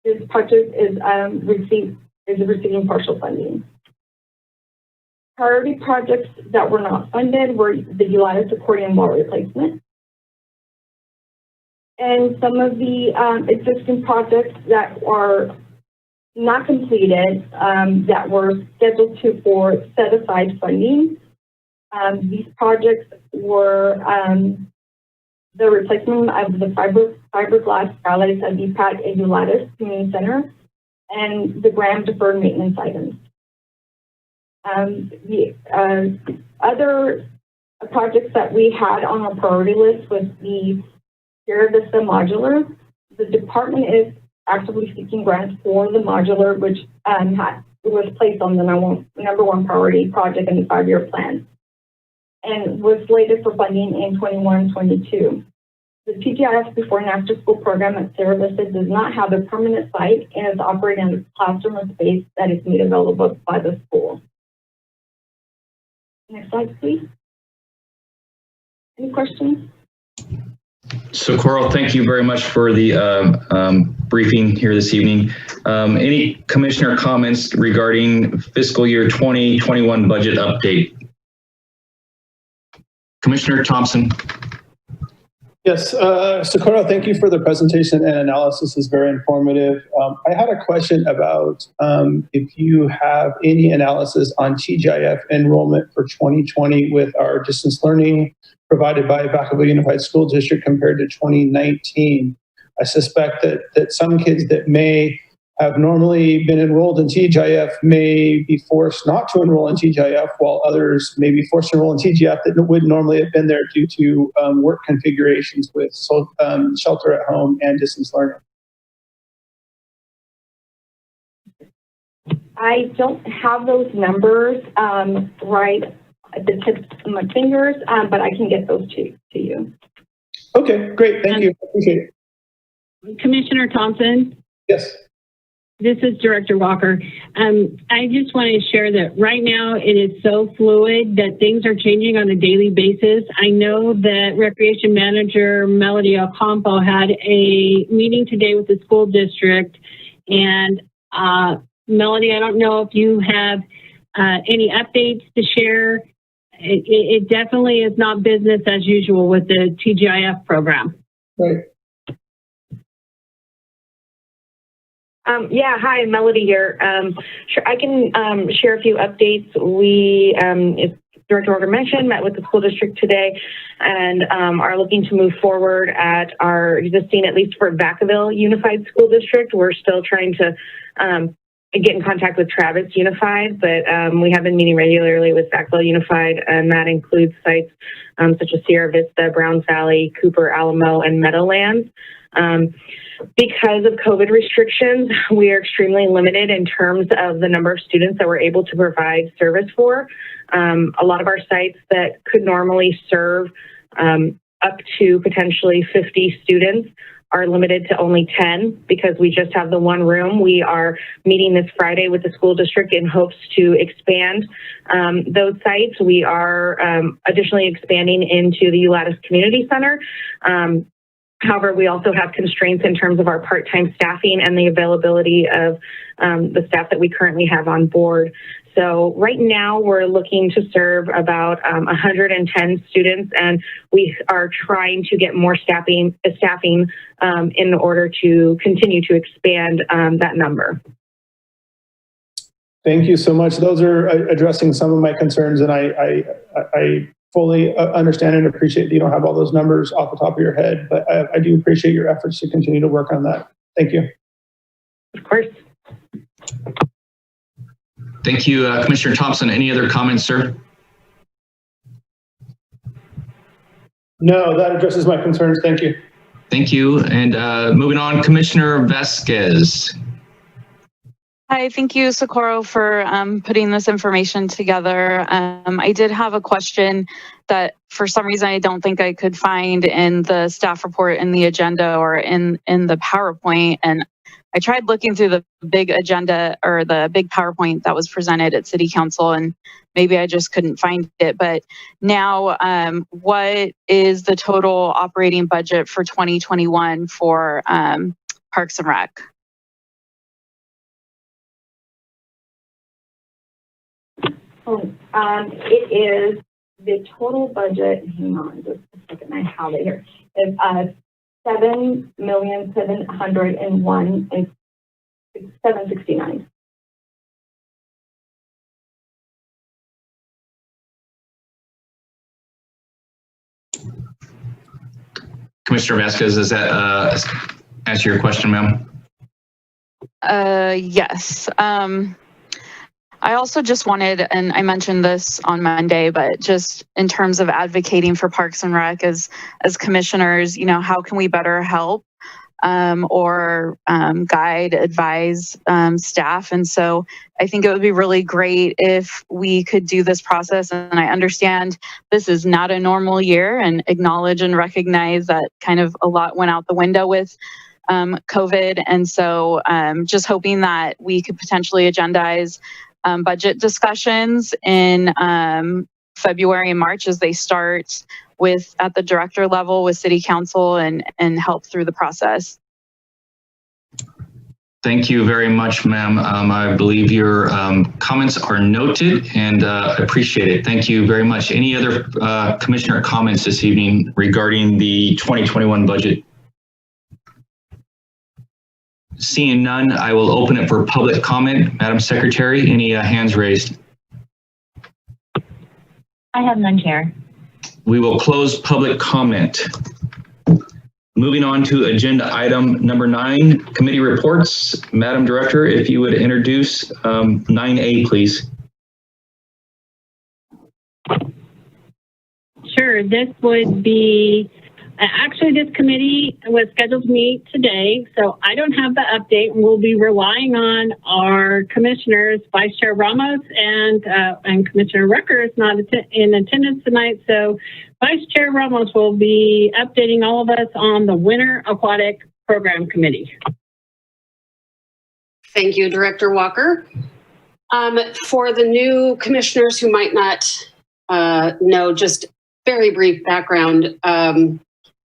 This project is receiving partial funding. Priority projects that were not funded were the Ulysses accordion wall replacement. And some of the existing projects that are not completed that were scheduled for set aside funding. These projects were the replacement of the fiberglass skylights at DPAC and Ulysses Community Center and the Graham deferred maintenance items. The other projects that we had on our priority list was the Sierra Vista modular. The department is actively seeking grants for the modular, which was placed on the number one priority project in the 5-year plan and was slated for funding in 21-22. The TGIF before and after school program at Sierra Vista does not have a permanent site and is operating in a classroom space that is made available by the school. Next slide, please. Any questions? So Coral, thank you very much for the briefing here this evening. Any commissioner comments regarding fiscal year 2021 budget update? Commissioner Thompson. Yes, Socorro, thank you for the presentation and analysis. Is very informative. I had a question about if you have any analysis on TGIF enrollment for 2020 with our distance learning provided by Vacaville Unified School District compared to 2019. I suspect that some kids that may have normally been enrolled in TGIF may be forced not to enroll in TGIF, while others may be forced to enroll in TGIF that would normally have been there due to work configurations with shelter at home and distance learning. I don't have those numbers right at the tips of my fingers, but I can get those to you. Okay, great. Thank you. I appreciate it. Commissioner Thompson? Yes. This is Director Walker. I just want to share that right now it is so fluid that things are changing on a daily basis. I know that Recreation Manager Melody Ocampo had a meeting today with the school district. And Melody, I don't know if you have any updates to share. It definitely is not business as usual with the TGIF program. Right. Yeah, hi, Melody here. Sure, I can share a few updates. We, as Director Walker mentioned, met with the school district today and are looking to move forward at our existing, at least for Vacaville Unified School District. We're still trying to get in contact with Travis Unified, but we have been meeting regularly with Vacaville Unified, and that includes sites such as Sierra Vista, Browns Valley, Cooper, Alamo, and Meadowlands. Because of COVID restrictions, we are extremely limited in terms of the number of students that we're able to provide service for. A lot of our sites that could normally serve up to potentially 50 students are limited to only 10 because we just have the one room. We are meeting this Friday with the school district in hopes to expand those sites. We are additionally expanding into the Ulatis Community Center. However, we also have constraints in terms of our part-time staffing and the availability of the staff that we currently have on board. So right now we're looking to serve about 110 students, and we are trying to get more staffing in order to continue to expand that number. Thank you so much. Those are addressing some of my concerns, and I fully understand and appreciate that you don't have all those numbers off the top of your head, but I do appreciate your efforts to continue to work on that. Thank you. Of course. Thank you, Commissioner Thompson. Any other comments, sir? No, that addresses my concerns. Thank you. Thank you. And moving on, Commissioner Vasquez. Hi, thank you, Socorro, for putting this information together. I did have a question that for some reason I don't think I could find in the staff report in the agenda or in the PowerPoint. And I tried looking through the big agenda or the big PowerPoint that was presented at City Council, and maybe I just couldn't find it. But now, what is the total operating budget for 2021 for Parks and Rec? It is the total budget. Hang on just a second. I have it here. It's $7,701,769. Commissioner Vasquez, does that answer your question, ma'am? Yes. I also just wanted, and I mentioned this on Monday, but just in terms of advocating for Parks and Rec as commissioners, you know, how can we better help or guide, advise staff? And so I think it would be really great if we could do this process. And I understand this is not a normal year, and acknowledge and recognize that kind of a lot went out the window with COVID. And so just hoping that we could potentially agendize budget discussions in February and March as they start with at the director level with City Council and help through the process. Thank you very much, ma'am. I believe your comments are noted, and appreciate it. Thank you very much. Any other commissioner comments this evening regarding the 2021 budget? Seeing none, I will open it for public comment. Madam Secretary, any hands raised? I have none, Chair. We will close public comment. Moving on to agenda item number 9, committee reports. Madam Director, if you would introduce 9A, please. Sure, this would be, actually this committee was scheduled to meet today, so I don't have the update. We'll be relying on our commissioners, Vice Chair Ramos and Commissioner Rucker is not in attendance tonight, so Vice Chair Ramos will be updating all of us on the Winter Aquatic Program Committee. Thank you, Director Walker. For the new commissioners who might not know, just very brief background.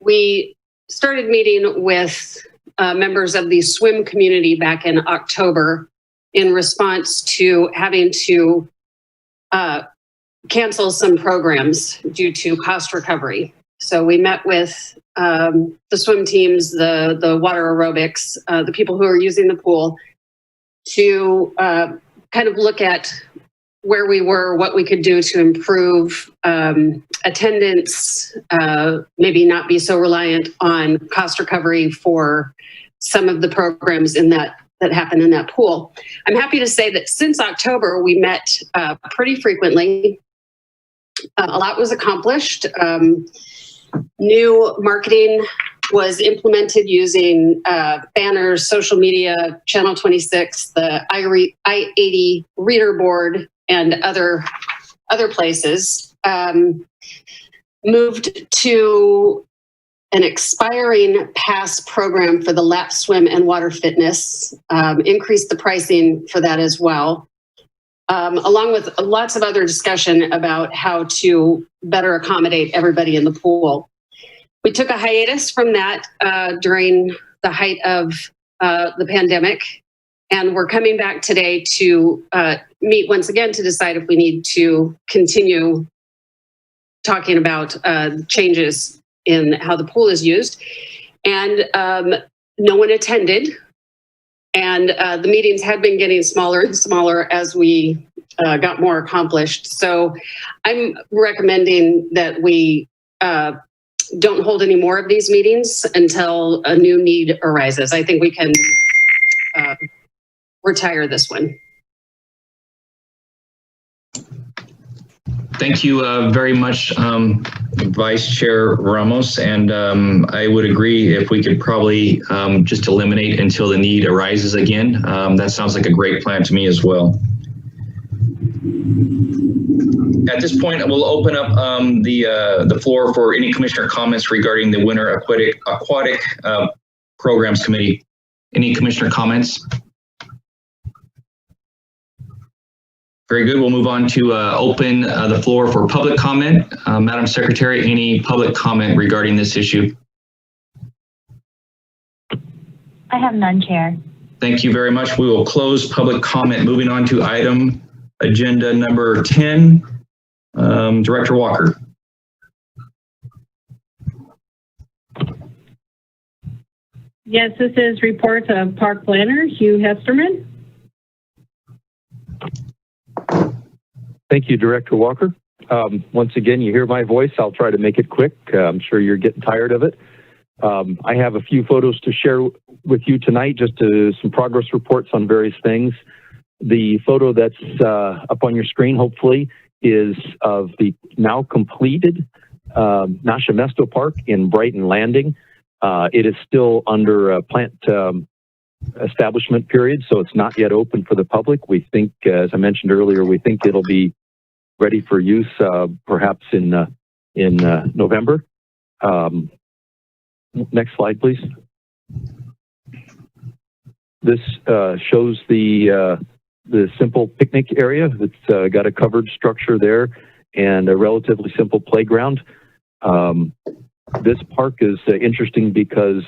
We started meeting with members of the swim community back in October in response to having to cancel some programs due to cost recovery. So we met with the swim teams, the water aerobics, the people who are using the pool to kind of look at where we were, what we could do to improve attendance, maybe not be so reliant on cost recovery for some of the programs in that happen in that pool. I'm happy to say that since October, we met pretty frequently. A lot was accomplished. New marketing was implemented using banners, social media, Channel 26, the I-80 reader board, and other places. Moved to an expiring pass program for the lap swim and water fitness, increased the pricing for that as well, along with lots of other discussion about how to better accommodate everybody in the pool. We took a hiatus from that during the height of the pandemic, and we're coming back today to meet once again to decide if we need to continue talking about changes in how the pool is used. And no one attended, and the meetings had been getting smaller and smaller as we got more accomplished. So I'm recommending that we don't hold any more of these meetings until a new need arises. I think we can retire this one. Thank you very much, Vice Chair Ramos. And I would agree if we could probably just eliminate until the need arises again. That sounds like a great plan to me as well. At this point, we'll open up the floor for any commissioner comments regarding the Winter Aquatic Programs Committee. Any commissioner comments? Very good. We'll move on to open the floor for public comment. Madam Secretary, any public comment regarding this issue? I have none, Chair. Thank you very much. We will close public comment. Moving on to item agenda number 10. Director Walker. Yes, this is report of Park Planner Hugh Hesterman. Thank you, Director Walker. Once again, you hear my voice. I'll try to make it quick. I'm sure you're getting tired of it. I have a few photos to share with you tonight, just some progress reports on various things. The photo that's up on your screen, hopefully, is of the now completed Nascimesto Park in Brighton Landing. It is still under a plant establishment period, so it's not yet open for the public. We think, as I mentioned earlier, we think it'll be ready for use perhaps in November. Next slide, please. This shows the simple picnic area. It's got a covered structure there and a relatively simple playground. This park is interesting because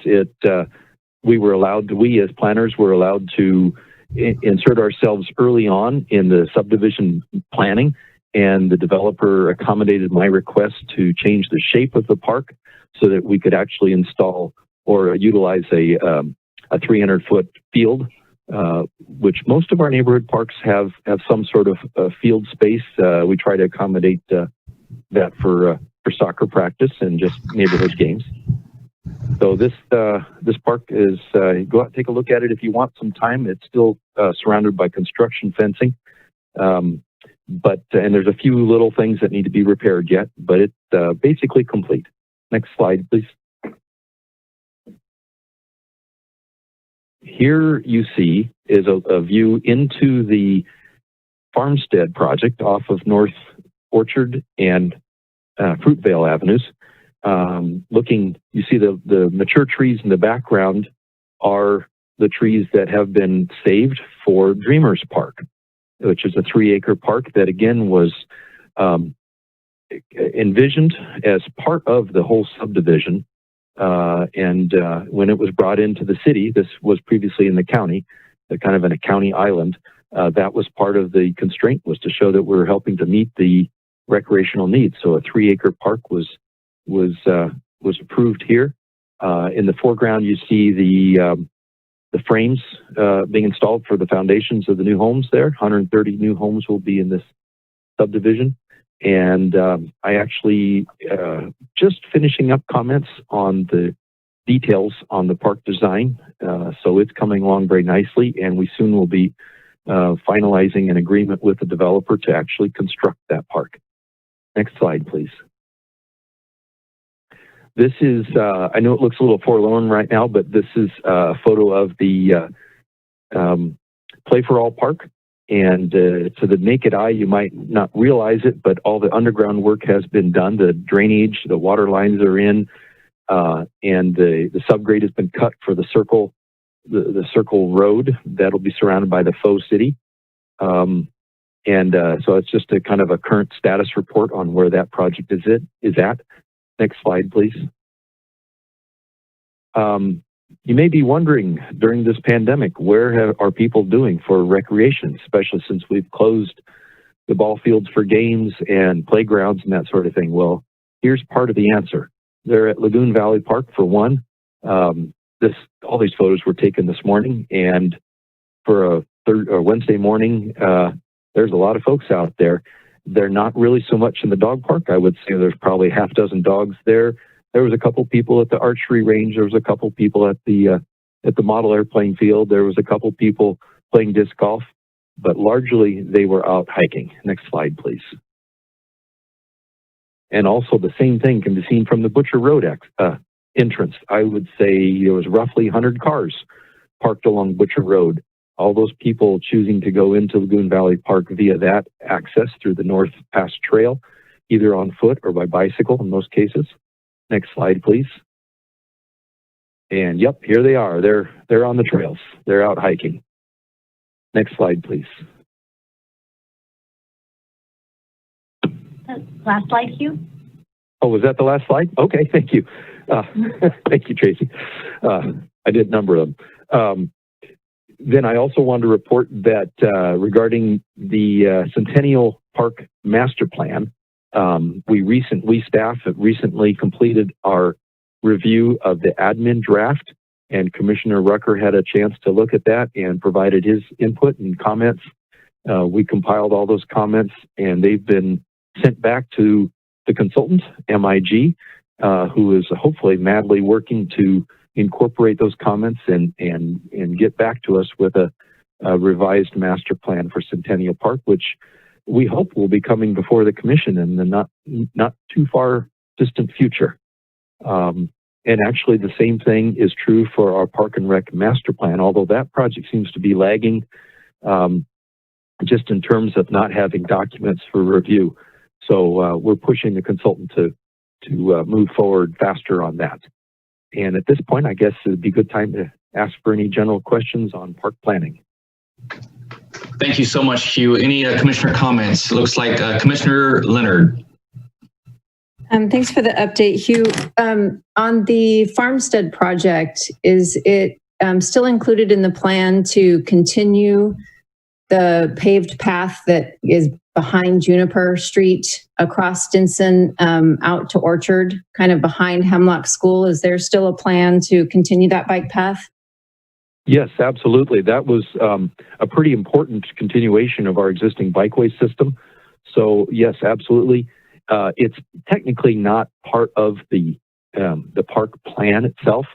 we as planners were allowed to insert ourselves early on in the subdivision planning, and the developer accommodated my request to change the shape of the park so that we could actually install or utilize a 300-foot field, which most of our neighborhood parks have some sort of field space. We try to accommodate that for soccer practice and just neighborhood games. So this park is, go out and take a look at it if you want some time. It's still surrounded by construction fencing, and there's a few little things that need to be repaired yet, but it's basically complete. Next slide, please. Here you see is a view into the Farmstead project off of North Orchard and Fruitvale Avenues. You see the mature trees in the background are the trees that have been saved for Dreamers Park, which is a 3-acre park that again was envisioned as part of the whole subdivision. And when it was brought into the city, this was previously in the county, kind of in a county island. That was part of the constraint, was to show that we're helping to meet the recreational needs. So a 3-acre park was approved here. In the foreground, you see the frames being installed for the foundations of the new homes there. 130 new homes will be in this subdivision. And I actually just finishing up comments on the details on the park design. So it's coming along very nicely, and we soon will be finalizing an agreement with the developer to actually construct that park. Next slide, please. This is, I know it looks a little forlorn right now, but this is a photo of the Play for All Park. And to the naked eye, you might not realize it, but all the underground work has been done. The drainage, the water lines are in, and the subgrade has been cut for the circle road that'll be surrounded by the faux city. So it's just a kind of a current status report on where that project is at. Next slide, please. You may be wondering during this pandemic, where are people doing for recreation, especially since we've closed the ball fields for games and playgrounds and that sort of thing. Well, here's part of the answer. They're at Lagoon Valley Park for one. All these photos were taken this morning, and for a Wednesday morning, there's a lot of folks out there. They're not really so much in the dog park. I would say there's probably half dozen dogs there. There was a couple people at the archery range. There was a couple people at the model airplane field. There was a couple people playing disc golf, but largely they were out hiking. Next slide, please. And also the same thing can be seen from the Butcher Road entrance. I would say there was roughly 100 cars parked along Butcher Road. All those people choosing to go into Lagoon Valley Park via that access through the North Pass Trail, either on foot or by bicycle in most cases. Next slide, please. And yep, here they are. They're on the trails. They're out hiking. Next slide, please. Last slide, Hugh. Oh, was that the last slide? Okay, thank you. Thank you, Tracy. I did number them. Then I also want to report that regarding the Centennial Park Master Plan, staff have recently completed our review of the admin draft, and Commissioner Rucker had a chance to look at that and provided his input and comments. We compiled all those comments, and they've been sent back to the consultant, MIG, who is hopefully madly working to incorporate those comments and get back to us with a revised master plan for Centennial Park, which we hope will be coming before the commission in the not too far distant future. And actually the same thing is true for our Park and Rec master plan, although that project seems to be lagging just in terms of not having documents for review. So we're pushing the consultant to move forward faster on that. And at this point, I guess it'd be a good time to ask for any general questions on park planning. Thank you so much, Hugh. Any commissioner comments? It looks like Commissioner Leonard. Thanks for the update, Hugh. On the Farmstead project, is it still included in the plan to continue the paved path that is behind Juniper Street across Stinson out to Orchard, kind of behind Hemlock School? Is there still a plan to continue that bike path? Yes, absolutely. That was a pretty important continuation of our existing bikeway system. So yes, absolutely. It's technically not part of the park plan itself,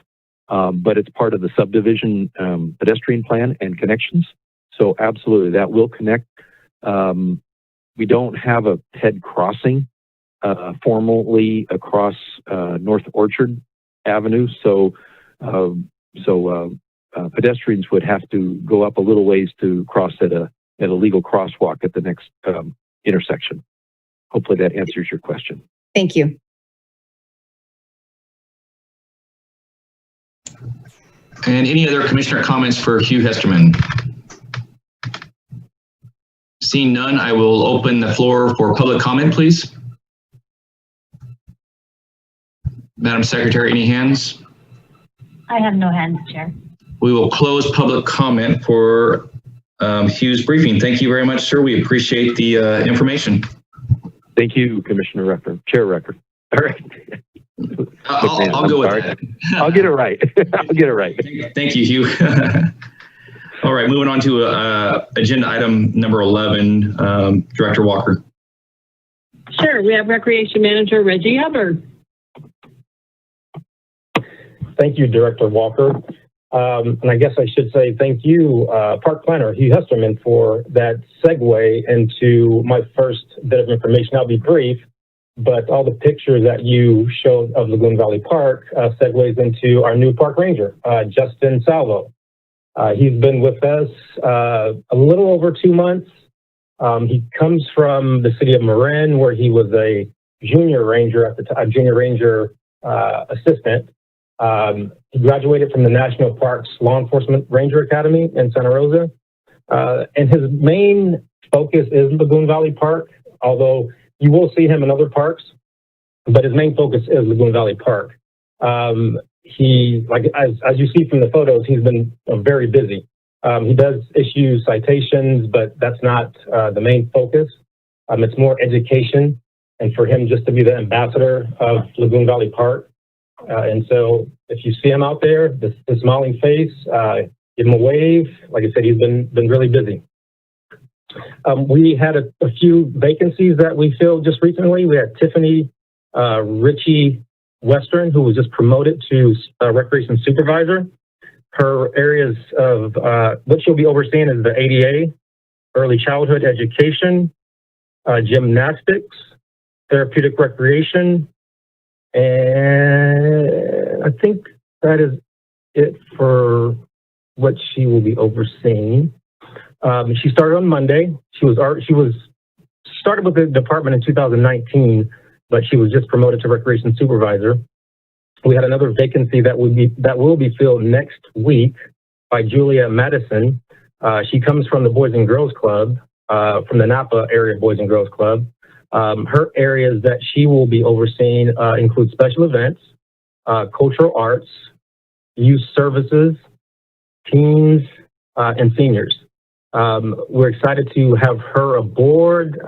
but it's part of the subdivision pedestrian plan and connections. So absolutely, that will connect. We don't have a head crossing formally across North Orchard Avenue, so pedestrians would have to go up a little ways to cross at a legal crosswalk at the next intersection. Hopefully that answers your question. Thank you. And any other commissioner comments for Hugh Hesterman? Seeing none, I will open the floor for public comment, please. Madam Secretary, any hands? I have no hands, Chair. We will close public comment for Hugh's briefing. Thank you very much, sir. We appreciate the information. Thank you, Commissioner Record, Chair Record. All right. I'll go with that. I'll get it right. I'll get it right. Thank you, Hugh. All right, moving on to agenda item number 11, Director Walker. Sure, we have Recreation Manager Reggie Hubbard. Thank you, Director Walker. And I guess I should say thank you, Park Planner Hugh Hesterman, for that segue into my first bit of information. I'll be brief, but all the pictures that you showed of Lagoon Valley Park segues into our new park ranger, Justin Salvo. He's been with us a little over 2 months. He comes from the city of Marin, where he was a junior ranger at the time, junior ranger assistant. He graduated from the National Parks Law Enforcement Ranger Academy in Santa Rosa. And his main focus is Lagoon Valley Park, although you will see him in other parks, but his main focus is Lagoon Valley Park. He, like as you see from the photos, he's been very busy. He does issue citations, but that's not the main focus. It's more education, and for him just to be the ambassador of Lagoon Valley Park. And so if you see him out there, the smiling face, give him a wave. Like I said, he's been really busy. We had a few vacancies that we filled just recently. We had Tiffany Ritchie Western, who was just promoted to Recreation Supervisor. Her areas of what she'll be overseeing is the ADA, early childhood education, gymnastics, therapeutic recreation, and I think that is it for what she will be overseeing. She started on Monday. She started with the department in 2019, but she was just promoted to Recreation Supervisor. We had another vacancy that will be filled next week by Julia Madison. She comes from the Boys and Girls Club, from the Napa area Boys and Girls Club. Her areas that she will be overseeing include special events, cultural arts, youth services, teens, and seniors. We're excited to have her aboard.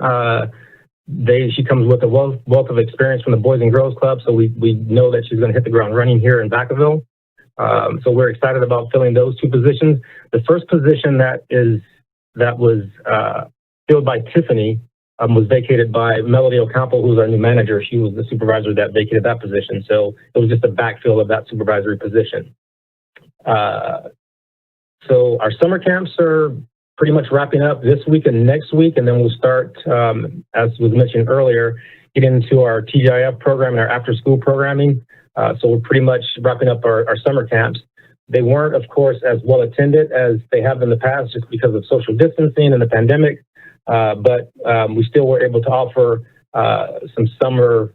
She comes with a wealth of experience from the Boys and Girls Club, so we know that she's going to hit the ground running here in Vacaville. So we're excited about filling those two positions. The first position that was filled by Tiffany was vacated by Melody Ocampo, who's our new manager. She was the supervisor that vacated that position, so it was just a backfill of that supervisory position. So our summer camps are pretty much wrapping up this week and next week, and then we'll start, as was mentioned earlier, get into our TGIF program and our after-school programming. So we're pretty much wrapping up our summer camps. They weren't, of course, as well attended as they have in the past just because of social distancing and the pandemic, but we still were able to offer some summer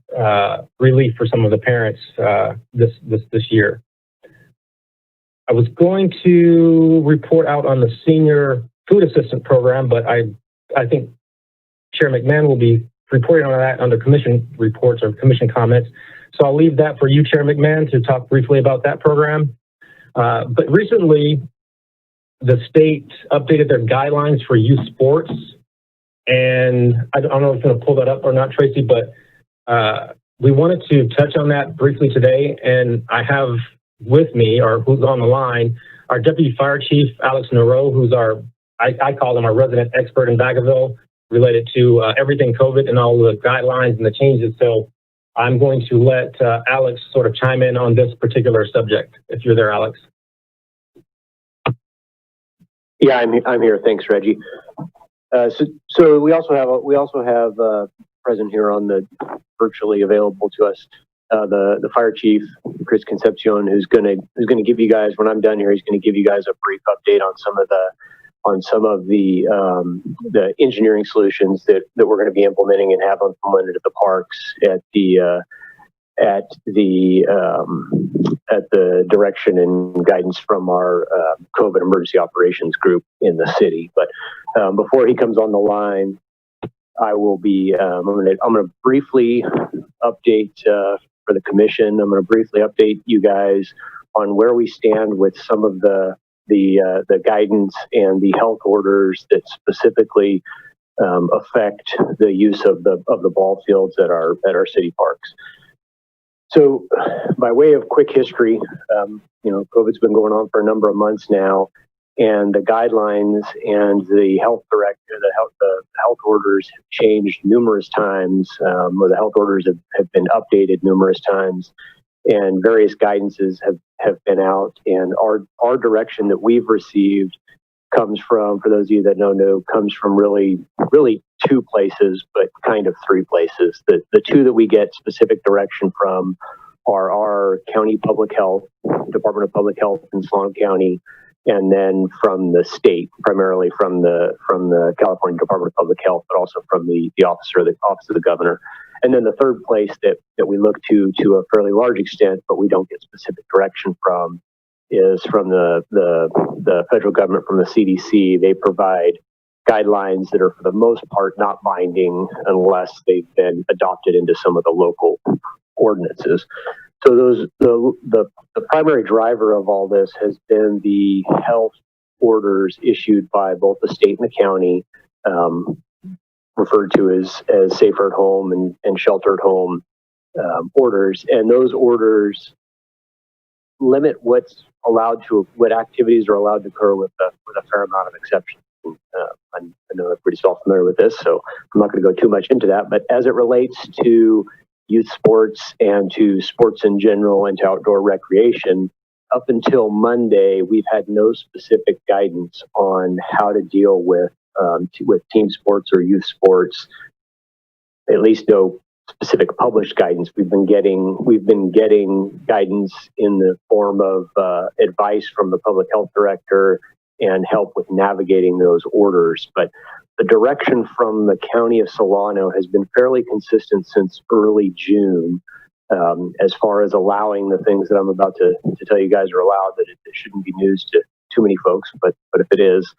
relief for some of the parents this year. I was going to report out on the senior food assistant program, but I think Chair McMahon will be reporting on that under commission reports or commission comments. So I'll leave that for you, Chair McMahon, to talk briefly about that program. But recently, the state updated their guidelines for youth sports. And I don't know if I'm going to pull that up or not, Tracy, but we wanted to touch on that briefly today. And I have with me, or who's on the line, our Deputy Fire Chief, Alex Nero, who's I call him our resident expert in Vacaville related to everything COVID and all the guidelines and the changes. So I'm going to let Alex sort of chime in on this particular subject, if you're there, Alex. Yeah, I'm here. Thanks, Reggie. So we also have present here on the virtually available to us the fire chief, Chris Concepcion, who's going to give you guys, when I'm done here, he's going to give you guys a brief update on some of the engineering solutions that we're going to be implementing and have implemented at the parks at the the direction and guidance from our COVID emergency operations group in the city. But before he comes on the line, I will be. I'm going to briefly update for the commission. I'm going to briefly update you guys on where we stand with some of the guidance and the health orders that specifically affect the use of the ball fields at our city parks. So, by way of quick history, COVID's been going on for a number of months now, and the guidelines and the health director, the health orders have changed numerous times, or the health orders have been updated numerous times, and various guidances have been out. And our direction that we've received comes from, for those of you that don't know, comes from really two places, but kind of three places. The two that we get specific direction from are our county public health, Department of Public Health in Solano County, and then from the state, primarily from the California Department of Public Health, but also from the Office of the Governor. And then the third place that we look to a fairly large extent, but we don't get specific direction from, is from the federal government, from the CDC. They provide guidelines that are for the most part not binding unless they've been adopted into some of the local ordinances. So the primary driver of all this has been the health orders issued by both the state and the county, referred to as safer at home and shelter at home orders. And those orders limit what activities are allowed to occur with a fair amount of exceptions. I know I'm pretty familiar with this, so I'm not going to go too much into that. But as it relates to youth sports and to sports in general and to outdoor recreation, up until Monday, we've had no specific guidance on how to deal with team sports or youth sports. At least no specific published guidance. We've been getting guidance in the form of advice from the public health director and help with navigating those orders. But the direction from the County of Solano has been fairly consistent since early June, as far as allowing the things that I'm about to tell you guys are allowed. That it shouldn't be news to too many folks, but if it is,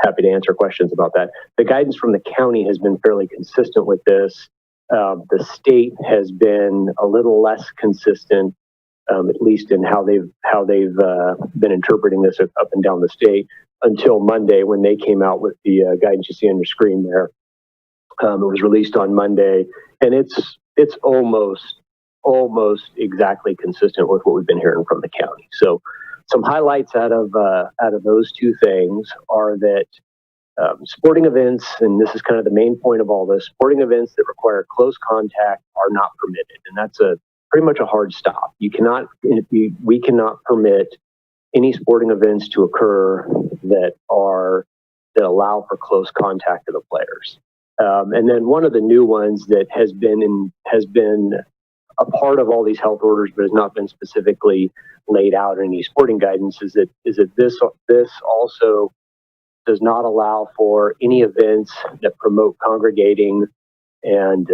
happy to answer questions about that. The guidance from the county has been fairly consistent with this. The state has been a little less consistent, at least in how they've been interpreting this up and down the state, until Monday, when they came out with the guidance you see on your screen there. It was released on Monday, and it's almost exactly consistent with what we've been hearing from the county. So some highlights out of those two things are that sporting events, and this is kind of the main point of all this, sporting events that require close contact are not permitted, and that's pretty much a hard stop. We cannot permit any sporting events to occur that allow for close contact of the players. And then one of the new ones that has been a part of all these health orders, but has not been specifically laid out in any sporting guidance, is that this also does not allow for any events that promote congregating and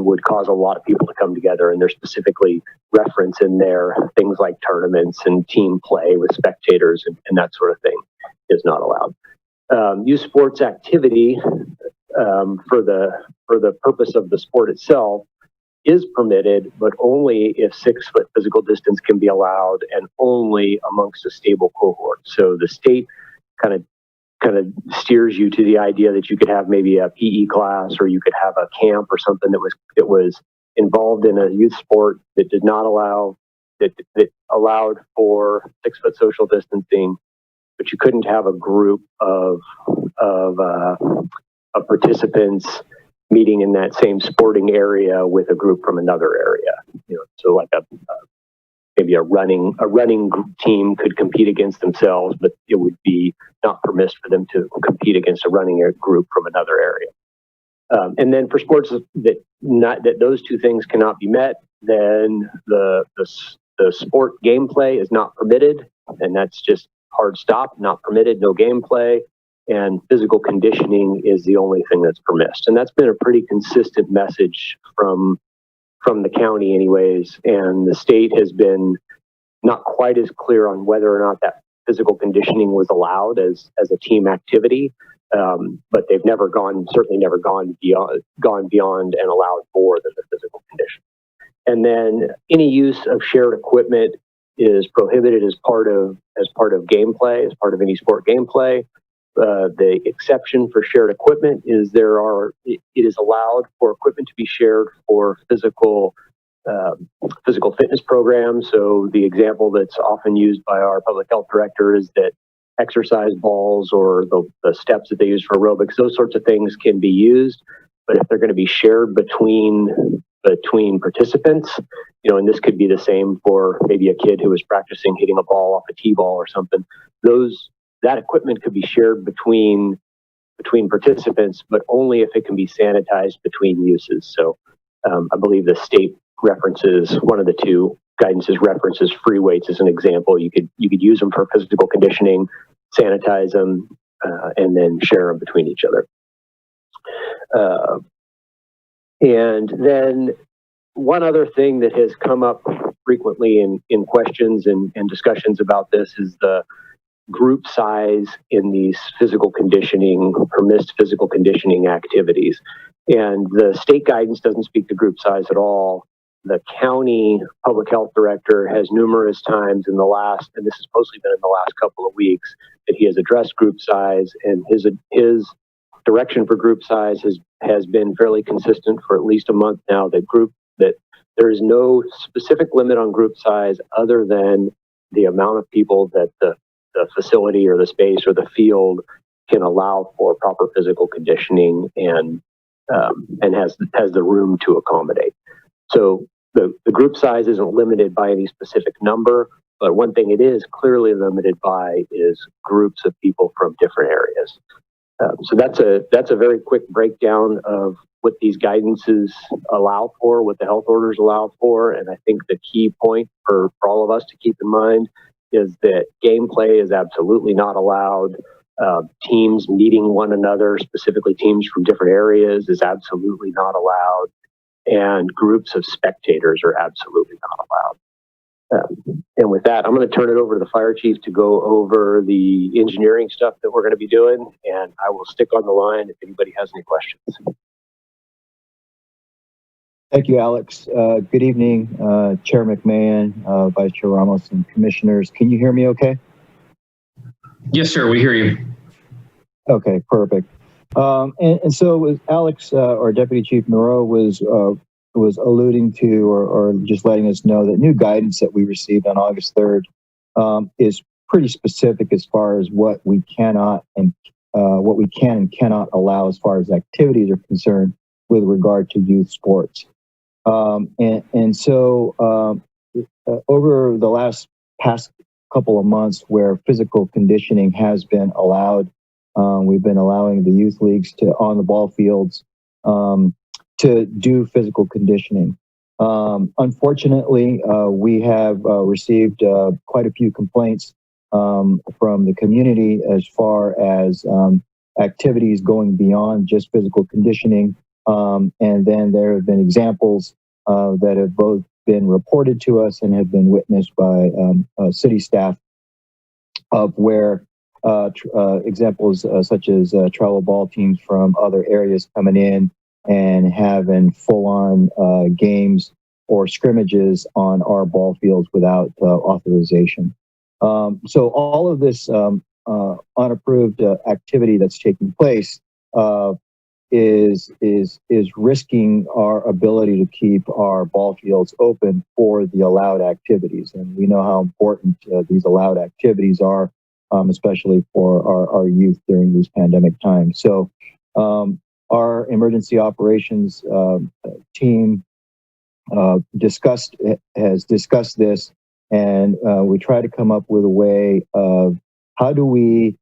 would cause a lot of people to come together. And there's specifically reference in there things like tournaments and team play with spectators and that sort of thing is not allowed. Youth sports activity for the purpose of the sport itself is permitted, but only if 6 foot physical distance can be allowed and only amongst a stable cohort. So the state kind of steers you to the idea that you could have maybe a PE class, or you could have a camp or something that was involved in a youth sport that did not allow that allowed for 6 foot social distancing, but you couldn't have a group of participants meeting in that same sporting area with a group from another area. So like maybe a running team could compete against themselves, but it would be not permissible for them to compete against a running group from another area. And then for sports that those two things cannot be met, then the sport gameplay is not permitted, and that's just hard stop, not permitted, no gameplay. And physical conditioning is the only thing that's permitted. And that's been a pretty consistent message from the county anyways. And the state has been not quite as clear on whether or not that physical conditioning was allowed as a team activity. But they've certainly never gone beyond and allowed more than the physical condition. And then any use of shared equipment is prohibited as part of gameplay, as part of any sport gameplay. The exception for shared equipment is it is allowed for equipment to be shared for physical fitness programs. So the example that's often used by our public health director is that exercise balls or the steps that they use for aerobics, those sorts of things can be used. But if they're going to be shared between participants, and this could be the same for maybe a kid who is practicing hitting a ball off a T-ball or something, that equipment could be shared between participants, but only if it can be sanitized between uses. So I believe the state references, one of the two guidances references free weights as an example. You could use them for physical conditioning, sanitize them, and then share them between each other. And then one other thing that has come up frequently in questions and discussions about this is the group size in these permissed physical conditioning activities. And the state guidance doesn't speak to group size at all. The county public health director has numerous times and this has mostly been in the last couple of weeks, that he has addressed group size, and his direction for group size has been fairly consistent for at least a month now, that there is no specific limit on group size other than the amount of people that the facility or the space or the field can allow for proper physical conditioning and has the room to accommodate. So the group size isn't limited by any specific number, but one thing it is clearly limited by is groups of people from different areas. So that's a very quick breakdown of what these guidances allow for, what the health orders allow for. And I think the key point for all of us to keep in mind is that gameplay is absolutely not allowed. Teams meeting one another, specifically teams from different areas, is absolutely not allowed. And groups of spectators are absolutely not allowed. And with that, I'm going to turn it over to the fire chief to go over the engineering stuff that we're going to be doing. And I will stick on the line if anybody has any questions. Thank you, Alex. Good evening, Chair McMahon, Vice Chair Ramos, and commissioners. Can you hear me okay? Yes, sir. We hear you. Okay, perfect. And so Alex, or Deputy Chief Moreau, was alluding to or just letting us know that new guidance that we received on August 3rd is pretty specific as far as what we can and cannot allow as far as activities are concerned with regard to youth sports. So over the past couple of months where physical conditioning has been allowed, we've been allowing the youth leagues on the ball fields to do physical conditioning. Unfortunately, we have received quite a few complaints from the community as far as activities going beyond just physical conditioning. And then there have been examples that have both been reported to us and have been witnessed by city staff of where examples such as travel ball teams from other areas coming in and having full-on games or scrimmages on our ball fields without authorization. So all of this unapproved activity that's taking place is risking our ability to keep our ball fields open for the allowed activities. And we know how important these allowed activities are, especially for our youth during these pandemic times. So our emergency operations team has discussed this, and we try to come up with a way of how do we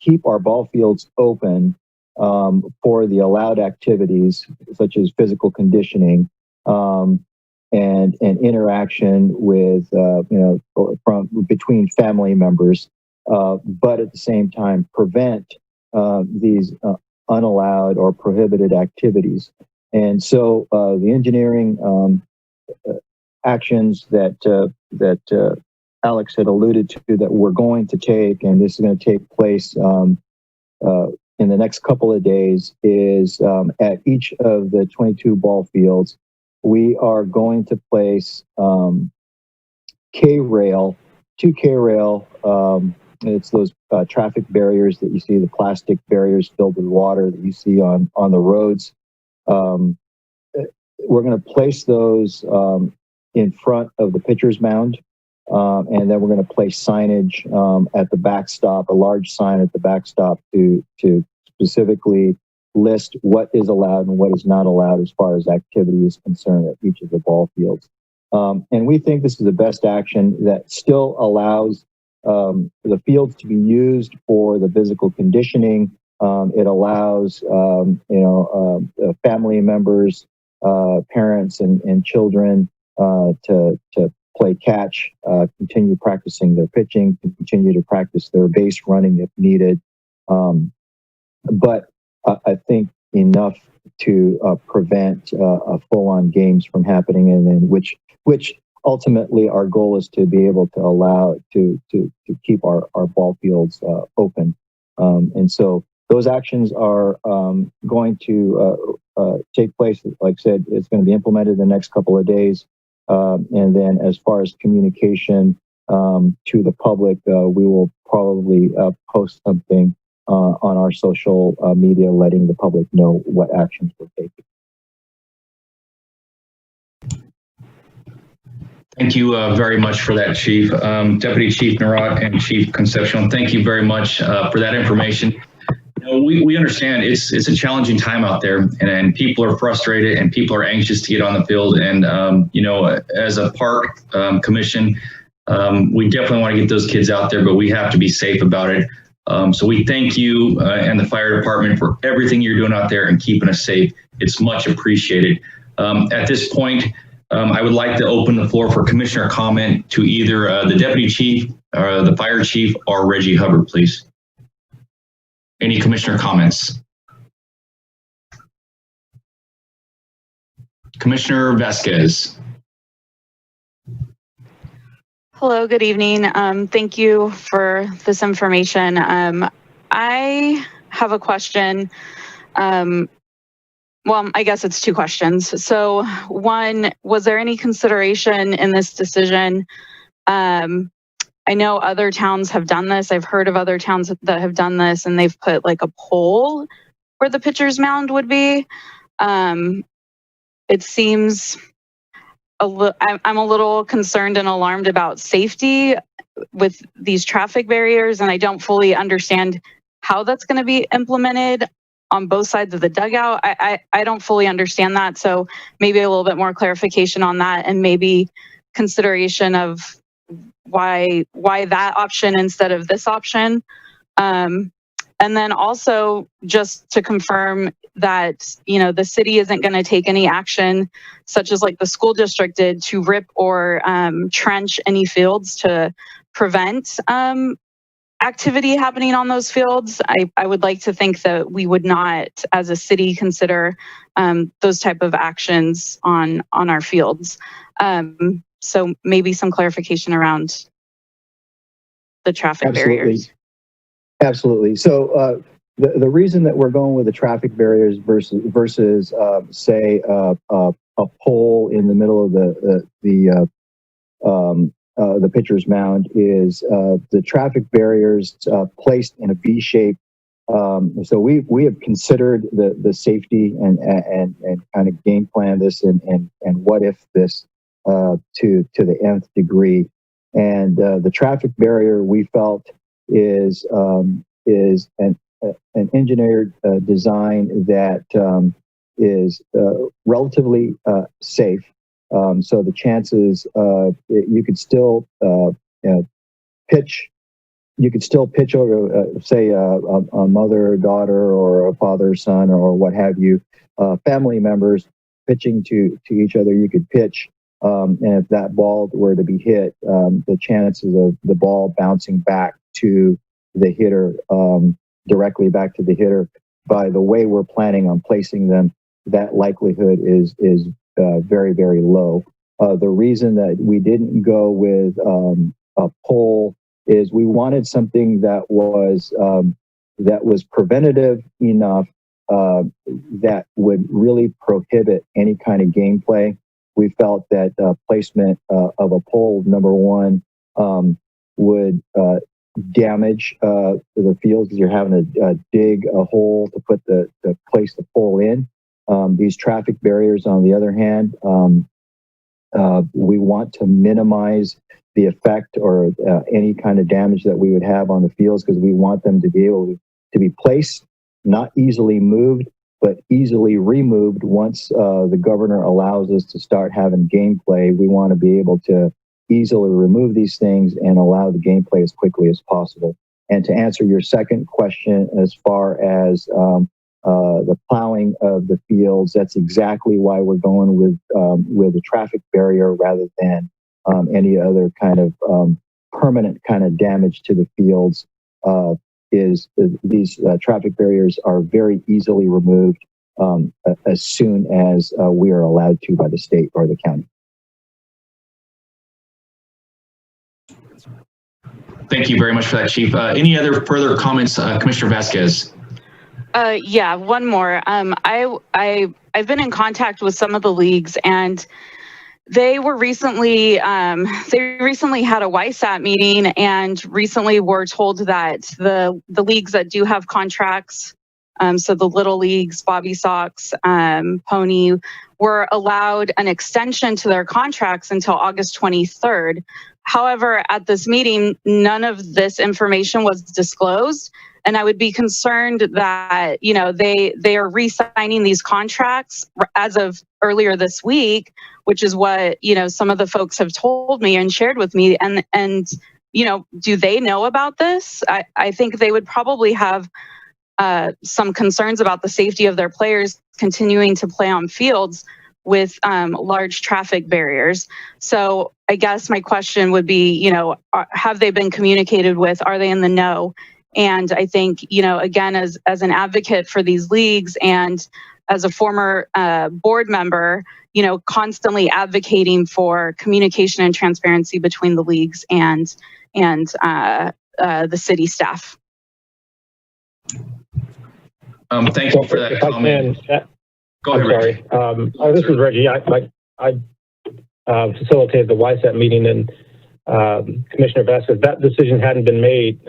keep our ball fields open for the allowed activities such as physical conditioning and interaction with between family members, but at the same time prevent these unallowed or prohibited activities. And so the engineering actions that Alex had alluded to that we're going to take, and this is going to take place in the next couple of days, is at each of the 22 ball fields, we are going to place K-rail, 2 K-rail. It's those traffic barriers that you see, the plastic barriers filled with water that you see on the roads. We're going to place those in front of the pitcher's mound, and then we're going to place signage at the backstop, a large sign at the backstop to specifically list what is allowed and what is not allowed as far as activity is concerned at each of the ball fields. And we think this is the best action that still allows the fields to be used for the physical conditioning. It allows family members, parents and children to play catch, continue practicing their pitching, to continue to practice their base running if needed. But I think enough to prevent full-on games from happening, and then which ultimately our goal is to be able to allow to keep our ball fields open. And so those actions are going to take place. Like I said, it's going to be implemented in the next couple of days. And then as far as communication to the public, we will probably post something on our social media, letting the public know what actions we're taking. Thank you very much for that, Chief. Deputy Chief Narat and Chief Concepcion, thank you very much for that information. You know, we understand it's a challenging time out there, and people are frustrated and people are anxious to get on the field. And, you know, as a park commission, we definitely want to get those kids out there, but we have to be safe about it. So we thank you and the fire department for everything you're doing out there and keeping us safe. It's much appreciated. At this point, I would like to open the floor for commissioner comment to either the deputy chief, or the fire chief, or Reggie Hubbard, please. Any commissioner comments? Commissioner Vasquez. Hello, good evening. Thank you for this information. I have a question. Well, I guess it's 2 questions. So one, was there any consideration in this decision? I know other towns have done this. I've heard of other towns that have done this, and they've put like a pole where the pitcher's mound would be. It seems I'm a little concerned and alarmed about safety with these traffic barriers, and I don't fully understand how that's going to be implemented on both sides of the dugout. I don't fully understand that, so maybe a little bit more clarification on that, and maybe consideration of why that option instead of this option. And then also just to confirm that, you know, the city isn't going to take any action such as like the school district did to rip or trench any fields to prevent activity happening on those fields. I would like to think that we would not, as a city, consider those type of actions on our fields. So maybe some clarification around the traffic barriers. Absolutely. So the reason that we're going with the traffic barriers versus say a pole in the middle of the pitcher's mound is the traffic barriers placed in a V shape. So we have considered the safety and kind of game plan this and what if this to the nth degree. And the traffic barrier we felt is an engineered design that is relatively safe. So the chances you could still pitch. You could still pitch over, say, a mother, daughter, or a father, son, or what have you, family members pitching to each other. You could pitch, and if that ball were to be hit, the chances of the ball bouncing back to the hitter, directly back to the hitter, by the way we're planning on placing them, that likelihood is very, very low. The reason that we didn't go with a pole is we wanted something that was preventative enough that would really prohibit any kind of gameplay. We felt that placement of a pole, number one, would damage the field because you're having to dig a hole to place the pole in. These traffic barriers, on the other hand, we want to minimize the effect or any kind of damage that we would have on the fields because we want them to be able to be placed, not easily moved, but easily removed once the governor allows us to start having gameplay. We want to be able to easily remove these things and allow the gameplay as quickly as possible. And to answer your second question, as far as the plowing of the fields, that's exactly why we're going with a traffic barrier rather than any other kind of permanent kind of damage to the fields. These traffic barriers are very easily removed as soon as we are allowed to by the state or the county. Thank you very much for that, Chief. Any other further comments, Commissioner Vasquez? Yeah, one more. I've been in contact with some of the leagues, and they were recently had a YSAT meeting, and recently were told that the leagues that do have contracts, so the little leagues, Bobby Sox, Pony, were allowed an extension to their contracts until August 23rd. However, at this meeting, none of this information was disclosed. And I would be concerned that, you know, they are re-signing these contracts as of earlier this week, which is what, you know, some of the folks have told me and shared with me. And you know, do they know about this? I think they would probably have some concerns about the safety of their players continuing to play on fields with large traffic barriers. So I guess my question would be, you know, have they been communicated with? Are they in the know? And I think, you know, again, as an advocate for these leagues and as a former board member, you know, constantly advocating for communication and transparency between the leagues and the city staff. Thank you for that comment. Go ahead, Reggie. Sorry. This is Reggie. I facilitated the YSAT meeting, and Commissioner Vasquez, that decision hadn't been made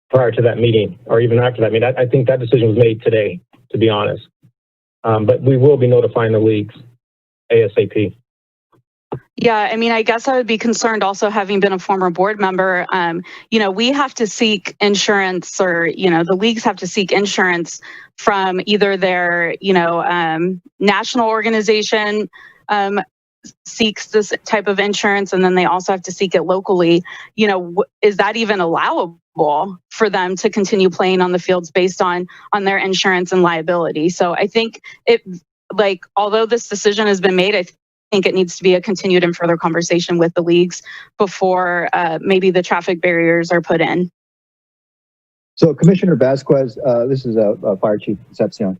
prior to that meeting or even after that meeting. I think that decision was made today, to be honest. But we will be notifying the leagues ASAP. Yeah, I mean, I guess I would be concerned also, having been a former board member, you know, we have to seek insurance, or, you know, the leagues have to seek insurance from either their, you know, national organization seeks this type of insurance, and then they also have to seek it locally. You know, is that even allowable for them to continue playing on the fields based on their insurance and liability? So I think although this decision has been made, I think it needs to be a continued and further conversation with the leagues before maybe the traffic barriers are put in. So Commissioner Vasquez, this is Fire Chief Concepcion.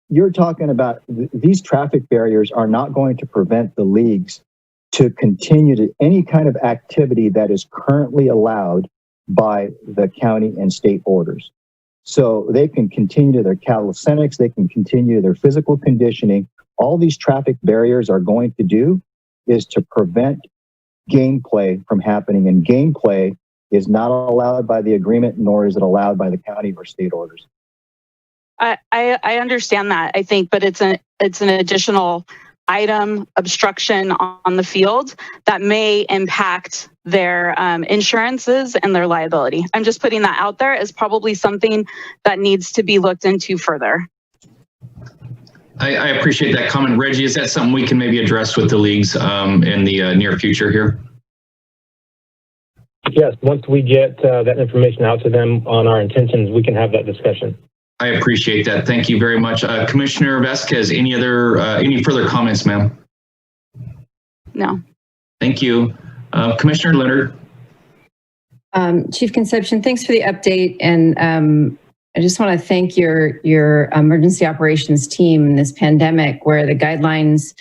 You're talking about these traffic barriers are not going to prevent the leagues to continue to any kind of activity that is currently allowed by the county and state orders. So they can continue their calisthenics, they can continue their physical conditioning. All these traffic barriers are going to do is to prevent gameplay from happening, and gameplay is not allowed by the agreement, nor is it allowed by the county or state orders. I understand that, I think, but it's an additional item, obstruction on the field that may impact their insurances and their liability. I'm just putting that out there as probably something that needs to be looked into further. I appreciate that comment. Reggie, is that something we can maybe address with the leagues in the near future here? Yes, once we get that information out to them on our intentions, we can have that discussion. I appreciate that. Thank you very much. Commissioner Vasquez, any further comments, ma'am? No. Thank you. Commissioner Leonard. Chief Concepcion, thanks for the update. And I just want to thank your emergency operations team in this pandemic, where the guidelines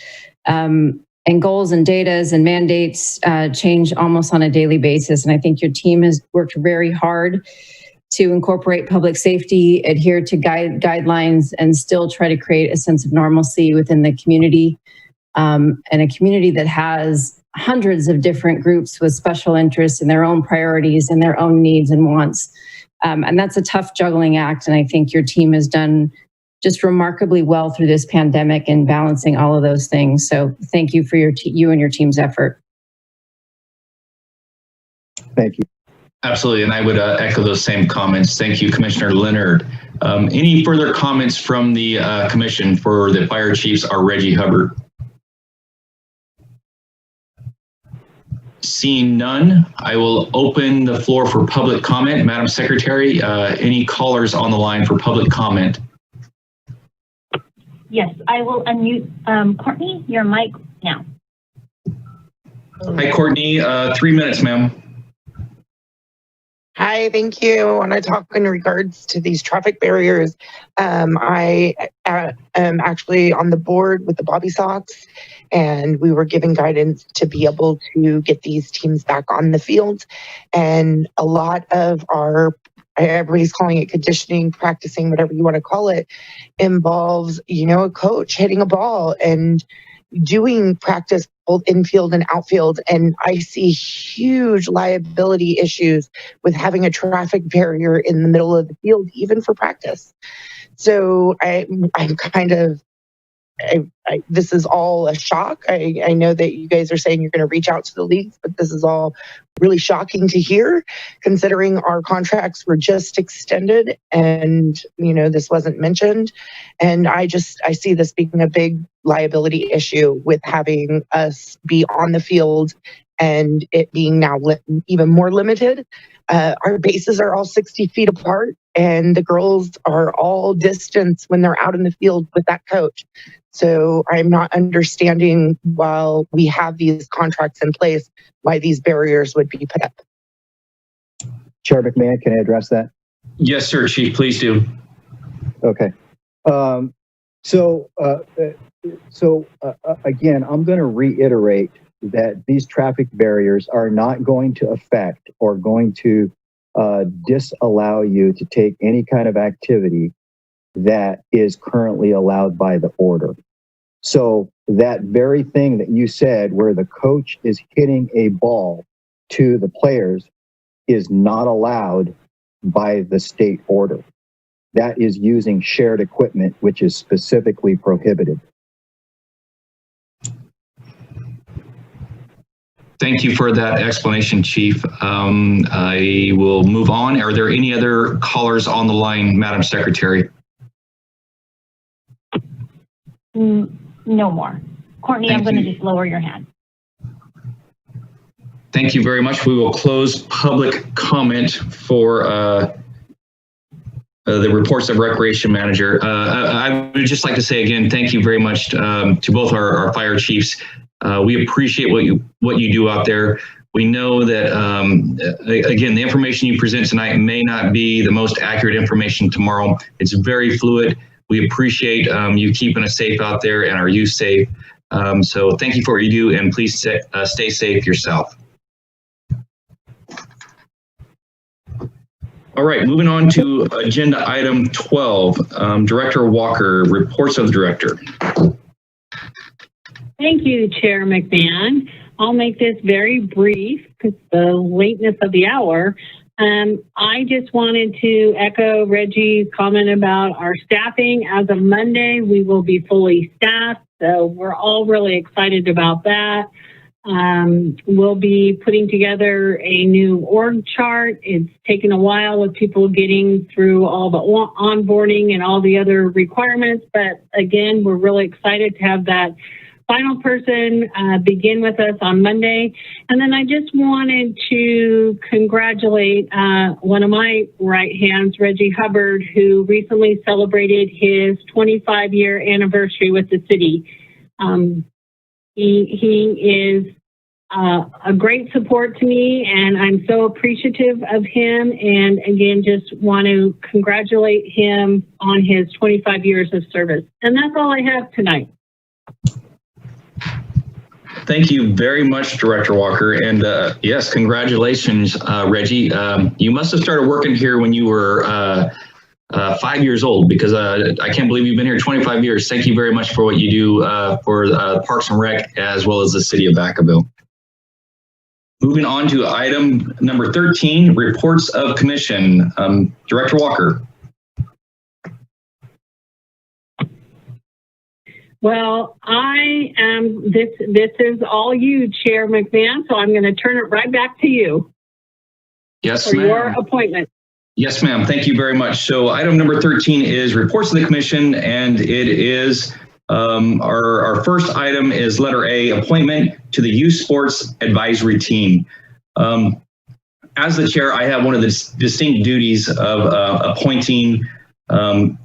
and goals and datas and mandates change almost on a daily basis. And I think your team has worked very hard to incorporate public safety, adhere to guidelines, and still try to create a sense of normalcy within the community, and a community that has hundreds of different groups with special interests and their own priorities and their own needs and wants. And that's a tough juggling act. And I think your team has done just remarkably well through this pandemic and balancing all of those things. So thank you for you and your team's effort. Thank you. Absolutely, and I would echo those same comments. Thank you, Commissioner Leonard. Any further comments from the commission for the fire chiefs or Reggie Hubbard? Seeing none, I will open the floor for public comment. Madam Secretary, any callers on the line for public comment? Yes, I will unmute Courtney, your mic now. Hi, Courtney. 3 minutes, ma'am. Hi, thank you. I want to talk in regards to these traffic barriers. I am actually on the board with the Bobby Sox, and we were given guidance to be able to get these teams back on the field. And a lot of our, everybody's calling it conditioning, practicing, whatever you want to call it, involves, you know, a coach hitting a ball and doing practice both infield and outfield. And I see huge liability issues with having a traffic barrier in the middle of the field, even for practice. So I'm kind of, this is all a shock. I know that you guys are saying you're going to reach out to the leagues, but this is all really shocking to hear, considering our contracts were just extended and, you know, this wasn't mentioned. And I see this being a big liability issue with having us be on the field and it being now even more limited. Our bases are all 60 feet apart and the girls are all distance when they're out in the field with that coach. So I'm not understanding, while we have these contracts in place, why these barriers would be put up. Chair McMahon, can I address that? Yes, sir, Chief, please do. Okay. Again, I'm going to reiterate that these traffic barriers are not going to affect or going to disallow you to take any kind of activity that is currently allowed by the order. So that very thing that you said, where the coach is hitting a ball to the players, is not allowed by the state order. That is using shared equipment, which is specifically prohibited. Thank you for that explanation, Chief. I will move on. Are there any other callers on the line, Madam Secretary? No more. Courtney, I'm going to just lower your hand. Thank you very much. We will close public comment for the reports of Recreation Manager. I would just like to say again, thank you very much to both our fire chiefs. We appreciate what you do out there. We know that, again, the information you present tonight may not be the most accurate information tomorrow. It's very fluid. We appreciate you keeping us safe out there and our youth safe. So thank you for what you do, and please stay safe yourself. All right, moving on to agenda item 12, Director Walker, reports of the director. Thank you, Chair McMahon. I'll make this very brief because the lateness of the hour. I just wanted to echo Reggie's comment about our staffing. As of Monday, we will be fully staffed, so we're all really excited about that. We'll be putting together a new org chart. It's taken a while with people getting through all the onboarding and all the other requirements, but again, we're really excited to have that final person begin with us on Monday. And then I just wanted to congratulate one of my right hands, Reggie Hubbard, who recently celebrated his 25-year anniversary with the city. He is a great support to me, and I'm so appreciative of him. And again, just want to congratulate him on his 25 years of service. And that's all I have tonight. Thank you very much, Director Walker. And yes, congratulations, Reggie. You must have started working here when you were 5 years old, because I can't believe you've been here 25 years. Thank you very much for what you do for Parks and Rec, as well as the city of Vacaville. Moving on to item number 13, reports of commission. Director Walker. Well, this is all you, Chair McMahon, so I'm going to turn it right back to you. Yes, for ma'am. your appointment. Yes, ma'am. Thank you very much. So item number 13 is reports of the commission, and it is our first item is letter A, appointment to the Youth Sports Advisory Team. As the chair, I have one of the distinct duties of appointing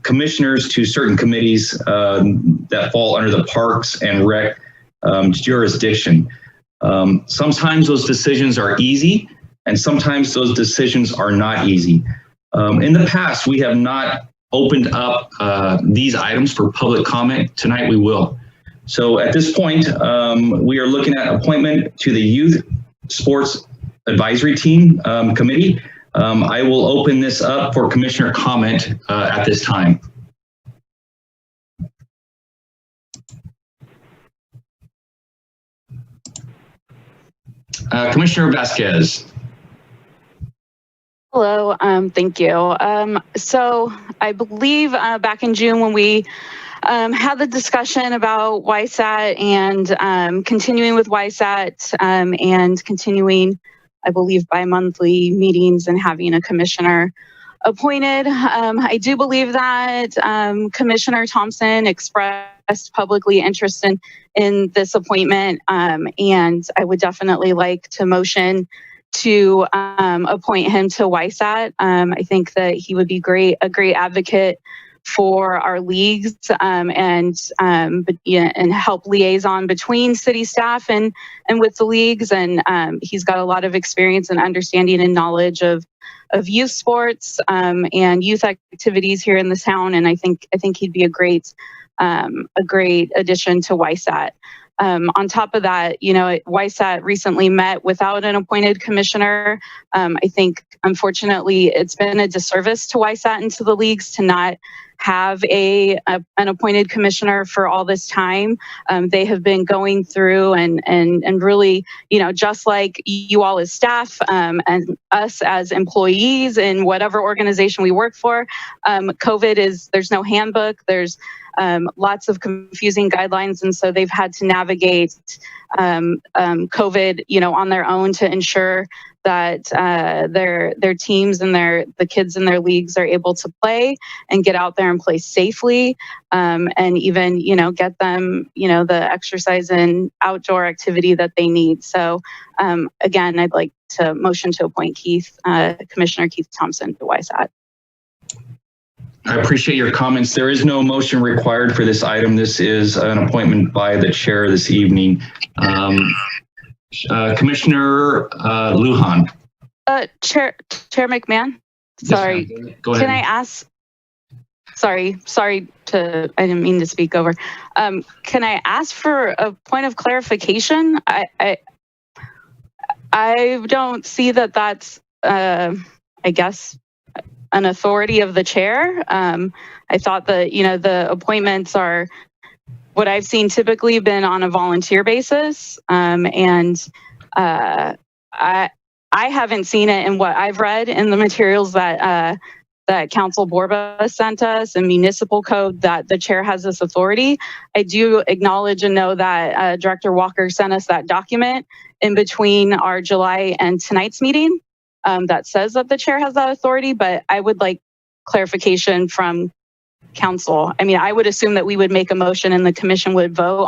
commissioners to certain committees that fall under the Parks and Rec jurisdiction. Sometimes those decisions are easy, and sometimes those decisions are not easy. In the past, we have not opened up these items for public comment. Tonight we will. So at this point, we are looking at appointment to the Youth Sports Advisory Team Committee. I will open this up for commissioner comment at this time. Commissioner Vasquez. Hello, thank you. So I believe back in June when we had the discussion about YSAT and continuing with YSAT and continuing, I believe, bi-monthly meetings and having a commissioner appointed. I do believe that Commissioner Thompson expressed publicly interest in this appointment, and I would definitely like to motion to appoint him to YSAT. I think that he would be a great advocate for our leagues and help liaison between city staff and with the leagues. And he's got a lot of experience and understanding and knowledge of youth sports and youth activities here in the town. And I think he'd be a great addition to YSAT. On top of that, YSAT recently met without an appointed commissioner. I think, unfortunately, it's been a disservice to YSAT and to the leagues to not have an appointed commissioner for all this time. They have been going through and really, just like you all as staff and us as employees in whatever organization we work for, there's no handbook, there's lots of confusing guidelines, and so they've had to navigate COVID, on their own to ensure that their teams and the kids in their leagues are able to play and get out there and play safely, and even get them the exercise and outdoor activity that they need. So again, I'd like to motion to appoint Commissioner Keith Thompson to YSAT. I appreciate your comments. There is no motion required for this item. This is an appointment by the chair this evening. Commissioner Lujan. Chair McMahon. Sorry. Yes, go ahead. Can I ask? Sorry. I didn't mean to speak over. Can I ask for a point of clarification? I don't see that that's, I guess, an authority of the chair. I thought that, the appointments are what I've seen typically been on a volunteer basis. And I haven't seen it in what I've read in the materials that Council Borba sent us and municipal code that the chair has this authority. I do acknowledge and know that Director Walker sent us that document in between our July and tonight's meeting that says that the chair has that authority, but I would like clarification from council. I mean, I would assume that we would make a motion and the commission would vote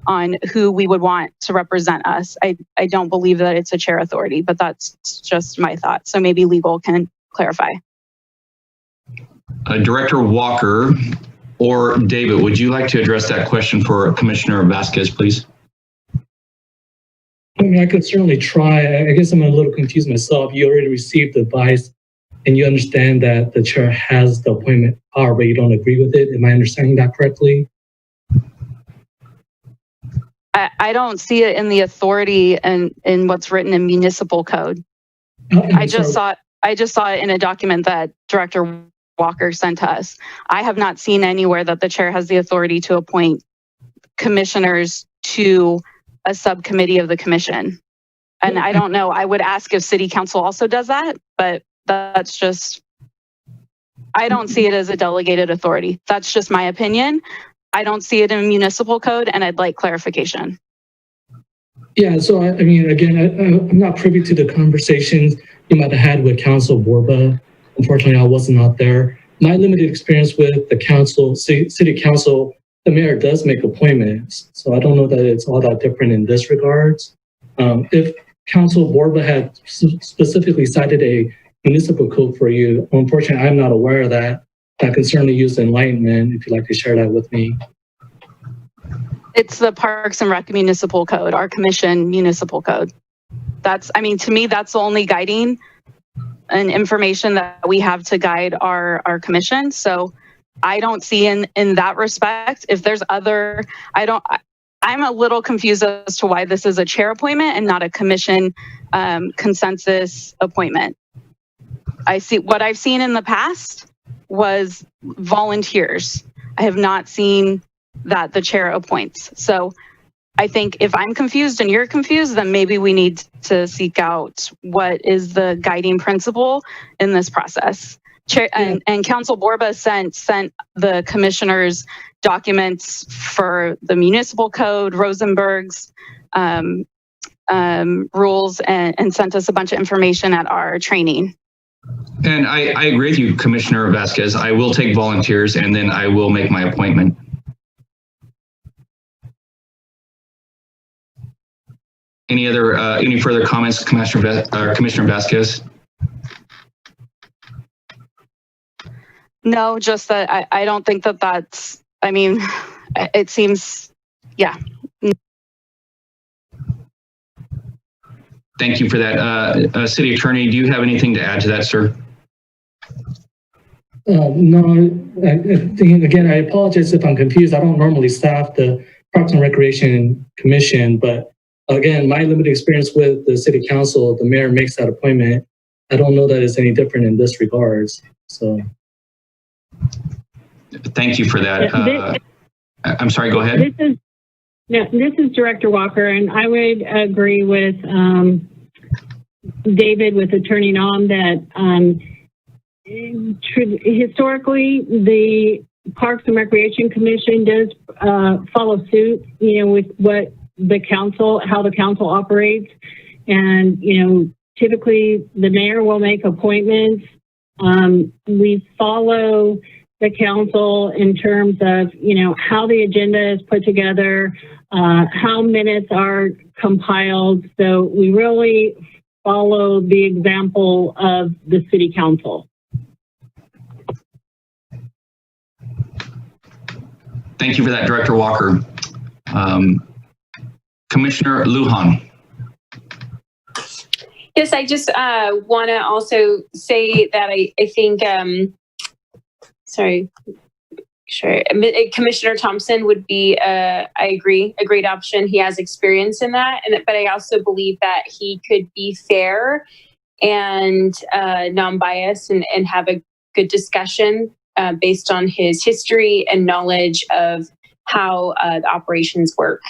on who we would want to represent us. I don't believe that it's a chair authority, but that's just my thought. So maybe legal can clarify. Director Walker or David, would you like to address that question for Commissioner Vasquez, please? I mean, I could certainly try. I guess I'm a little confused myself. You already received advice and you understand that the chair has the appointment power, but you don't agree with it. Am I understanding that correctly? I don't see it in the authority and in what's written in municipal code. I just saw it in a document that Director Walker sent to us. I have not seen anywhere that the chair has the authority to appoint commissioners to a subcommittee of the commission. And I don't know, I would ask if city council also does that, but that's just, I don't see it as a delegated authority. That's just my opinion. I don't see it in municipal code and I'd like clarification. Yeah, so I mean, again, I'm not privy to the conversations you might have had with Council Borba. Unfortunately, I wasn't out there. My limited experience with the council, city council, the mayor does make appointments. So I don't know that it's all that different in this regards. If Council Borba had specifically cited a municipal code for you, unfortunately, I'm not aware of that. I can certainly use enlightenment if you'd like to share that with me. It's the Parks and Rec municipal code, our commission municipal code. That's, I mean, to me, that's the only guiding and information that we have to guide our commission. So I don't see in that respect, if there's other, I'm a little confused as to why this is a chair appointment and not a commission consensus appointment. I see what I've seen in the past was volunteers. I have not seen that the chair appoints. So I think if I'm confused and you're confused, then maybe we need to seek out what is the guiding principle in this process. Chair, and Council Borba sent the commissioners documents for the municipal code, Rosenberg's rules, and sent us a bunch of information at our training. And I agree with you, Commissioner Vasquez. I will take volunteers and then I will make my appointment. Any further comments, Commissioner Vasquez? No, just that I don't think that that's, I mean, it seems, yeah. Thank you for that. City Attorney, do you have anything to add to that, sir? No, again, I apologize if I'm confused. I don't normally staff the Parks and Recreation Commission, but again, my limited experience with the city council, the mayor makes that appointment. I don't know that it's any different in this regards. So, thank you for that. I'm sorry. Go ahead. This is Director Walker, and I would agree with David, with Attorney Nam, that historically the Parks and Recreation Commission does follow suit, with what the council, how the council operates. And, typically the mayor will make appointments. We follow the council in terms of, how the agenda is put together, how minutes are compiled. So we really follow the example of the city council. Thank you for that, Director Walker. Commissioner Lujan. Yes, I just want to also say that I think, Commissioner Thompson would be, I agree, a great option. He has experience in that, but I also believe that he could be fair and non-biased and have a good discussion based on his history and knowledge of how the operations work.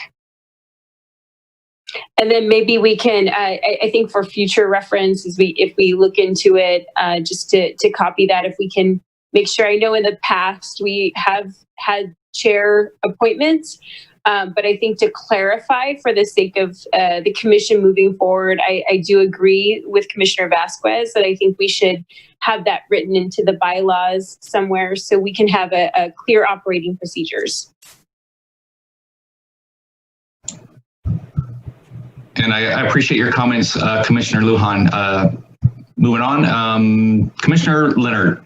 And then maybe we can, I think for future reference, if we look into it, just to copy that, if we can make sure. I know in the past we have had chair appointments, but I think to clarify for the sake of the commission moving forward, I do agree with Commissioner Vasquez that I think we should have that written into the bylaws somewhere so we can have a clear operating procedures. And I appreciate your comments, Commissioner Lujan. Moving on, Commissioner Leonard.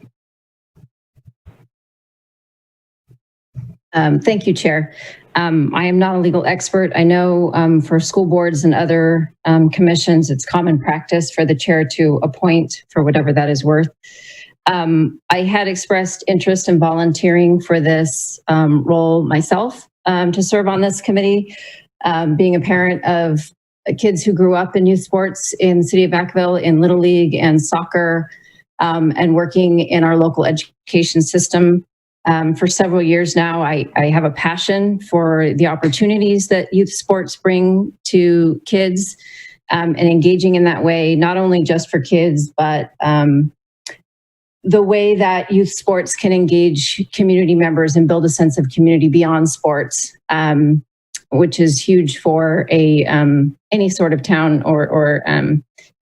Thank you, Chair. I am not a legal expert. I know for school boards and other commissions, it's common practice for the chair to appoint for whatever that is worth. I had expressed interest in volunteering for this role myself to serve on this committee, being a parent of kids who grew up in youth sports in the city of Vacaville, in Little League and soccer, and working in our local education system. For several years now, I have a passion for the opportunities that youth sports bring to kids, and engaging in that way, not only just for kids, but the way that youth sports can engage community members and build a sense of community beyond sports, which is huge for any sort of town or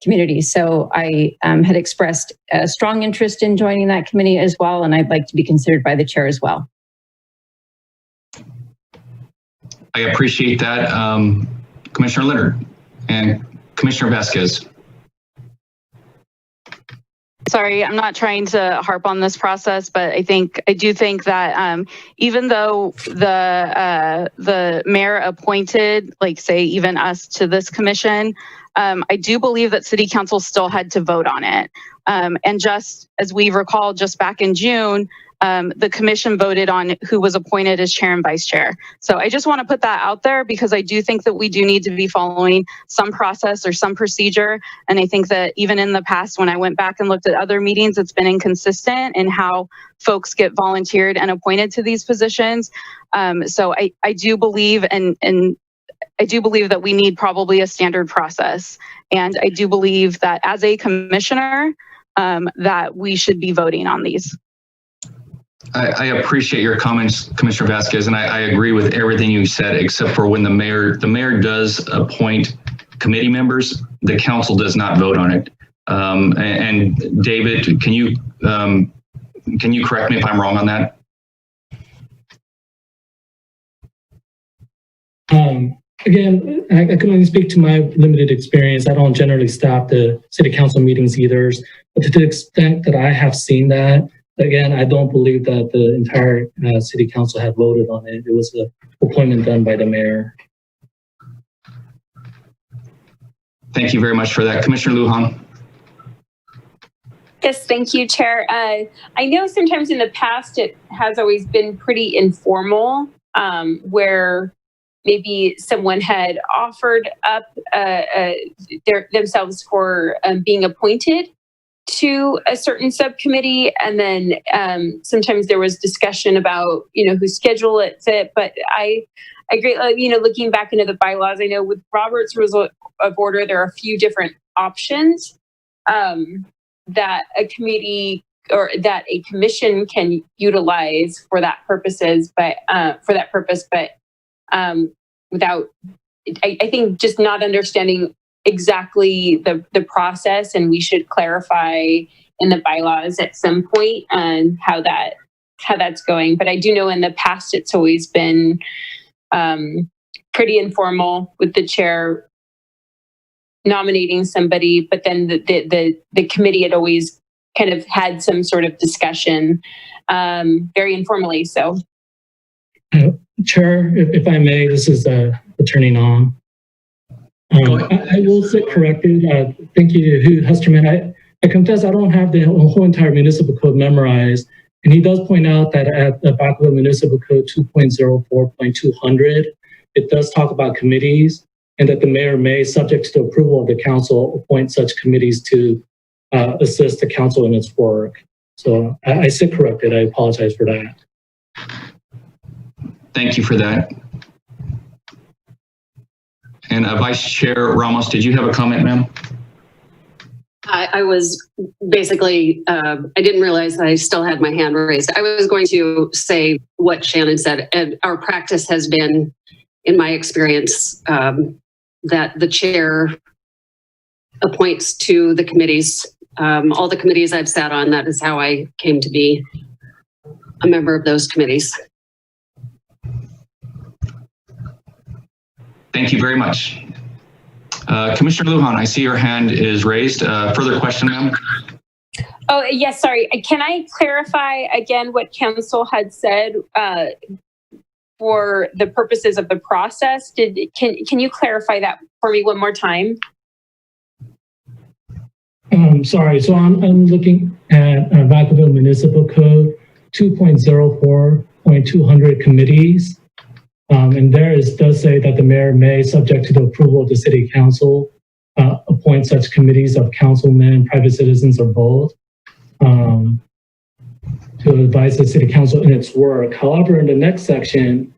community. So I had expressed a strong interest in joining that committee as well, and I'd like to be considered by the chair as well. I appreciate that, Commissioner Leonard and Commissioner Vasquez. Sorry, I'm not trying to harp on this process, but I do think that even though the mayor appointed, like say even us to this commission, I do believe that city council still had to vote on it. And just as we recall, just back in June, the commission voted on who was appointed as chair and vice chair. So I just want to put that out there because I do think that we do need to be following some process or some procedure. And I think that even in the past, when I went back and looked at other meetings, it's been inconsistent in how folks get volunteered and appointed to these positions. So I do believe and I do believe that we need probably a standard process. And I do believe that as a commissioner, that we should be voting on these. I appreciate your comments, Commissioner Vasquez, and I agree with everything you said, except for when the mayor does appoint committee members, the council does not vote on it. And David, can you correct me if I'm wrong on that? Again, I can only speak to my limited experience. I don't generally staff the city council meetings either, but to the extent that I have seen that, again, I don't believe that the entire city council had voted on it. It was an appointment done by the mayor. Thank you very much for that. Commissioner Lujan. Yes, thank you, Chair. I know sometimes in the past it has always been pretty informal, where maybe someone had offered up themselves for being appointed to a certain subcommittee, and then sometimes there was discussion about whose schedule it fit. But I agree, looking back into the bylaws, I know with Robert's Rules of Order there are a few different options that a committee or that a commission can utilize for that purposes, but without, I think, just not understanding exactly the process, and we should clarify in the bylaws at some point on how that's going. But I do know in the past it's always been pretty informal with the chair nominating somebody, but then the committee had always kind of had some sort of discussion very informally. So Chair, if I may, this is Attorney Nam. I will sit corrected. Thank you, Hesterman. I confess I don't have the whole entire municipal code memorized. And he does point out that at the Vacaville Municipal Code 2.04.200, it does talk about committees and that the mayor may, subject to the approval of the council, appoint such committees to assist the council in its work. So I sit corrected. I apologize for that. Thank you for that. And Vice Chair Ramos, did you have a comment, ma'am? I was basically, I didn't realize that I still had my hand raised. I was going to say what Shannon said, and our practice has been, in my experience, that the chair appoints to the committees. All the committees I've sat on, that is how I came to be a member of those committees. Thank you very much. Commissioner Lujan, I see your hand is raised. Further question, ma'am? Oh, yes, sorry. Can I clarify again what council had said for the purposes of the process. Can you clarify that for me one more time? Sorry, so I'm looking at Vacaville Municipal Code 2.04.200 committees. And there does say that the mayor may, subject to the approval of the city council, appoint such committees of councilmen, private citizens, or both to advise the city council in its work. However, in the next section,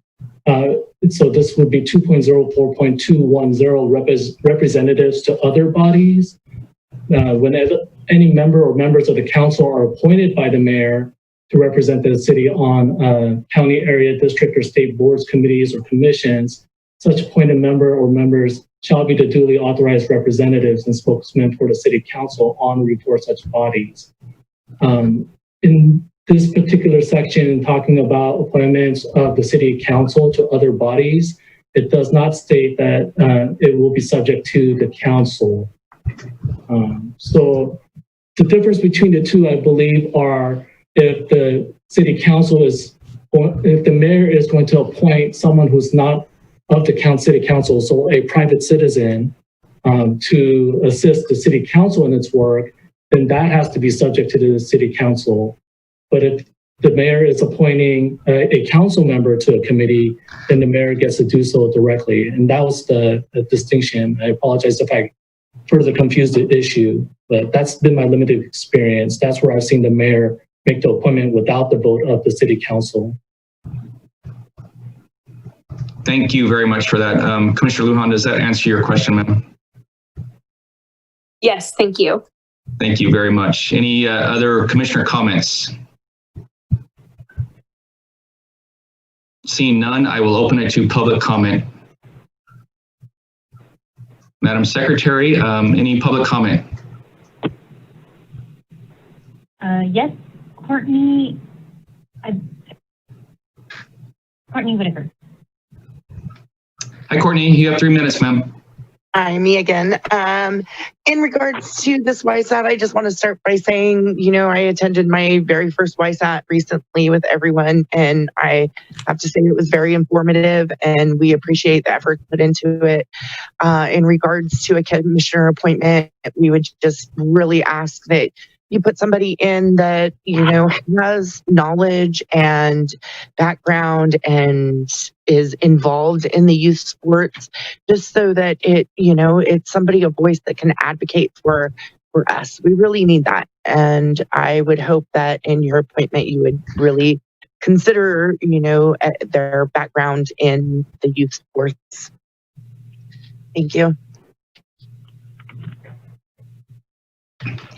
so this would be 2.04.210 representatives to other bodies. Whenever any member or members of the council are appointed by the mayor to represent the city on county, area, district, or state boards, committees, or commissions, such appointed member or members shall be the duly authorized representatives and spokesmen for the city council on or before such bodies. In this particular section, talking about appointments of the city council to other bodies, it does not state that it will be subject to the council. So the difference between the two, I believe, are if the city council if the mayor is going to appoint someone who's not of the city council, so a private citizen, to assist the city council in its work, then that has to be subject to the city council. But if the mayor is appointing a council member to a committee, then the mayor gets to do so directly. And that was the distinction. I apologize if I further confused the issue, but that's been my limited experience. That's where I've seen the mayor make the appointment without the vote of the city council. Thank you very much for that. Commissioner Lujan, does that answer your question, ma'am? Yes, thank you. Thank you very much. Any other commissioner comments? Seeing none, I will open it to public comment. Madam Secretary, any public comment? Yes, Courtney Whitaker. Hi, Courtney. You have 3 minutes, ma'am. Hi, me again. In regards to this YSAT, I just want to start by saying, I attended my very first YSAT recently with everyone, and I have to say it was very informative, and we appreciate the effort put into it. In regards to a commissioner appointment, we would just really ask that you put somebody in that, has knowledge and background and is involved in the youth sports, just so that it's somebody, a voice that can advocate for us. We really need that. And I would hope that in your appointment, you would really consider, their background in the youth sports. Thank you.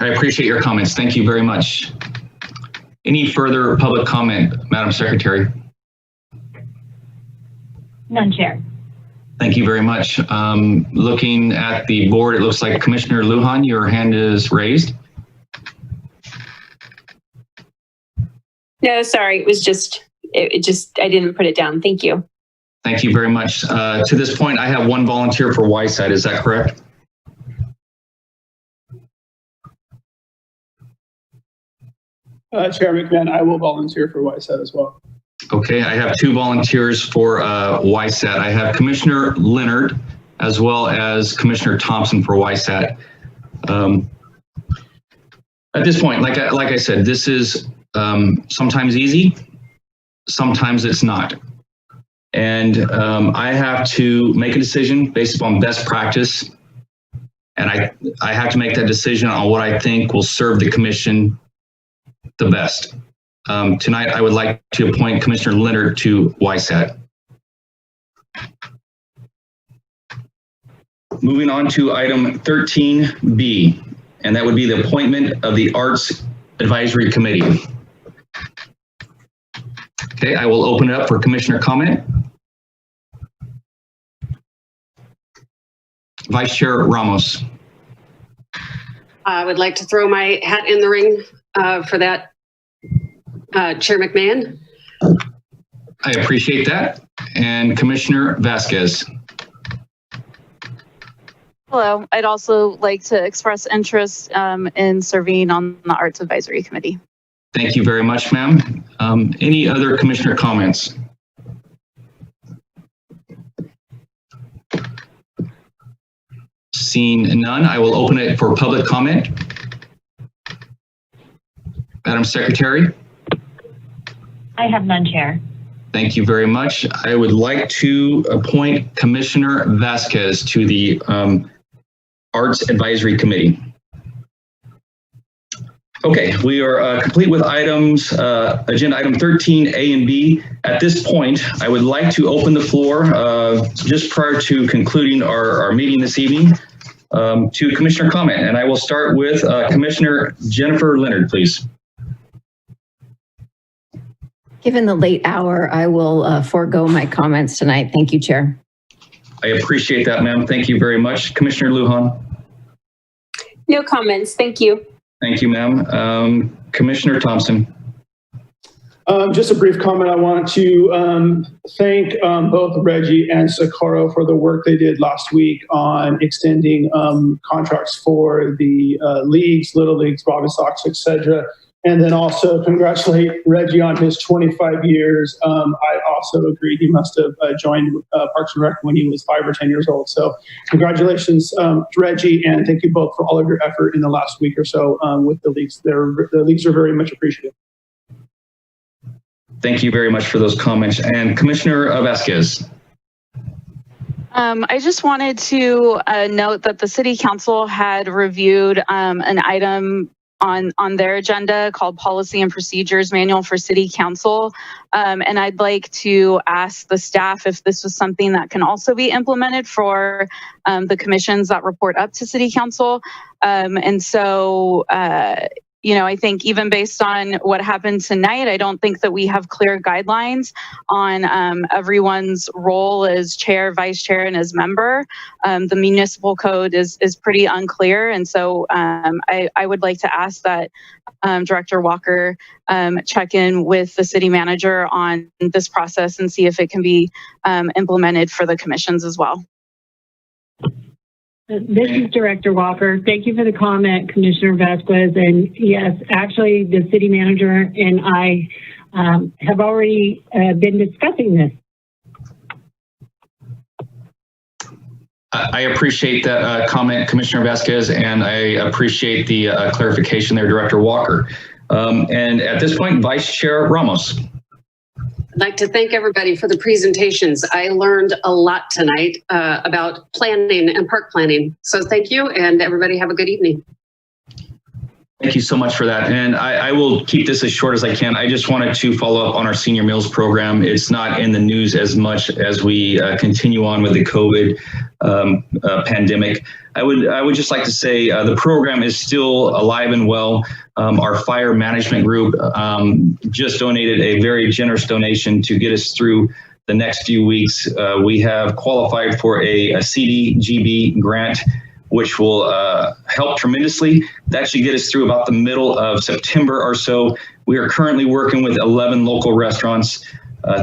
I appreciate your comments. Thank you very much. Any further public comment, Madam Secretary? None, Chair. Thank you very much. Looking at the board, it looks like Commissioner Lujan, your hand is raised. No, sorry, I didn't put it down. Thank you. Thank you very much. To this point, I have one volunteer for YSAT. Is that correct? Chair McMahon, I will volunteer for YSAT as well. Okay, I have 2 volunteers for YSAT. I have Commissioner Leonard as well as Commissioner Thompson for YSAT. At this point, like I said, this is sometimes easy, sometimes it's not. And I have to make a decision based upon best practice. And I have to make that decision on what I think will serve the commission the best. Tonight, I would like to appoint Commissioner Leonard to YSAT. Moving on to item 13B, and that would be the appointment of the Arts Advisory Committee. Okay, I will open it up for commissioner comment. Vice Chair Ramos. I would like to throw my hat in the ring for that, Chair McMahon. I appreciate that. And Commissioner Vasquez. Hello. I'd also like to express interest in serving on the Arts Advisory Committee. Thank you very much, ma'am. Any other commissioner comments? Seeing none, I will open it for public comment. Madam Secretary. I have none, Chair. Thank you very much. I would like to appoint Commissioner Vasquez to the Arts Advisory Committee. Okay, we are complete with items, agenda item 13A and B. At this point, I would like to open the floor just prior to concluding our meeting this evening to Commissioner comment. And I will start with Commissioner Jennifer Leonard, please. Given the late hour, I will forego my comments tonight. Thank you, Chair. I appreciate that, ma'am. Thank you very much. Commissioner Lujan. No comments. Thank you. Thank you, ma'am. Commissioner Thompson. Just a brief comment. I want to thank both Reggie and Socorro for the work they did last week on extending contracts for the leagues, Little Leagues, Bobby Sox, etc. And then also congratulate Reggie on his 25 years. I also agree he must have joined Parks and Rec when he was 5 or 10 years old. So congratulations, Reggie, and thank you both for all of your effort in the last week or so with the leagues. The leagues are very much appreciative. Thank you very much for those comments. And Commissioner Vasquez. I just wanted to note that the City Council had reviewed an item on their agenda called Policy and Procedures Manual for City Council. And I'd like to ask the staff if this was something that can also be implemented for the commissions that report up to City Council. And so, you know, I think even based on what happened tonight, I don't think that we have clear guidelines on everyone's role as chair, vice chair, and as member. The municipal code is pretty unclear. And so I would like to ask that Director Walker check in with the city manager on this process and see if it can be implemented for the commissions as well. This is Director Walker. Thank you for the comment, Commissioner Vasquez. And yes, actually, the city manager and I have already been discussing this. I appreciate that comment, Commissioner Vasquez, and I appreciate the clarification there, Director Walker. And at this point, Vice Chair Ramos. I'd like to thank everybody for the presentations. I learned a lot tonight about planning and park planning. So thank you, and everybody have a good evening. Thank you so much for that. And I will keep this as short as I can. I just wanted to follow up on our senior meals program. It's not in the news as much as we continue on with the COVID pandemic. I would just like to say the program is still alive and well. Our fire management group just donated a very generous donation to get us through the next few weeks. We have qualified for a CDGB grant, which will help tremendously. That should get us through about the middle of September or so. We are currently working with 11 local restaurants.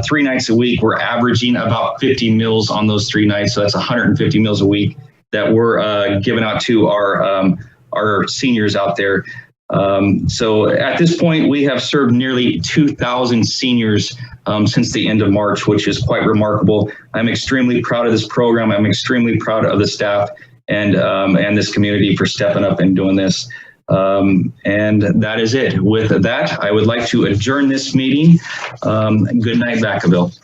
3 nights a week, we're averaging about 50 meals on those 3 nights. So that's 150 meals a week that we're giving out to our seniors out there. So at this point, we have served nearly 2,000 seniors since the end of March, which is quite remarkable. I'm extremely proud of this program. I'm extremely proud of the staff and this community for stepping up and doing this. And that is it. With that, I would like to adjourn this meeting. Good night, Vacaville.